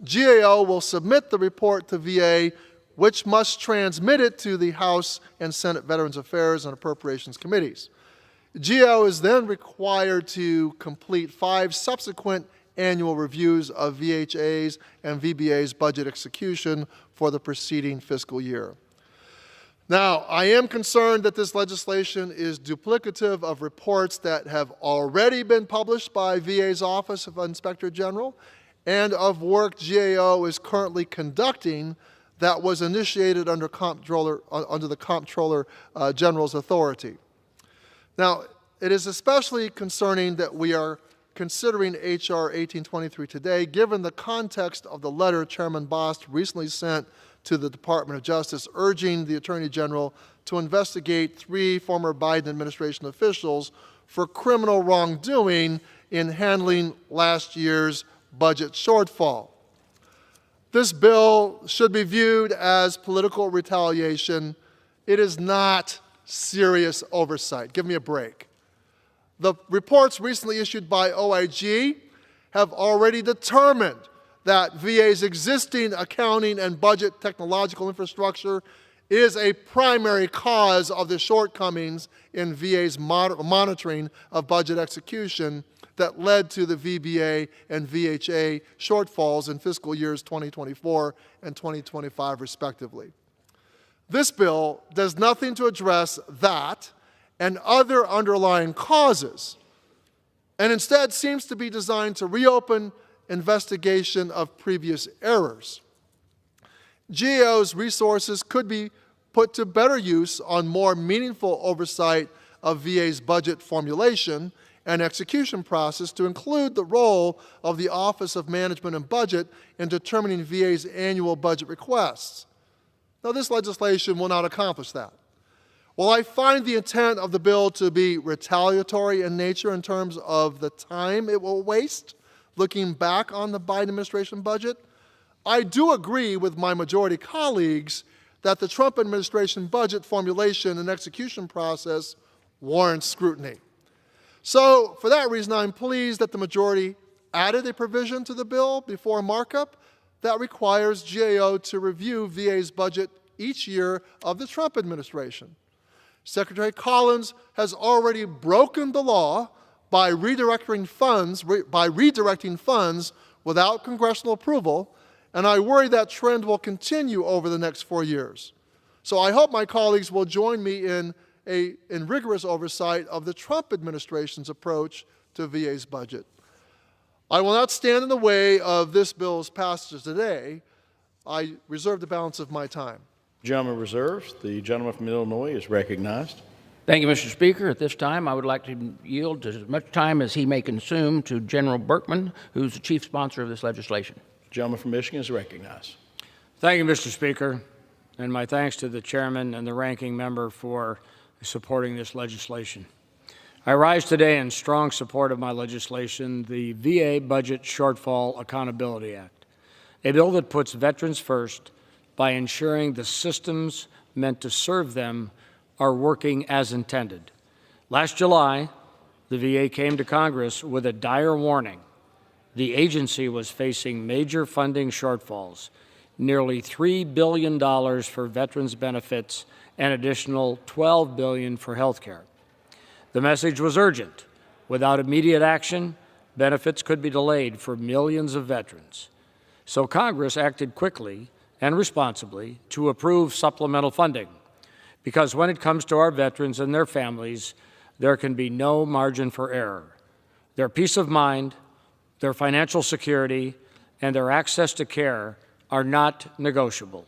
Speaker 1: GAO will submit the report to VA, which must transmit it to the House and Senate Veterans Affairs and Appropriations Committees. GAO is then required to complete 5 subsequent annual reviews of VHA's and VBA's budget execution for the preceding fiscal year. Now, I am concerned that this legislation is duplicative of reports that have already been published by VA's Office of Inspector General and of work GAO is currently conducting that was initiated under the Comptroller General's authority. Now, it is especially concerning that we are considering H.R. 1823 today, given the context of the letter Chairman Bost recently sent to the Department of Justice urging the Attorney General to investigate 3 former Biden administration officials for criminal wrongdoing in handling last year's budget shortfall. This bill should be viewed as political retaliation. It is not serious oversight. Give me a break. The reports recently issued by OIG have already determined that VA's existing accounting and budget technological infrastructure is a primary cause of the shortcomings in VA's monitoring of budget execution that led to the VBA and VHA shortfalls in fiscal years 2024 and 2025, respectively. This bill does nothing to address that and other underlying causes, and instead seems to be designed to reopen investigation of previous errors. GAO's resources could be put to better use on more meaningful oversight of VA's budget formulation and execution process to include the role of the Office of Management and Budget in determining VA's annual budget requests. Now, this legislation will not accomplish that. While I find the intent of the bill to be retaliatory in nature in terms of the time it will waste looking back on the Biden administration budget, I do agree with my majority colleagues that the Trump administration budget formulation and execution process warrants scrutiny. So, for that reason, I'm pleased that the majority added a provision to the bill before markup that requires GAO to review VA's budget each year of the Trump administration. Secretary Collins has already broken the law by redirecting funds without congressional approval, and I worry that trend will continue over the next 4 years. So I hope my colleagues will join me in rigorous oversight of the Trump administration's approach to VA's budget. I will not stand in the way of this bill's passage today. I reserve the balance of my time.
Speaker 5: Gentleman reserves. The gentleman from Illinois is recognized.
Speaker 3: Thank you, Mr. Speaker. At this time, I would like to yield as much time as he may consume to General Berkman, who's the chief sponsor of this legislation.
Speaker 5: Gentleman from Michigan is recognized.
Speaker 9: Thank you, Mr. Speaker, and my thanks to the chairman and the ranking member for supporting this legislation. I rise today in strong support of my legislation, the VA Budget Shortfall Accountability Act, a bill that puts veterans first by ensuring the systems meant to serve them are working as intended. Last July, the VA came to Congress with a dire warning. The agency was facing major funding shortfalls, nearly $3 billion for veterans benefits and additional $12 billion for health care. The message was urgent. Without immediate action, benefits could be delayed for millions of veterans. So Congress acted quickly and responsibly to approve supplemental funding, because when it comes to our veterans and their families, there can be no margin for error. Their peace of mind, their financial security, and their access to care are not negotiable.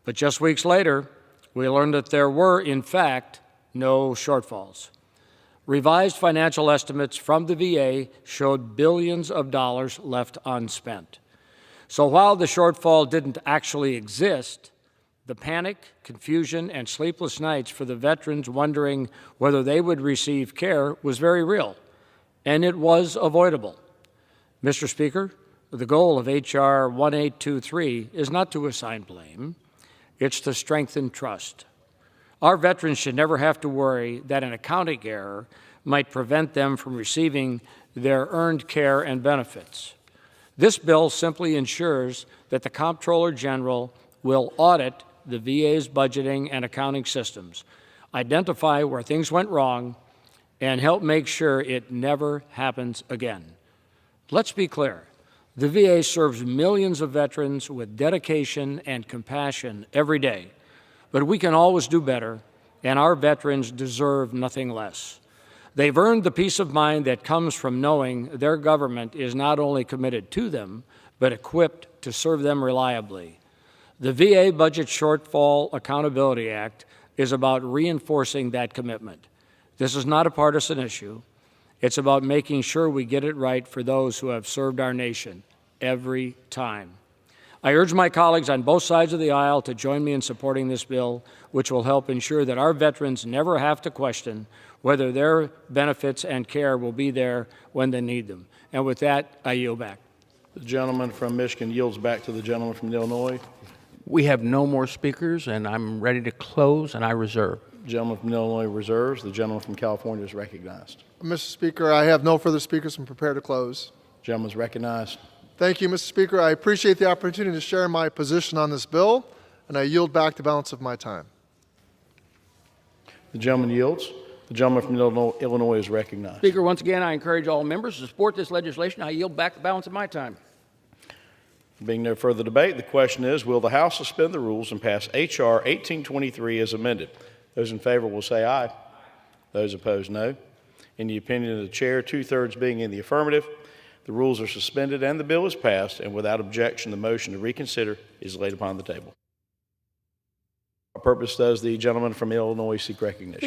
Speaker 9: But just weeks later, we learned that there were, in fact, no shortfalls. Revised financial estimates from the VA showed billions of dollars left unspent. So while the shortfall didn't actually exist, the panic, confusion, and sleepless nights for the veterans wondering whether they would receive care was very real, and it was avoidable. Mr. Speaker, the goal of H.R. 1823 is not to assign blame, it's to strengthen trust. Our veterans should never have to worry that an accounting error might prevent them from receiving their earned care and benefits. This bill simply ensures that the Comptroller General will audit the VA's budgeting and accounting systems, identify where things went wrong, and help make sure it never happens again. Let's be clear. The VA serves millions of veterans with dedication and compassion every day, but we can always do better, and our veterans deserve nothing less. They've earned the peace of mind that comes from knowing their government is not only committed to them, but equipped to serve them reliably. The VA Budget Shortfall Accountability Act is about reinforcing that commitment. This is not a partisan issue. It's about making sure we get it right for those who have served our nation every time. I urge my colleagues on both sides of the aisle to join me in supporting this bill, which will help ensure that our veterans never have to question whether their benefits and care will be there when they need them. And with that, I yield back.
Speaker 5: The gentleman from Michigan yields back to the gentleman from Illinois.
Speaker 3: We have no more speakers, and I'm ready to close, and I reserve.
Speaker 5: The gentleman from Illinois reserves. The gentleman from California is recognized.
Speaker 1: Mr. Speaker, I have no further speakers and prepare to close.
Speaker 5: The gentleman is recognized.
Speaker 1: Thank you, Mr. Speaker. I appreciate the opportunity to share my position on this bill, and I yield back the balance of my time.
Speaker 5: The gentleman yields. The gentleman from Illinois is recognized.
Speaker 3: Speaker, once again, I encourage all members to support this legislation. I yield back the balance of my time.
Speaker 5: Being no further debate, the question is, will the House suspend the rules and pass H.R. 1823 as amended? Those in favor will say aye. Those opposed, no. In the opinion of the chair, 2/3 being in the affirmative, the rules are suspended and the bill is passed, and without objection, the motion to reconsider is laid upon the table. For purpose does the gentleman from Illinois seek recognition?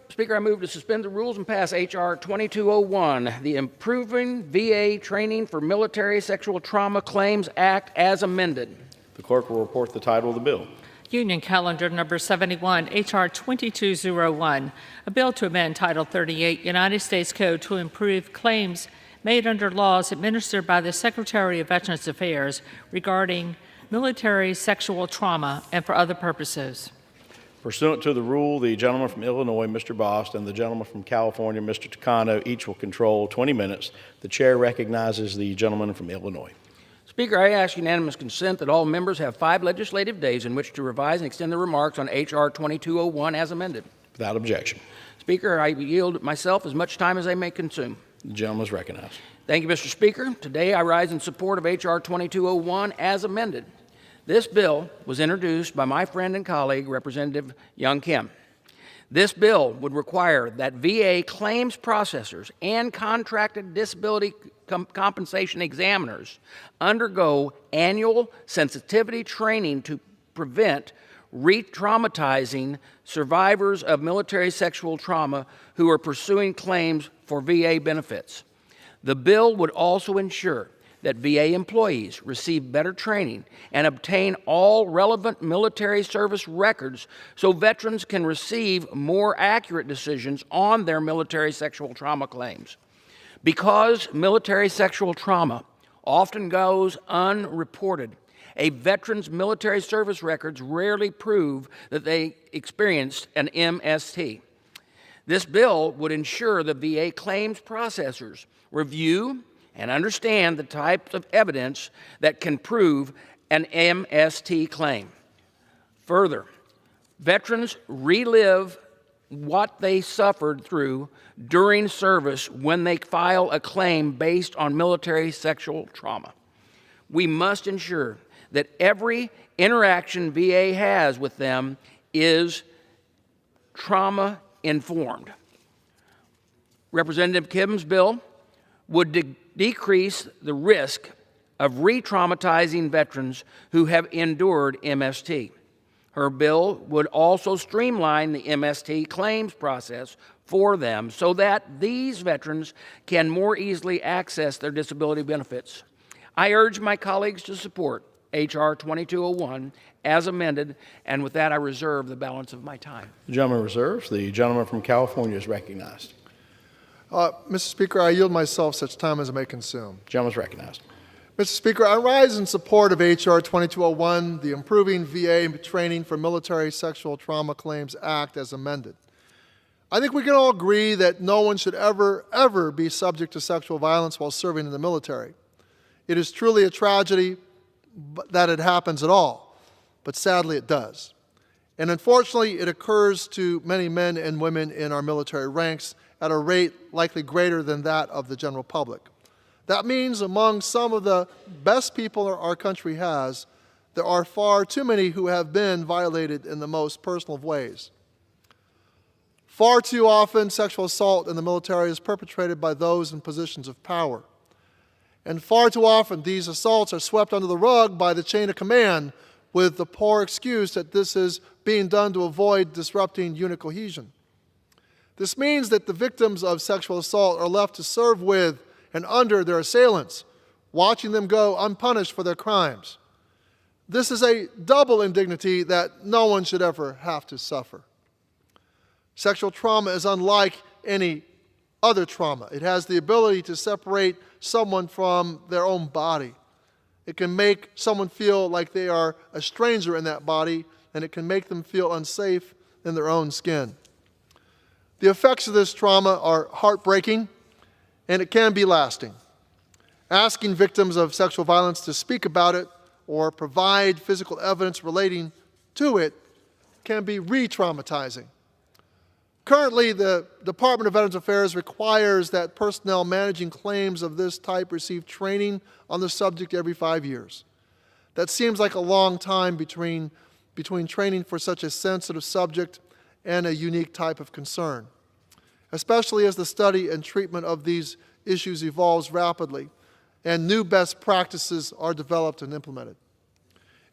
Speaker 3: Speaker, I move to suspend the rules and pass H.R. 2201, the Improving VA Training for Military Sexual Trauma Claims Act, as amended.
Speaker 5: The clerk will report the title of the bill.
Speaker 12: Union Calendar Number 71, H.R. 2201, a bill to amend Title 38 United States Code to improve claims made under laws administered by the Secretary of Veterans Affairs regarding military sexual trauma and for other purposes.
Speaker 5: Pursuant to the rule, the gentleman from Illinois, Mr. Bost, and the gentleman from California, Mr. Takano, each will control 20 minutes. The chair recognizes the gentleman from Illinois.
Speaker 3: Speaker, I ask unanimous consent that all members have 5 legislative days in which to revise and extend their remarks on H.R. 2201 as amended.
Speaker 5: Without objection.
Speaker 3: Speaker, I yield myself as much time as I may consume.
Speaker 5: The gentleman is recognized.
Speaker 3: Thank you, Mr. Speaker. Today I rise in support of H.R. 2201 as amended. This bill was introduced by my friend and colleague, Representative Young Kim. This bill would require that VA claims processors and contracted disability compensation examiners undergo annual sensitivity training to prevent re-traumatizing survivors of military sexual trauma who are pursuing claims for VA benefits. The bill would also ensure that VA employees receive better training and obtain all relevant military service records so veterans can receive more accurate decisions on their military sexual trauma claims. Because military sexual trauma often goes unreported, a veteran's military service records rarely prove that they experienced an MST. This bill would ensure the VA claims processors review and understand the types of evidence that can prove an MST claim. Further, veterans relive what they suffered through during service when they file a claim based on military sexual trauma. We must ensure that every interaction VA has with them is trauma-informed. Representative Kim's bill would decrease the risk of re-traumatizing veterans who have endured MST. Her bill would also streamline the MST claims process for them so that these veterans can more easily access their disability benefits. I urge my colleagues to support H.R. 2201 as amended, and with that I reserve the balance of my time.
Speaker 5: The gentleman reserves. The gentleman from California is recognized.
Speaker 1: Mr. Speaker, I yield myself such time as I may consume.
Speaker 5: Gentleman is recognized.
Speaker 1: Mr. Speaker, I rise in support of H.R. 2201, the Improving VA Training for Military Sexual Trauma Claims Act as amended. I think we can all agree that no one should ever be subject to sexual violence while serving in the military. It is truly a tragedy that it happens at all, but sadly it does. And unfortunately, it occurs to many men and women in our military ranks at a rate likely greater than that of the general public. That means among some of the best people our country has, there are far too many who have been violated in the most personal of ways. Far too often, sexual assault in the military is perpetrated by those in positions of power. And far too often, these assaults are swept under the rug by the chain of command with the poor excuse that this is being done to avoid disrupting unit cohesion. This means that the victims of sexual assault are left to serve with and under their assailants, watching them go unpunished for their crimes. This is a double indignity that no one should ever have to suffer. Sexual trauma is unlike any other trauma. It has the ability to separate someone from their own body. It can make someone feel like they are a stranger in that body, and it can make them feel unsafe in their own skin. The effects of this trauma are heartbreaking, and it can be lasting. Asking victims of sexual violence to speak about it or provide physical evidence relating to it can be re-traumatizing. Currently, the Department of Veterans Affairs requires that personnel managing claims of this type receive training on the subject every 5 years. That seems like a long time between training for such a sensitive subject and a unique type of concern, especially as the study and treatment of these issues evolves rapidly and new best practices are developed and implemented.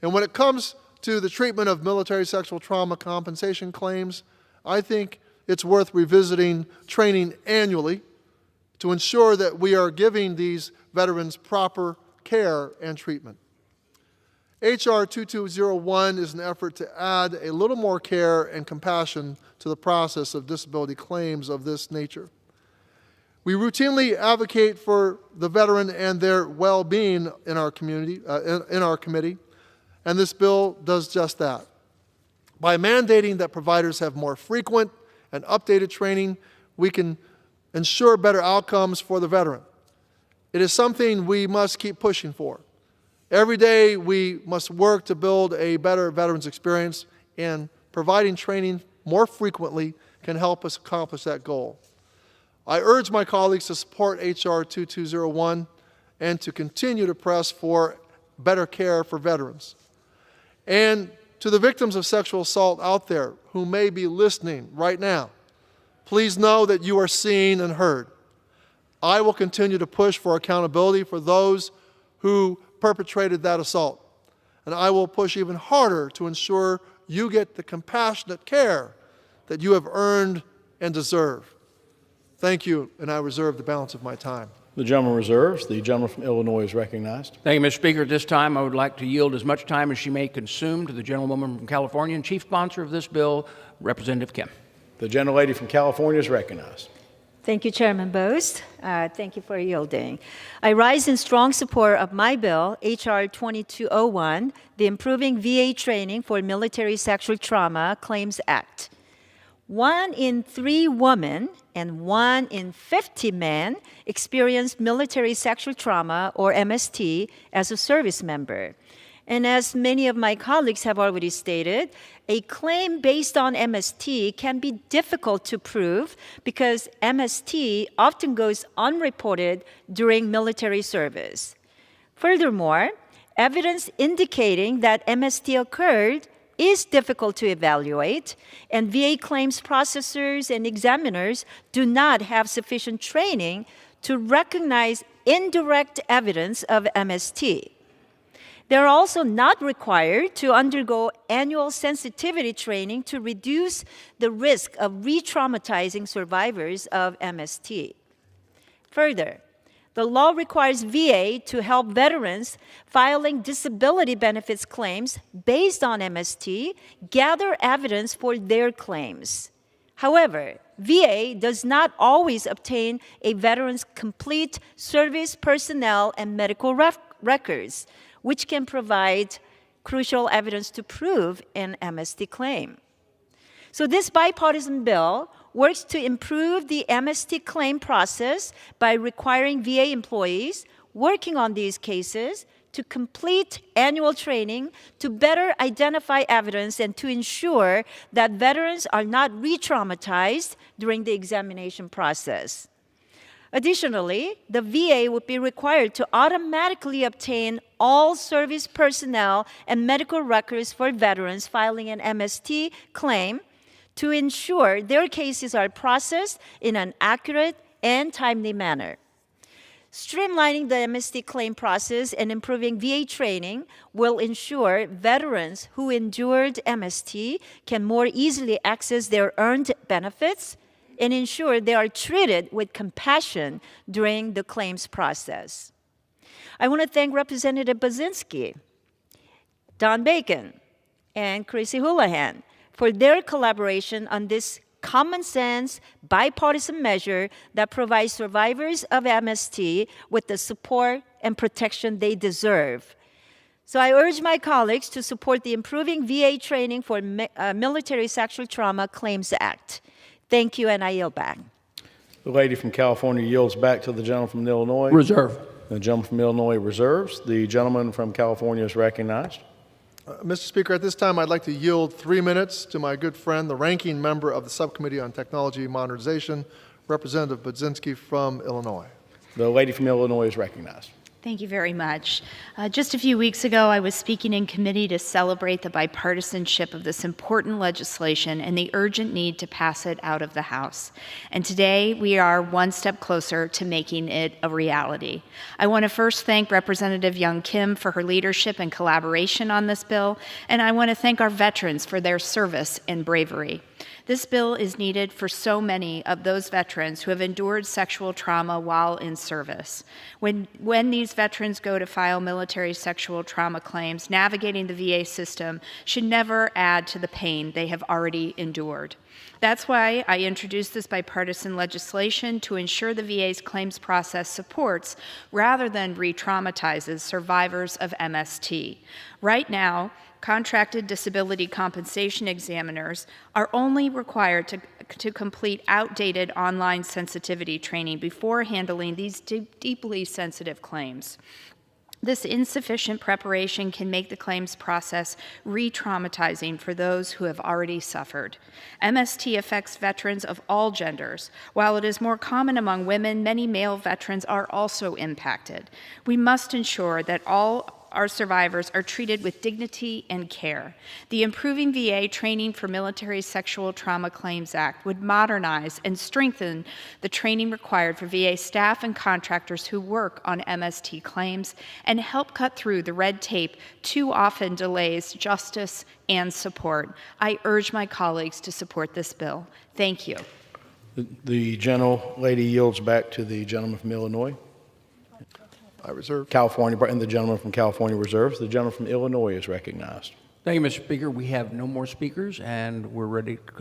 Speaker 1: And when it comes to the treatment of military sexual trauma compensation claims, I think it's worth revisiting training annually to ensure that we are giving these veterans proper care and treatment. H.R. 2201 is an effort to add a little more care and compassion to the process of disability claims of this nature. We routinely advocate for the veteran and their well-being in our community, in our committee, and this bill does just that. By mandating that providers have more frequent and updated training, we can ensure better outcomes for the veteran. It is something we must keep pushing for. Every day we must work to build a better veterans experience, and providing training more frequently can help us accomplish that goal. I urge my colleagues to support H.R. 2201 and to continue to press for better care for veterans. And to the victims of sexual assault out there who may be listening right now, please know that you are seen and heard. I will continue to push for accountability for those who perpetrated that assault, and I will push even harder to ensure you get the compassionate care that you have earned and deserve. Thank you, and I reserve the balance of my time.
Speaker 5: The gentleman reserves. The gentleman from Illinois is recognized.
Speaker 3: Thank you, Mr. Speaker. At this time, I would like to yield as much time as she may consume to the gentlewoman from California and chief sponsor of this bill, Representative Kim.
Speaker 5: The gentlelady from California is recognized.
Speaker 21: Thank you, Chairman Bost. Thank you for yielding. I rise in strong support of my bill, H.R. 2201, the Improving VA Training for Military Sexual Trauma Claims Act. 1 in 3 women and 1 in 50 men experience military sexual trauma, or MST, as a service member. And as many of my colleagues have already stated, a claim based on MST can be difficult to prove because MST often goes unreported during military service. Furthermore, evidence indicating that MST occurred is difficult to evaluate, and VA claims processors and examiners do not have sufficient training to recognize indirect evidence of MST. They are also not required to undergo annual sensitivity training to reduce the risk of re-traumatizing survivors of MST. Further, the law requires VA to help veterans filing disability benefits claims based on MST gather evidence for their claims. However, VA does not always obtain a veteran's complete service personnel and medical records, which can provide crucial evidence to prove an MST claim. So this bipartisan bill works to improve the MST claim process by requiring VA employees working on these cases to complete annual training to better identify evidence and to ensure that veterans are not re-traumatized during the examination process. Additionally, the VA would be required to automatically obtain all service personnel and medical records for veterans filing an MST claim to ensure their cases are processed in an accurate and timely manner. Streamlining the MST claim process and improving VA training will ensure veterans who endured MST can more easily access their earned benefits and ensure they are treated with compassion during the claims process. I want to thank Representative Budzinski, Don Bacon, and Chrissy Houlihan for their collaboration on this common sense, bipartisan measure that provides survivors of MST with the support and protection they deserve. So I urge my colleagues to support the Improving VA Training for Military Sexual Trauma Claims Act. Thank you, and I yield back.
Speaker 5: The lady from California yields back to the gentleman from Illinois.
Speaker 3: Reserve.
Speaker 5: The gentleman from Illinois reserves. The gentleman from California is recognized.
Speaker 1: Mr. Speaker, at this time, I'd like to yield 3 minutes to my good friend, the ranking member of the Subcommittee on Technology Modernization, Representative Budzinski from Illinois.
Speaker 5: The lady from Illinois is recognized.
Speaker 6: Thank you very much. Just a few weeks ago, I was speaking in committee to celebrate the bipartisanship of this important legislation and the urgent need to pass it out of the House. And today, we are one step closer to making it a reality. I want to first thank Representative Young Kim for her leadership and collaboration on this bill, and I want to thank our veterans for their service and bravery. This bill is needed for so many of those veterans who have endured sexual trauma while in service. When these veterans go to file military sexual trauma claims, navigating the VA system should never add to the pain they have already endured. That's why I introduced this bipartisan legislation to ensure the VA's claims process supports rather than re-traumatizes survivors of MST. Right now, contracted disability compensation examiners are only required to complete outdated online sensitivity training before handling these deeply sensitive claims. This insufficient preparation can make the claims process re-traumatizing for those who have already suffered. MST affects veterans of all genders. While it is more common among women, many male veterans are also impacted. We must ensure that all our survivors are treated with dignity and care. The Improving VA Training for Military Sexual Trauma Claims Act would modernize and strengthen the training required for VA staff and contractors who work on MST claims and help cut through the red tape too often delays justice and support. I urge my colleagues to support this bill. Thank you.
Speaker 5: The gentlelady yields back to the gentleman from Illinois.
Speaker 1: I reserve.
Speaker 5: California, and the gentleman from California reserves. The gentleman from Illinois is recognized.
Speaker 3: Thank you, Mr. Speaker. We have no more speakers, and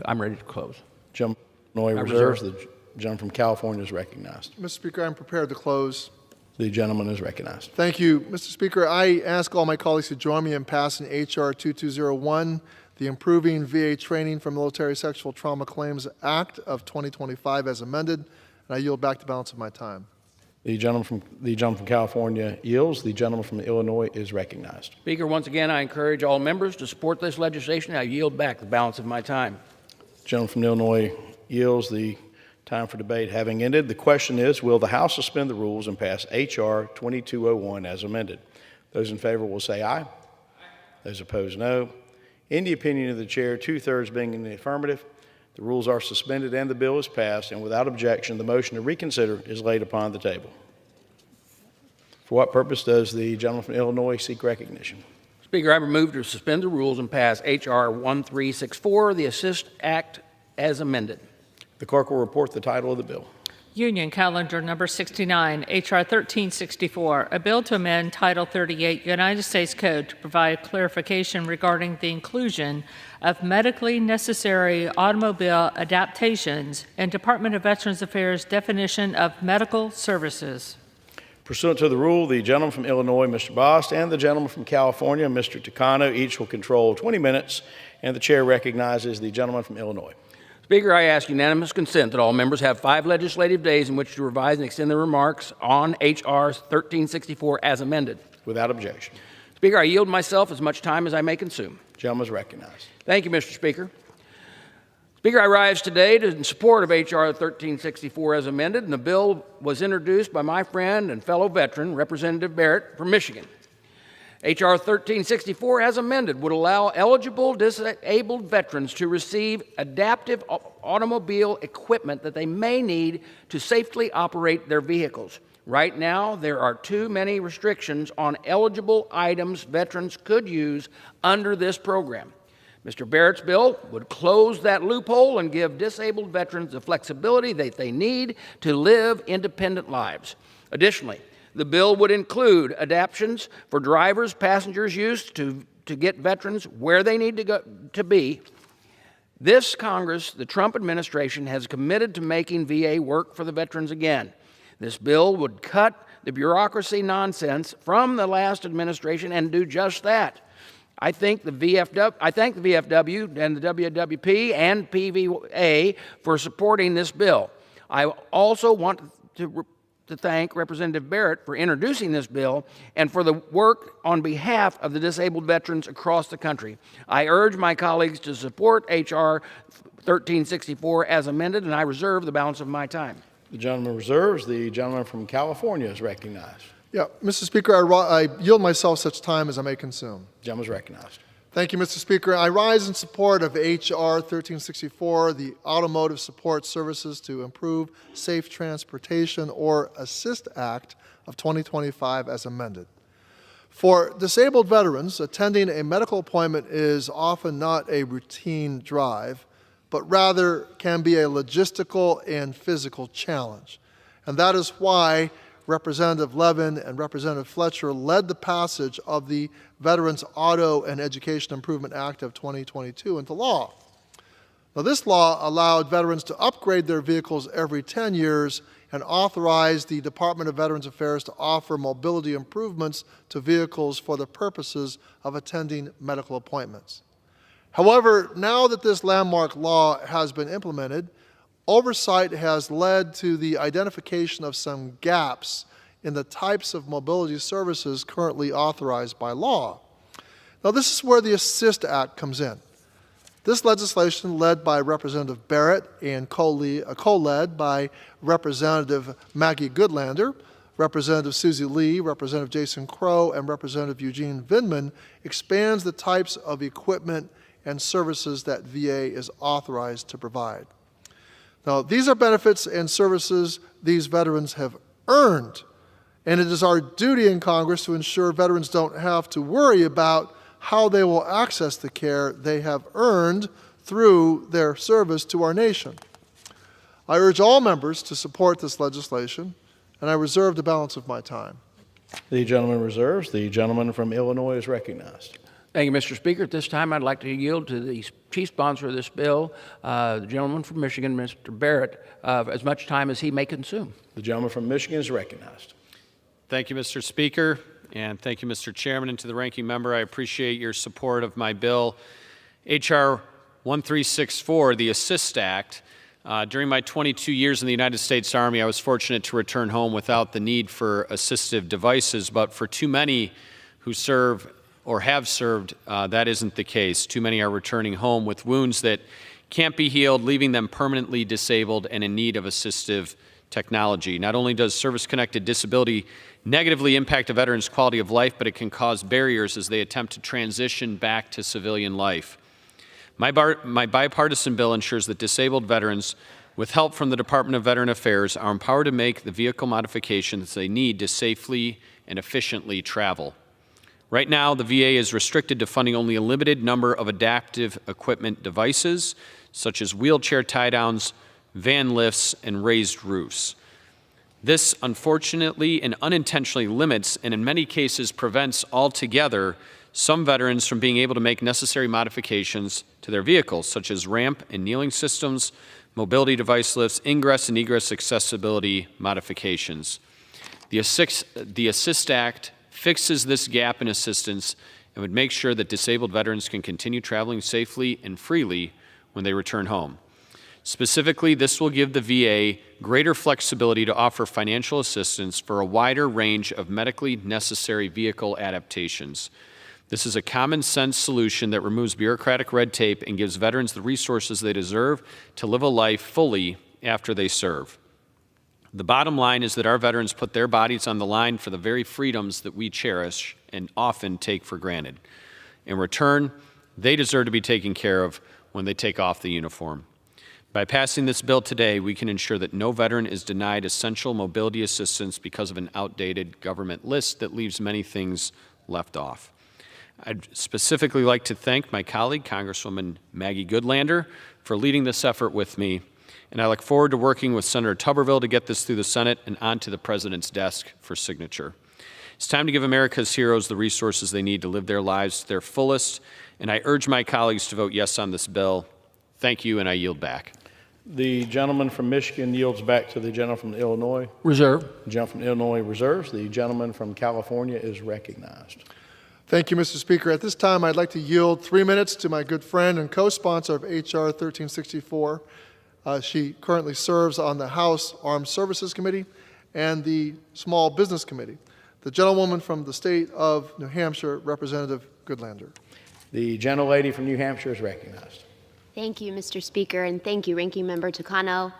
Speaker 3: I'm ready to close.
Speaker 5: Gentleman from Illinois reserves. The gentleman from California is recognized.
Speaker 1: Mr. Speaker, I'm prepared to close.
Speaker 5: The gentleman is recognized.
Speaker 1: Thank you. Mr. Speaker, I ask all my colleagues to join me in passing H.R. 2201, the Improving VA Training for Military Sexual Trauma Claims Act of 2025 as amended, and I yield back the balance of my time.
Speaker 5: The gentleman from California yields. The gentleman from Illinois is recognized.
Speaker 3: Speaker, once again, I encourage all members to support this legislation. I yield back the balance of my time.
Speaker 5: The gentleman from Illinois yields. The time for debate having ended. The question is, will the House suspend the rules and pass H.R. 2201 as amended? Those in favor will say aye. Those opposed, no. In the opinion of the chair, 2/3 being in the affirmative, the rules are suspended and the bill is passed, and without objection, the motion to reconsider is laid upon the table. For what purpose does the gentleman from Illinois seek recognition?
Speaker 3: Speaker, I move to suspend the rules and pass H.R. 1364, the Assist Act, as amended.
Speaker 5: The clerk will report the title of the bill.
Speaker 12: Union Calendar Number 69, H.R. 1364, a bill to amend Title 38 United States Code to provide clarification regarding the inclusion of medically necessary automobile adaptations and Department of Veterans Affairs definition of medical services.
Speaker 5: Pursuant to the rule, the gentleman from Illinois, Mr. Bost, and the gentleman from California, Mr. Takano, each will control 20 minutes, and the chair recognizes the gentleman from Illinois.
Speaker 3: Speaker, I ask unanimous consent that all members have 5 legislative days in which to revise and extend their remarks on H.R. 1364 as amended.
Speaker 5: Without objection.
Speaker 3: Speaker, I yield myself as much time as I may consume.
Speaker 5: Gentleman is recognized.
Speaker 3: Thank you, Mr. Speaker. Speaker, I rise today in support of H.R. 1364 as amended, and the bill was introduced by my friend and fellow veteran, Representative Barrett from Michigan. H.R. 1364 as amended would allow eligible disabled veterans to receive adaptive automobile equipment that they may need to safely operate their vehicles. Right now, there are too many restrictions on eligible items veterans could use under this program. Mr. Barrett's bill would close that loophole and give disabled veterans the flexibility that they need to live independent lives. Additionally, the bill would include adaptations for drivers, passengers' use to get veterans where they need to be. This Congress, the Trump administration, has committed to making VA work for the veterans again. This bill would cut the bureaucracy nonsense from the last administration and do just that. I thank the VFW and the WWP and PVA for supporting this bill. I also want to thank Representative Barrett for introducing this bill and for the work on behalf of the disabled veterans across the country. I urge my colleagues to support H.R. 1364 as amended, and I reserve the balance of my time.
Speaker 5: The gentleman reserves. The gentleman from California is recognized.
Speaker 1: Yeah, Mr. Speaker, I yield myself such time as I may consume.
Speaker 5: The gentleman is recognized.
Speaker 1: Thank you, Mr. Speaker. I rise in support of H.R. 1364, the Automotive Support Services to Improve Safe Transportation or Assist Act of 2025 as amended. For disabled veterans, attending a medical appointment is often not a routine drive, but rather can be a logistical and physical challenge. And that is why Representative Levin and Representative Fletcher led the passage of the Veterans Auto and Education Improvement Act of 2022 into law. Now, this law allowed veterans to upgrade their vehicles every 10 years and authorized the Department of Veterans Affairs to offer mobility improvements to vehicles for the purposes of attending medical appointments. However, now that this landmark law has been implemented, oversight has led to the identification of some gaps in the types of mobility services currently authorized by law. Now, this is where the Assist Act comes in. This legislation, led by Representative Barrett and co-led by Representative Maggie Goodlander, Representative Susie Lee, Representative Jason Crow, and Representative Eugene Vindman expands the types of equipment and services that VA is authorized to provide. Now, these are benefits and services these veterans have earned, and it is our duty in Congress to ensure veterans don't have to worry about how they will access the care they have earned through their service to our nation. I urge all members to support this legislation, and I reserve the balance of my time.
Speaker 5: The gentleman reserves. The gentleman from Illinois is recognized.
Speaker 3: Thank you, Mr. Speaker. At this time, I'd like to yield to the chief sponsor of this bill, the gentleman from Michigan, Mr. Barrett, as much time as he may consume.
Speaker 5: The gentleman from Michigan is recognized.
Speaker 8: Thank you, Mr. Speaker, and thank you, Mr. Chairman, and to the ranking member. I appreciate your support of my bill, H.R. 1364, the Assist Act. During my 22 years in the United States Army, I was fortunate to return home without the need for assistive devices, but for too many who serve or have served, that isn't the case. Too many are returning home with wounds that can't be healed, leaving them permanently disabled and in need of assistive technology. Not only does service-connected disability negatively impact a veteran's quality of life, but it can cause barriers as they attempt to transition back to civilian life. My bipartisan bill ensures that disabled veterans, with help from the Department of Veteran Affairs, are empowered to make the vehicle modifications they need to safely and efficiently travel. Right now, the VA is restricted to funding only a limited number of adaptive equipment devices, such as wheelchair tie-downs, van lifts, and raised roofs. This, unfortunately and unintentionally, limits and in many cases prevents altogether some veterans from being able to make necessary modifications to their vehicles, such as ramp and kneeling systems, mobility device lifts, ingress and egress accessibility modifications. The Assist Act fixes this gap in assistance and would make sure that disabled veterans can continue traveling safely and freely when they return home. Specifically, this will give the VA greater flexibility to offer financial assistance for a wider range of medically necessary vehicle adaptations. This is a common-sense solution that removes bureaucratic red tape and gives veterans the resources they deserve to live a life fully after they serve. The bottom line is that our veterans put their bodies on the line for the very freedoms that we cherish and often take for granted. In return, they deserve to be taken care of when they take off the uniform. By passing this bill today, we can ensure that no veteran is denied essential mobility assistance because of an outdated government list that leaves many things left off. I'd specifically like to thank my colleague, Congresswoman Maggie Goodlander, for leading this effort with me, and I look forward to working with Senator Tuberville to get this through the Senate and onto the President's desk for signature. It's time to give America's heroes the resources they need to live their lives to their fullest, and I urge my colleagues to vote yes on this bill. Thank you, and I yield back.
Speaker 5: The gentleman from Michigan yields back to the gentleman from Illinois.
Speaker 3: Reserve.
Speaker 5: The gentleman from Illinois reserves. The gentleman from California is recognized.
Speaker 1: Thank you, Mr. Speaker. At this time, I'd like to yield 3 minutes to my good friend and co-sponsor of H.R. 1364. She currently serves on the House Armed Services Committee and the Small Business Committee. The gentlewoman from the state of New Hampshire, Representative Goodlander.
Speaker 5: The gentlelady from New Hampshire is recognized.
Speaker 10: Thank you, Mr. Speaker, and thank you, Ranking Member Takano.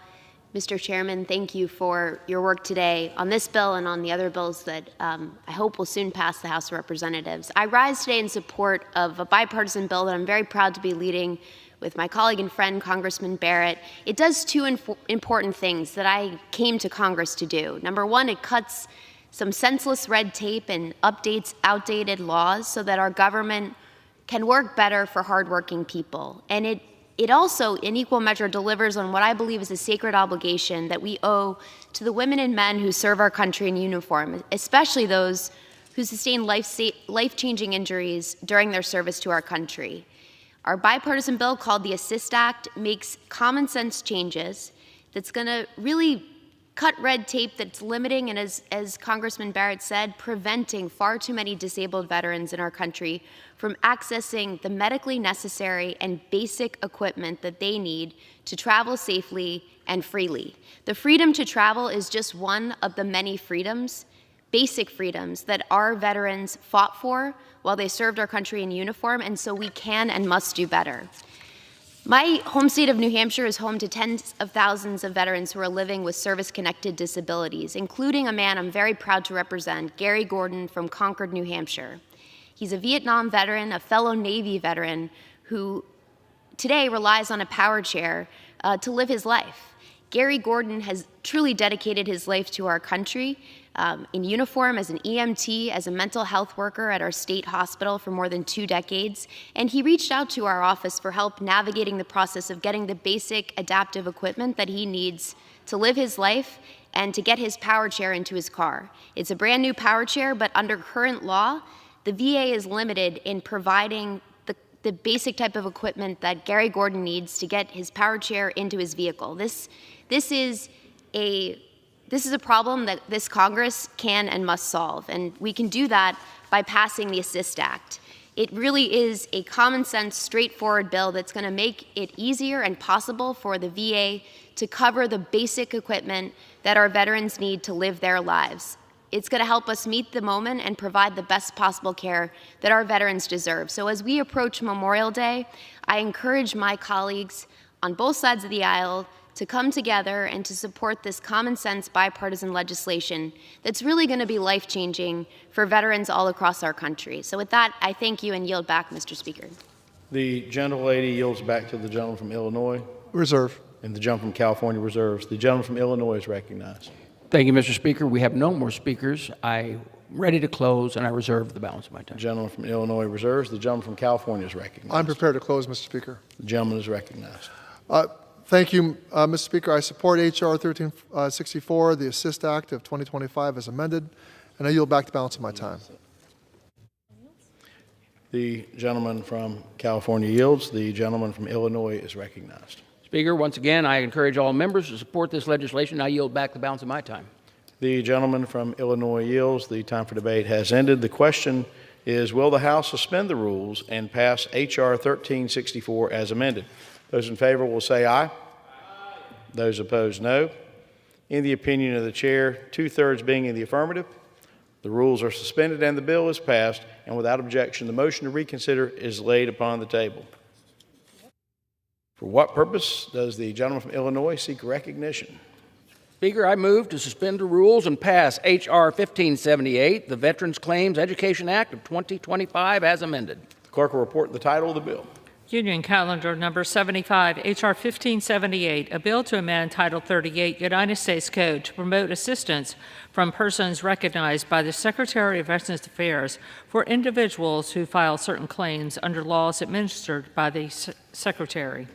Speaker 10: Mr. Chairman, thank you for your work today on this bill and on the other bills that I hope will soon pass the House of Representatives. I rise today in support of a bipartisan bill that I'm very proud to be leading with my colleague and friend, Congressman Barrett. It does two important things that I came to Congress to do. Number one, it cuts some senseless red tape and updates outdated laws so that our government can work better for hardworking people. And it also, in equal measure, delivers on what I believe is a sacred obligation that we owe to the women and men who serve our country in uniform, especially those who sustain life-changing injuries during their service to our country. Our bipartisan bill called the Assist Act makes common sense changes that's going to really cut red tape that's limiting and, as Congressman Barrett said, preventing far too many disabled veterans in our country from accessing the medically necessary and basic equipment that they need to travel safely and freely. The freedom to travel is just one of the many freedoms, basic freedoms, that our veterans fought for while they served our country in uniform, and so we can and must do better. My home state of New Hampshire is home to tens of thousands of veterans who are living with service-connected disabilities, including a man I'm very proud to represent, Gary Gordon from Concord, New Hampshire. He's a Vietnam veteran, a fellow Navy veteran, who today relies on a power chair to live his life. Gary Gordon has truly dedicated his life to our country, in uniform as an EMT, as a mental health worker at our state hospital for more than 2 decades, and he reached out to our office for help navigating the process of getting the basic adaptive equipment that he needs to live his life and to get his power chair into his car. It's a brand new power chair, but under current law, the VA is limited in providing the basic type of equipment that Gary Gordon needs to get his power chair into his vehicle. This is a problem that this Congress can and must solve, and we can do that by passing the ASSIST Act. It really is a common sense, straightforward bill that's going to make it easier and possible for the VA to cover the basic equipment that our veterans need to live their lives. It's going to help us meet the moment and provide the best possible care that our veterans deserve. So as we approach Memorial Day, I encourage my colleagues on both sides of the aisle to come together and to support this common sense bipartisan legislation that's really going to be life-changing for veterans all across our country. So with that, I thank you and yield back, Mr. Speaker.
Speaker 5: The gentlelady yields back to the gentleman from Illinois.
Speaker 1: Reserve.
Speaker 5: And the gentleman from California reserves. The gentleman from Illinois is recognized.
Speaker 3: Thank you, Mr. Speaker. We have no more speakers. I'm ready to close, and I reserve the balance of my time.
Speaker 5: The gentleman from Illinois reserves. The gentleman from California is recognized.
Speaker 1: I'm prepared to close, Mr. Speaker.
Speaker 5: The gentleman is recognized.
Speaker 1: Thank you, Mr. Speaker. I support H.R. 1364, the ASSIST Act of 2025 as amended, and I yield back the balance of my time.
Speaker 5: The gentleman from California yields. The gentleman from Illinois is recognized.
Speaker 3: Speaker, once again, I encourage all members to support this legislation. I yield back the balance of my time.
Speaker 5: The gentleman from Illinois yields. The time for debate has ended. The question is, will the House suspend the rules and pass H.R. 1364 as amended? Those in favor will say aye. Aye. Those opposed, no. In the opinion of the chair, 2/3 being in the affirmative, the rules are suspended and the bill is passed, and without objection, the motion to reconsider is laid upon the table. For what purpose does the gentleman from Illinois seek recognition?
Speaker 3: Speaker, I move to suspend the rules and pass H.R. 1578, the Veterans Claims Education Act of 2025 as amended.
Speaker 5: The clerk will report the title of the bill.
Speaker 12: Union Calendar Number 75, H.R. 1578, a bill to amend Title 38 United States Code to promote assistance from persons recognized by the Secretary of Veterans Affairs for individuals who file certain claims under laws administered by the Secretary.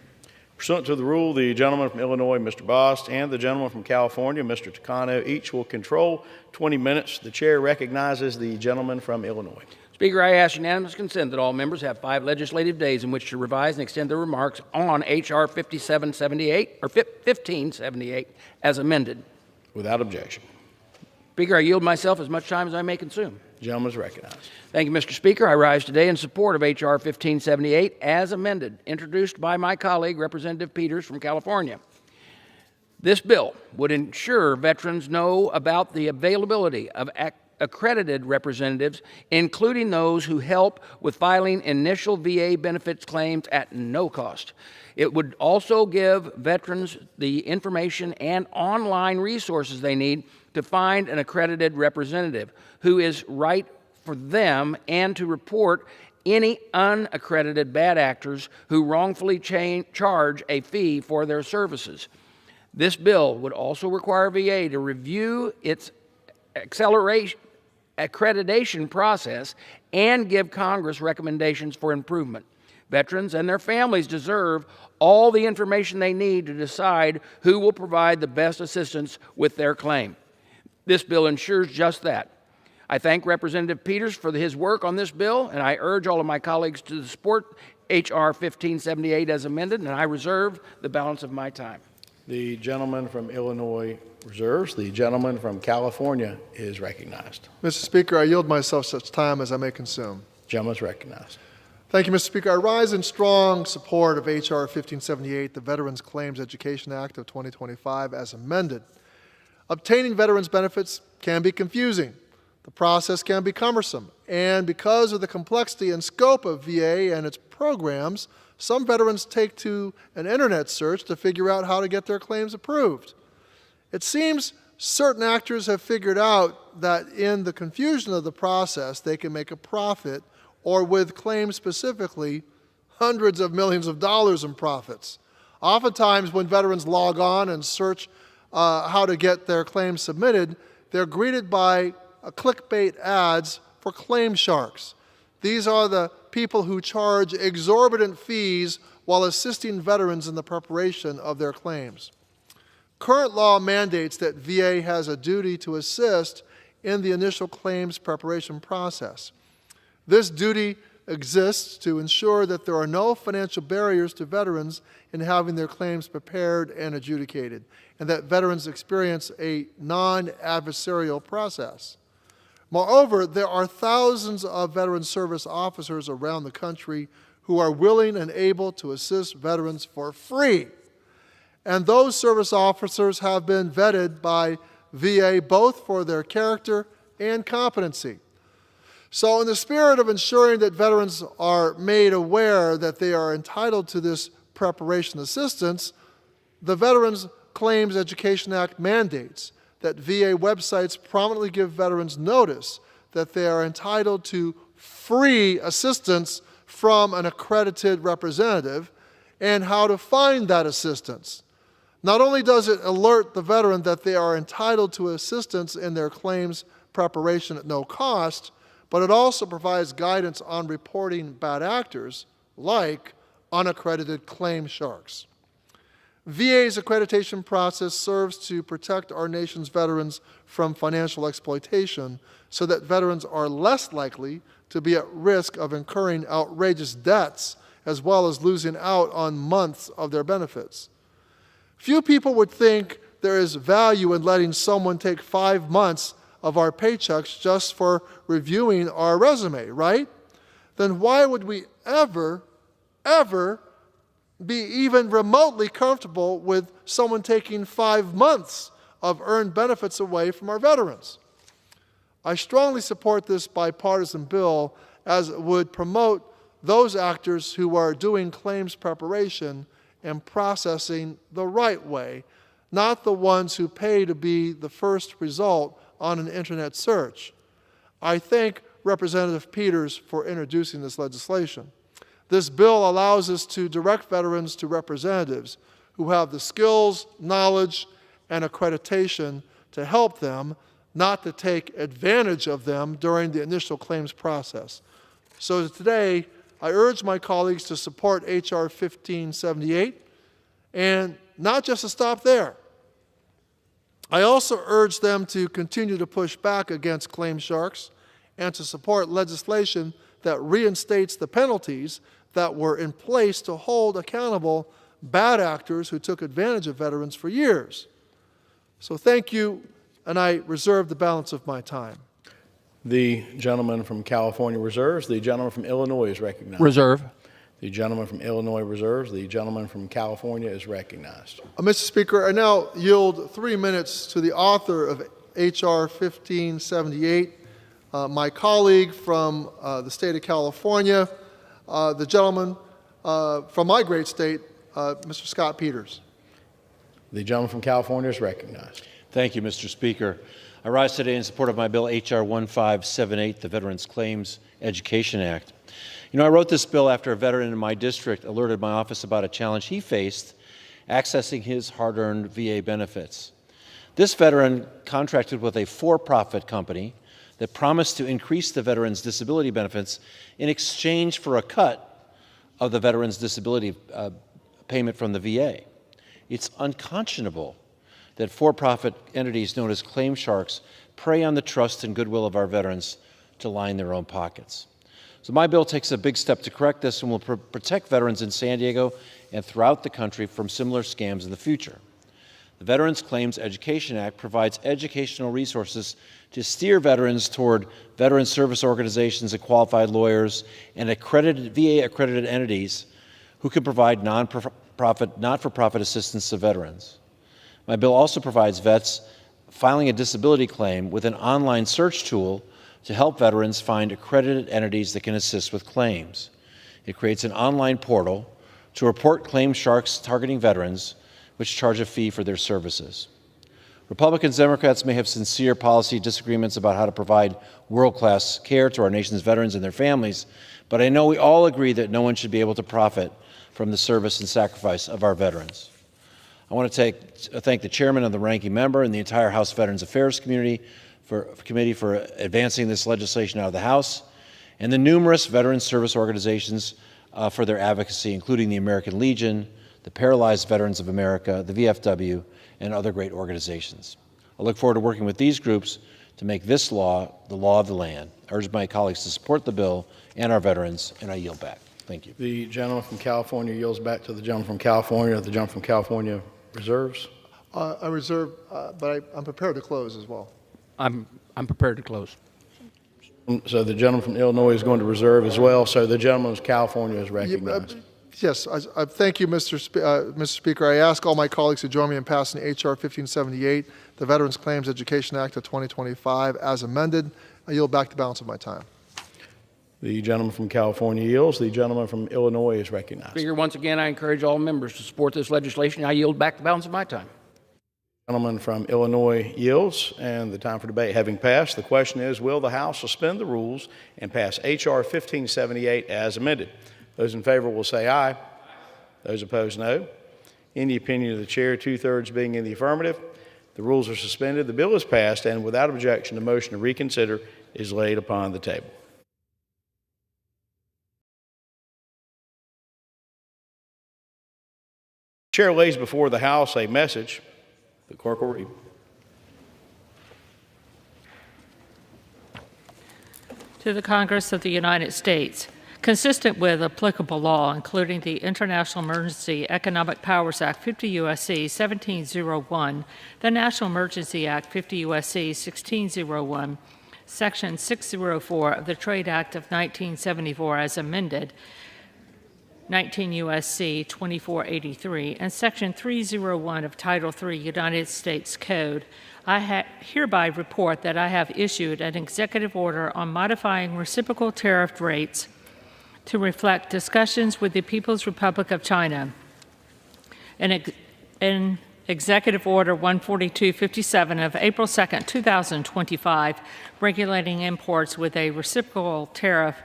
Speaker 5: Pursuant to the rule, the gentleman from Illinois, Mr. Bost, and the gentleman from California, Mr. Takano, each will control 20 minutes. The chair recognizes the gentleman from Illinois.
Speaker 3: Speaker, I ask unanimous consent that all members have 5 legislative days in which to revise and extend their remarks on H.R. 1578 as amended.
Speaker 5: Without objection.
Speaker 3: Speaker, I yield myself as much time as I may consume.
Speaker 5: The gentleman is recognized.
Speaker 3: Thank you, Mr. Speaker. I rise today in support of H.R. 1578 as amended, introduced by my colleague, Representative Peters from California. This bill would ensure veterans know about the availability of accredited representatives, including those who help with filing initial VA benefits claims at no cost. It would also give veterans the information and online resources they need to find an accredited representative who is right for them and to report any unaccredited bad actors who wrongfully charge a fee for their services. This bill would also require VA to review its accreditation process and give Congress recommendations for improvement. Veterans and their families deserve all the information they need to decide who will provide the best assistance with their claim. This bill ensures just that. I thank Representative Peters for his work on this bill, and I urge all of my colleagues to support H.R. 1578 as amended, and I reserve the balance of my time.
Speaker 5: The gentleman from Illinois reserves. The gentleman from California is recognized.
Speaker 1: Mr. Speaker, I yield myself such time as I may consume.
Speaker 5: The gentleman is recognized.
Speaker 1: Thank you, Mr. Speaker. I rise in strong support of H.R. 1578, the Veterans Claims Education Act of 2025 as amended. Obtaining veterans benefits can be confusing. The process can be cumbersome. And because of the complexity and scope of VA and its programs, some veterans take to an internet search to figure out how to get their claims approved. It seems certain actors have figured out that in the confusion of the process, they can make a profit, or with claims specifically, hundreds of millions of dollars in profits. Oftentimes, when veterans log on and search how to get their claims submitted, they're greeted by clickbait ads for claim sharks. These are the people who charge exorbitant fees while assisting veterans in the preparation of their claims. Current law mandates that VA has a duty to assist in the initial claims preparation process. This duty exists to ensure that there are no financial barriers to veterans in having their claims prepared and adjudicated, and that veterans experience a non-adversarial process. Moreover, there are thousands of veteran service officers around the country who are willing and able to assist veterans for free. And those service officers have been vetted by VA both for their character and competency. So in the spirit of ensuring that veterans are made aware that they are entitled to this preparation assistance, the Veterans Claims Education Act mandates that VA websites prominently give veterans notice that they are entitled to free assistance from an accredited representative and how to find that assistance. Not only does it alert the veteran that they are entitled to assistance in their claims preparation at no cost, but it also provides guidance on reporting bad actors like unaccredited claim sharks. VA's accreditation process serves to protect our nation's veterans from financial exploitation so that veterans are less likely to be at risk of incurring outrageous debts as well as losing out on months of their benefits. Few people would think there is value in letting someone take 5 months of our paychecks just for reviewing our resume, right? Then why would we ever be even remotely comfortable with someone taking 5 months of earned benefits away from our veterans? I strongly support this bipartisan bill as it would promote those actors who are doing claims preparation and processing the right way, not the ones who pay to be the first result on an internet search. I thank Representative Peters for introducing this legislation. This bill allows us to direct veterans to representatives who have the skills, knowledge, and accreditation to help them, not to take advantage of them during the initial claims process. So today, I urge my colleagues to support H.R. 1578, and not just to stop there. I also urge them to continue to push back against claim sharks and to support legislation that reinstates the penalties that were in place to hold accountable bad actors who took advantage of veterans for years. So thank you, and I reserve the balance of my time.
Speaker 5: The gentleman from California reserves. The gentleman from Illinois is recognized.
Speaker 3: Reserve.
Speaker 5: The gentleman from Illinois reserves. The gentleman from California is recognized.
Speaker 1: Mr. Speaker, I now yield 3 minutes to the author of H.R. 1578, my colleague from the state of California, the gentleman from my great state, Mr. Scott Peters.
Speaker 5: The gentleman from California is recognized.
Speaker 18: Thank you, Mr. Speaker. I rise today in support of my bill, H.R. 1578, the Veterans Claims Education Act. You know, I wrote this bill after a veteran in my district alerted my office about a challenge he faced accessing his hard-earned VA benefits. This veteran contracted with a for-profit company that promised to increase the veteran's disability benefits in exchange for a cut of the veteran's disability payment from the VA. It's unconscionable that for-profit entities known as claim sharks prey on the trust and goodwill of our veterans to line their own pockets. So my bill takes a big step to correct this and will protect veterans in San Diego and throughout the country from similar scams in the future. The Veterans Claims Education Act provides educational resources to steer veterans toward veteran service organizations and qualified lawyers and VA-accredited entities who can provide not-for-profit assistance to veterans. My bill also provides vets filing a disability claim with an online search tool to help veterans find accredited entities that can assist with claims. It creates an online portal to report claim sharks targeting veterans, which charge a fee for their services. Republicans and Democrats may have sincere policy disagreements about how to provide world-class care to our nation's veterans and their families, but I know we all agree that no one should be able to profit from the service and sacrifice of our veterans. I want to thank the chairman and the ranking member and the entire House Veterans Affairs Committee for advancing this legislation out of the House, and the numerous veteran service organizations for their advocacy, including the American Legion, the Paralyzed Veterans of America, the VFW, and other great organizations. I look forward to working with these groups to make this law the law of the land. I urge my colleagues to support the bill and our veterans, and I yield back. Thank you.
Speaker 5: The gentleman from California yields back to the gentleman from California. The gentleman from California reserves.
Speaker 1: I reserve, but I'm prepared to close as well.
Speaker 3: I'm prepared to close.
Speaker 5: So the gentleman from Illinois is going to reserve as well. So the gentleman from California is recognized.
Speaker 1: Yes, I thank you, Mr. Speaker. I ask all my colleagues to join me in passing H.R. 1578, the Veterans Claims Education Act of 2025, as amended. I yield back the balance of my time.
Speaker 5: The gentleman from California yields. The gentleman from Illinois is recognized.
Speaker 3: Speaker, once again, I encourage all members to support this legislation. I yield back the balance of my time.
Speaker 5: Gentleman from Illinois yields, and the time for debate having passed, the question is, will the House suspend the rules and pass H.R. 1578 as amended? Those in favor will say aye. Those opposed, no. In the opinion of the chair, 2/3 being in the affirmative, the rules are suspended, the bill is passed, and without objection, the motion to reconsider is laid upon the table. The chair lays before the House a message. The clerk will read.
Speaker 12: To the Congress of the United States. Consistent with applicable law, including the International Emergency Economic Powers Act 50 U.S.C. 1701, the National Emergency Act 50 U.S.C. 1601, Section 604 of the Trade Act of 1974 as amended, 19 U.S.C. 2483, and Section 301 of Title III United States Code, I hereby report that I have issued an executive order on modifying reciprocal tariff rates to reflect discussions with the People's Republic of China. In Executive Order 14257 of April 2, 2025, regulating imports with a reciprocal tariff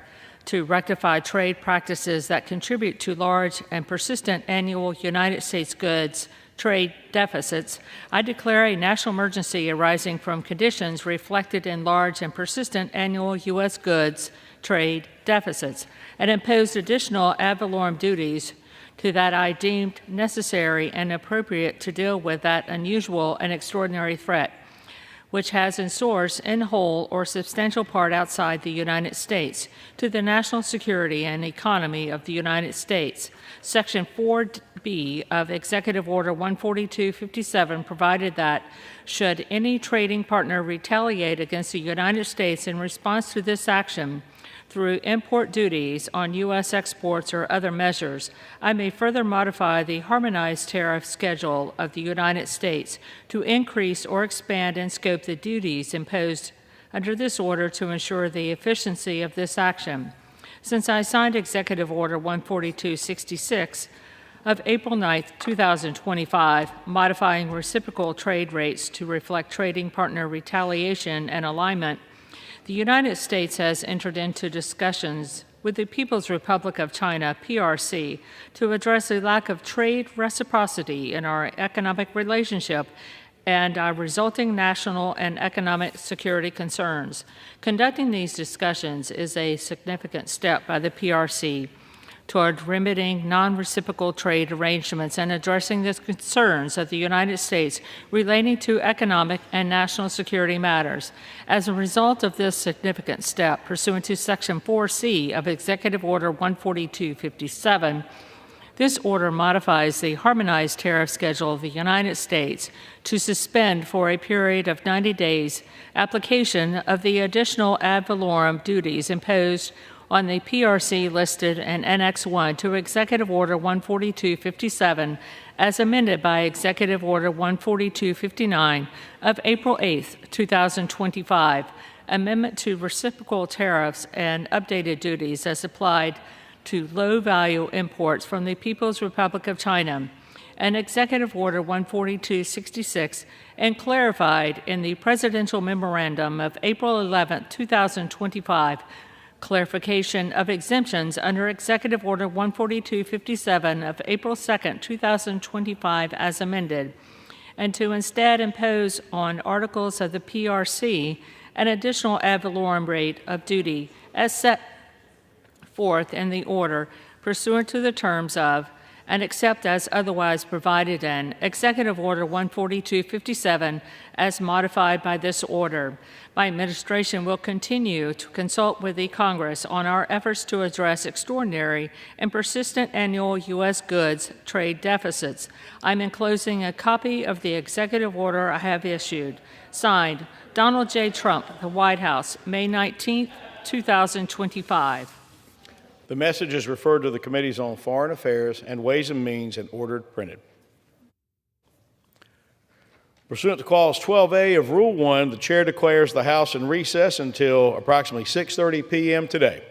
Speaker 12: to rectify trade practices that contribute to large and persistent annual United States goods trade deficits, I declare a national emergency arising from conditions reflected in large and persistent annual U.S. goods trade deficits, and imposed additional ad valorem duties to that I deemed necessary and appropriate to deal with that unusual and extraordinary threat, which has in source, in whole or substantial part outside the United States, to the national security and economy of the United States. Section 4B of Executive Order 14257 provided that should any trading partner retaliate against the United States in response to this action, through import duties on U.S. exports or other measures, I may further modify the harmonized tariff schedule of the United States to increase or expand in scope the duties imposed under this order to ensure the efficiency of this action. Since I signed Executive Order 14266 of April 9, 2025, modifying reciprocal trade rates to reflect trading partner retaliation and alignment, the United States has entered into discussions with the People's Republic of China, PRC, to address a lack of trade reciprocity in our economic relationship and our resulting national and economic security concerns. Conducting these discussions is a significant step by the PRC toward remedying non-reciprocal trade arrangements and addressing the concerns of the United States relating to economic and national security matters. As a result of this significant step, pursuant to Section 4C of Executive Order 14257, this order modifies the harmonized tariff schedule of the United States to suspend for a period of 90 days application of the additional ad valorem duties imposed on the PRC listed in Annex 1 to Executive Order 14257 as amended by Executive Order 14259 of April 8, 2025, amendment to reciprocal tariffs and updated duties as applied to low-value imports from the People's Republic of China, and Executive Order 14266, and clarified in the Presidential Memorandum of April 11, 2025, clarification of exemptions under Executive Order 14257 of April 2, 2025, as amended, and to instead impose on articles of the PRC an additional ad valorem rate of duty as set forth in the order pursuant to the terms of and except as otherwise provided in Executive Order 14257 as modified by this order. My administration will continue to consult with the Congress on our efforts to address extraordinary and persistent annual U.S. goods trade deficits. I'm enclosing a copy of the executive order I have issued. Signed, Donald J. Trump, the White House, May 19, 2025.
Speaker 5: The message is referred to the Committees on Foreign Affairs and Ways and Means and ordered printed. Pursuant to Clause 12A of Rule 1, the Chair declares the House in recess until approximately 6:30 p.m. today.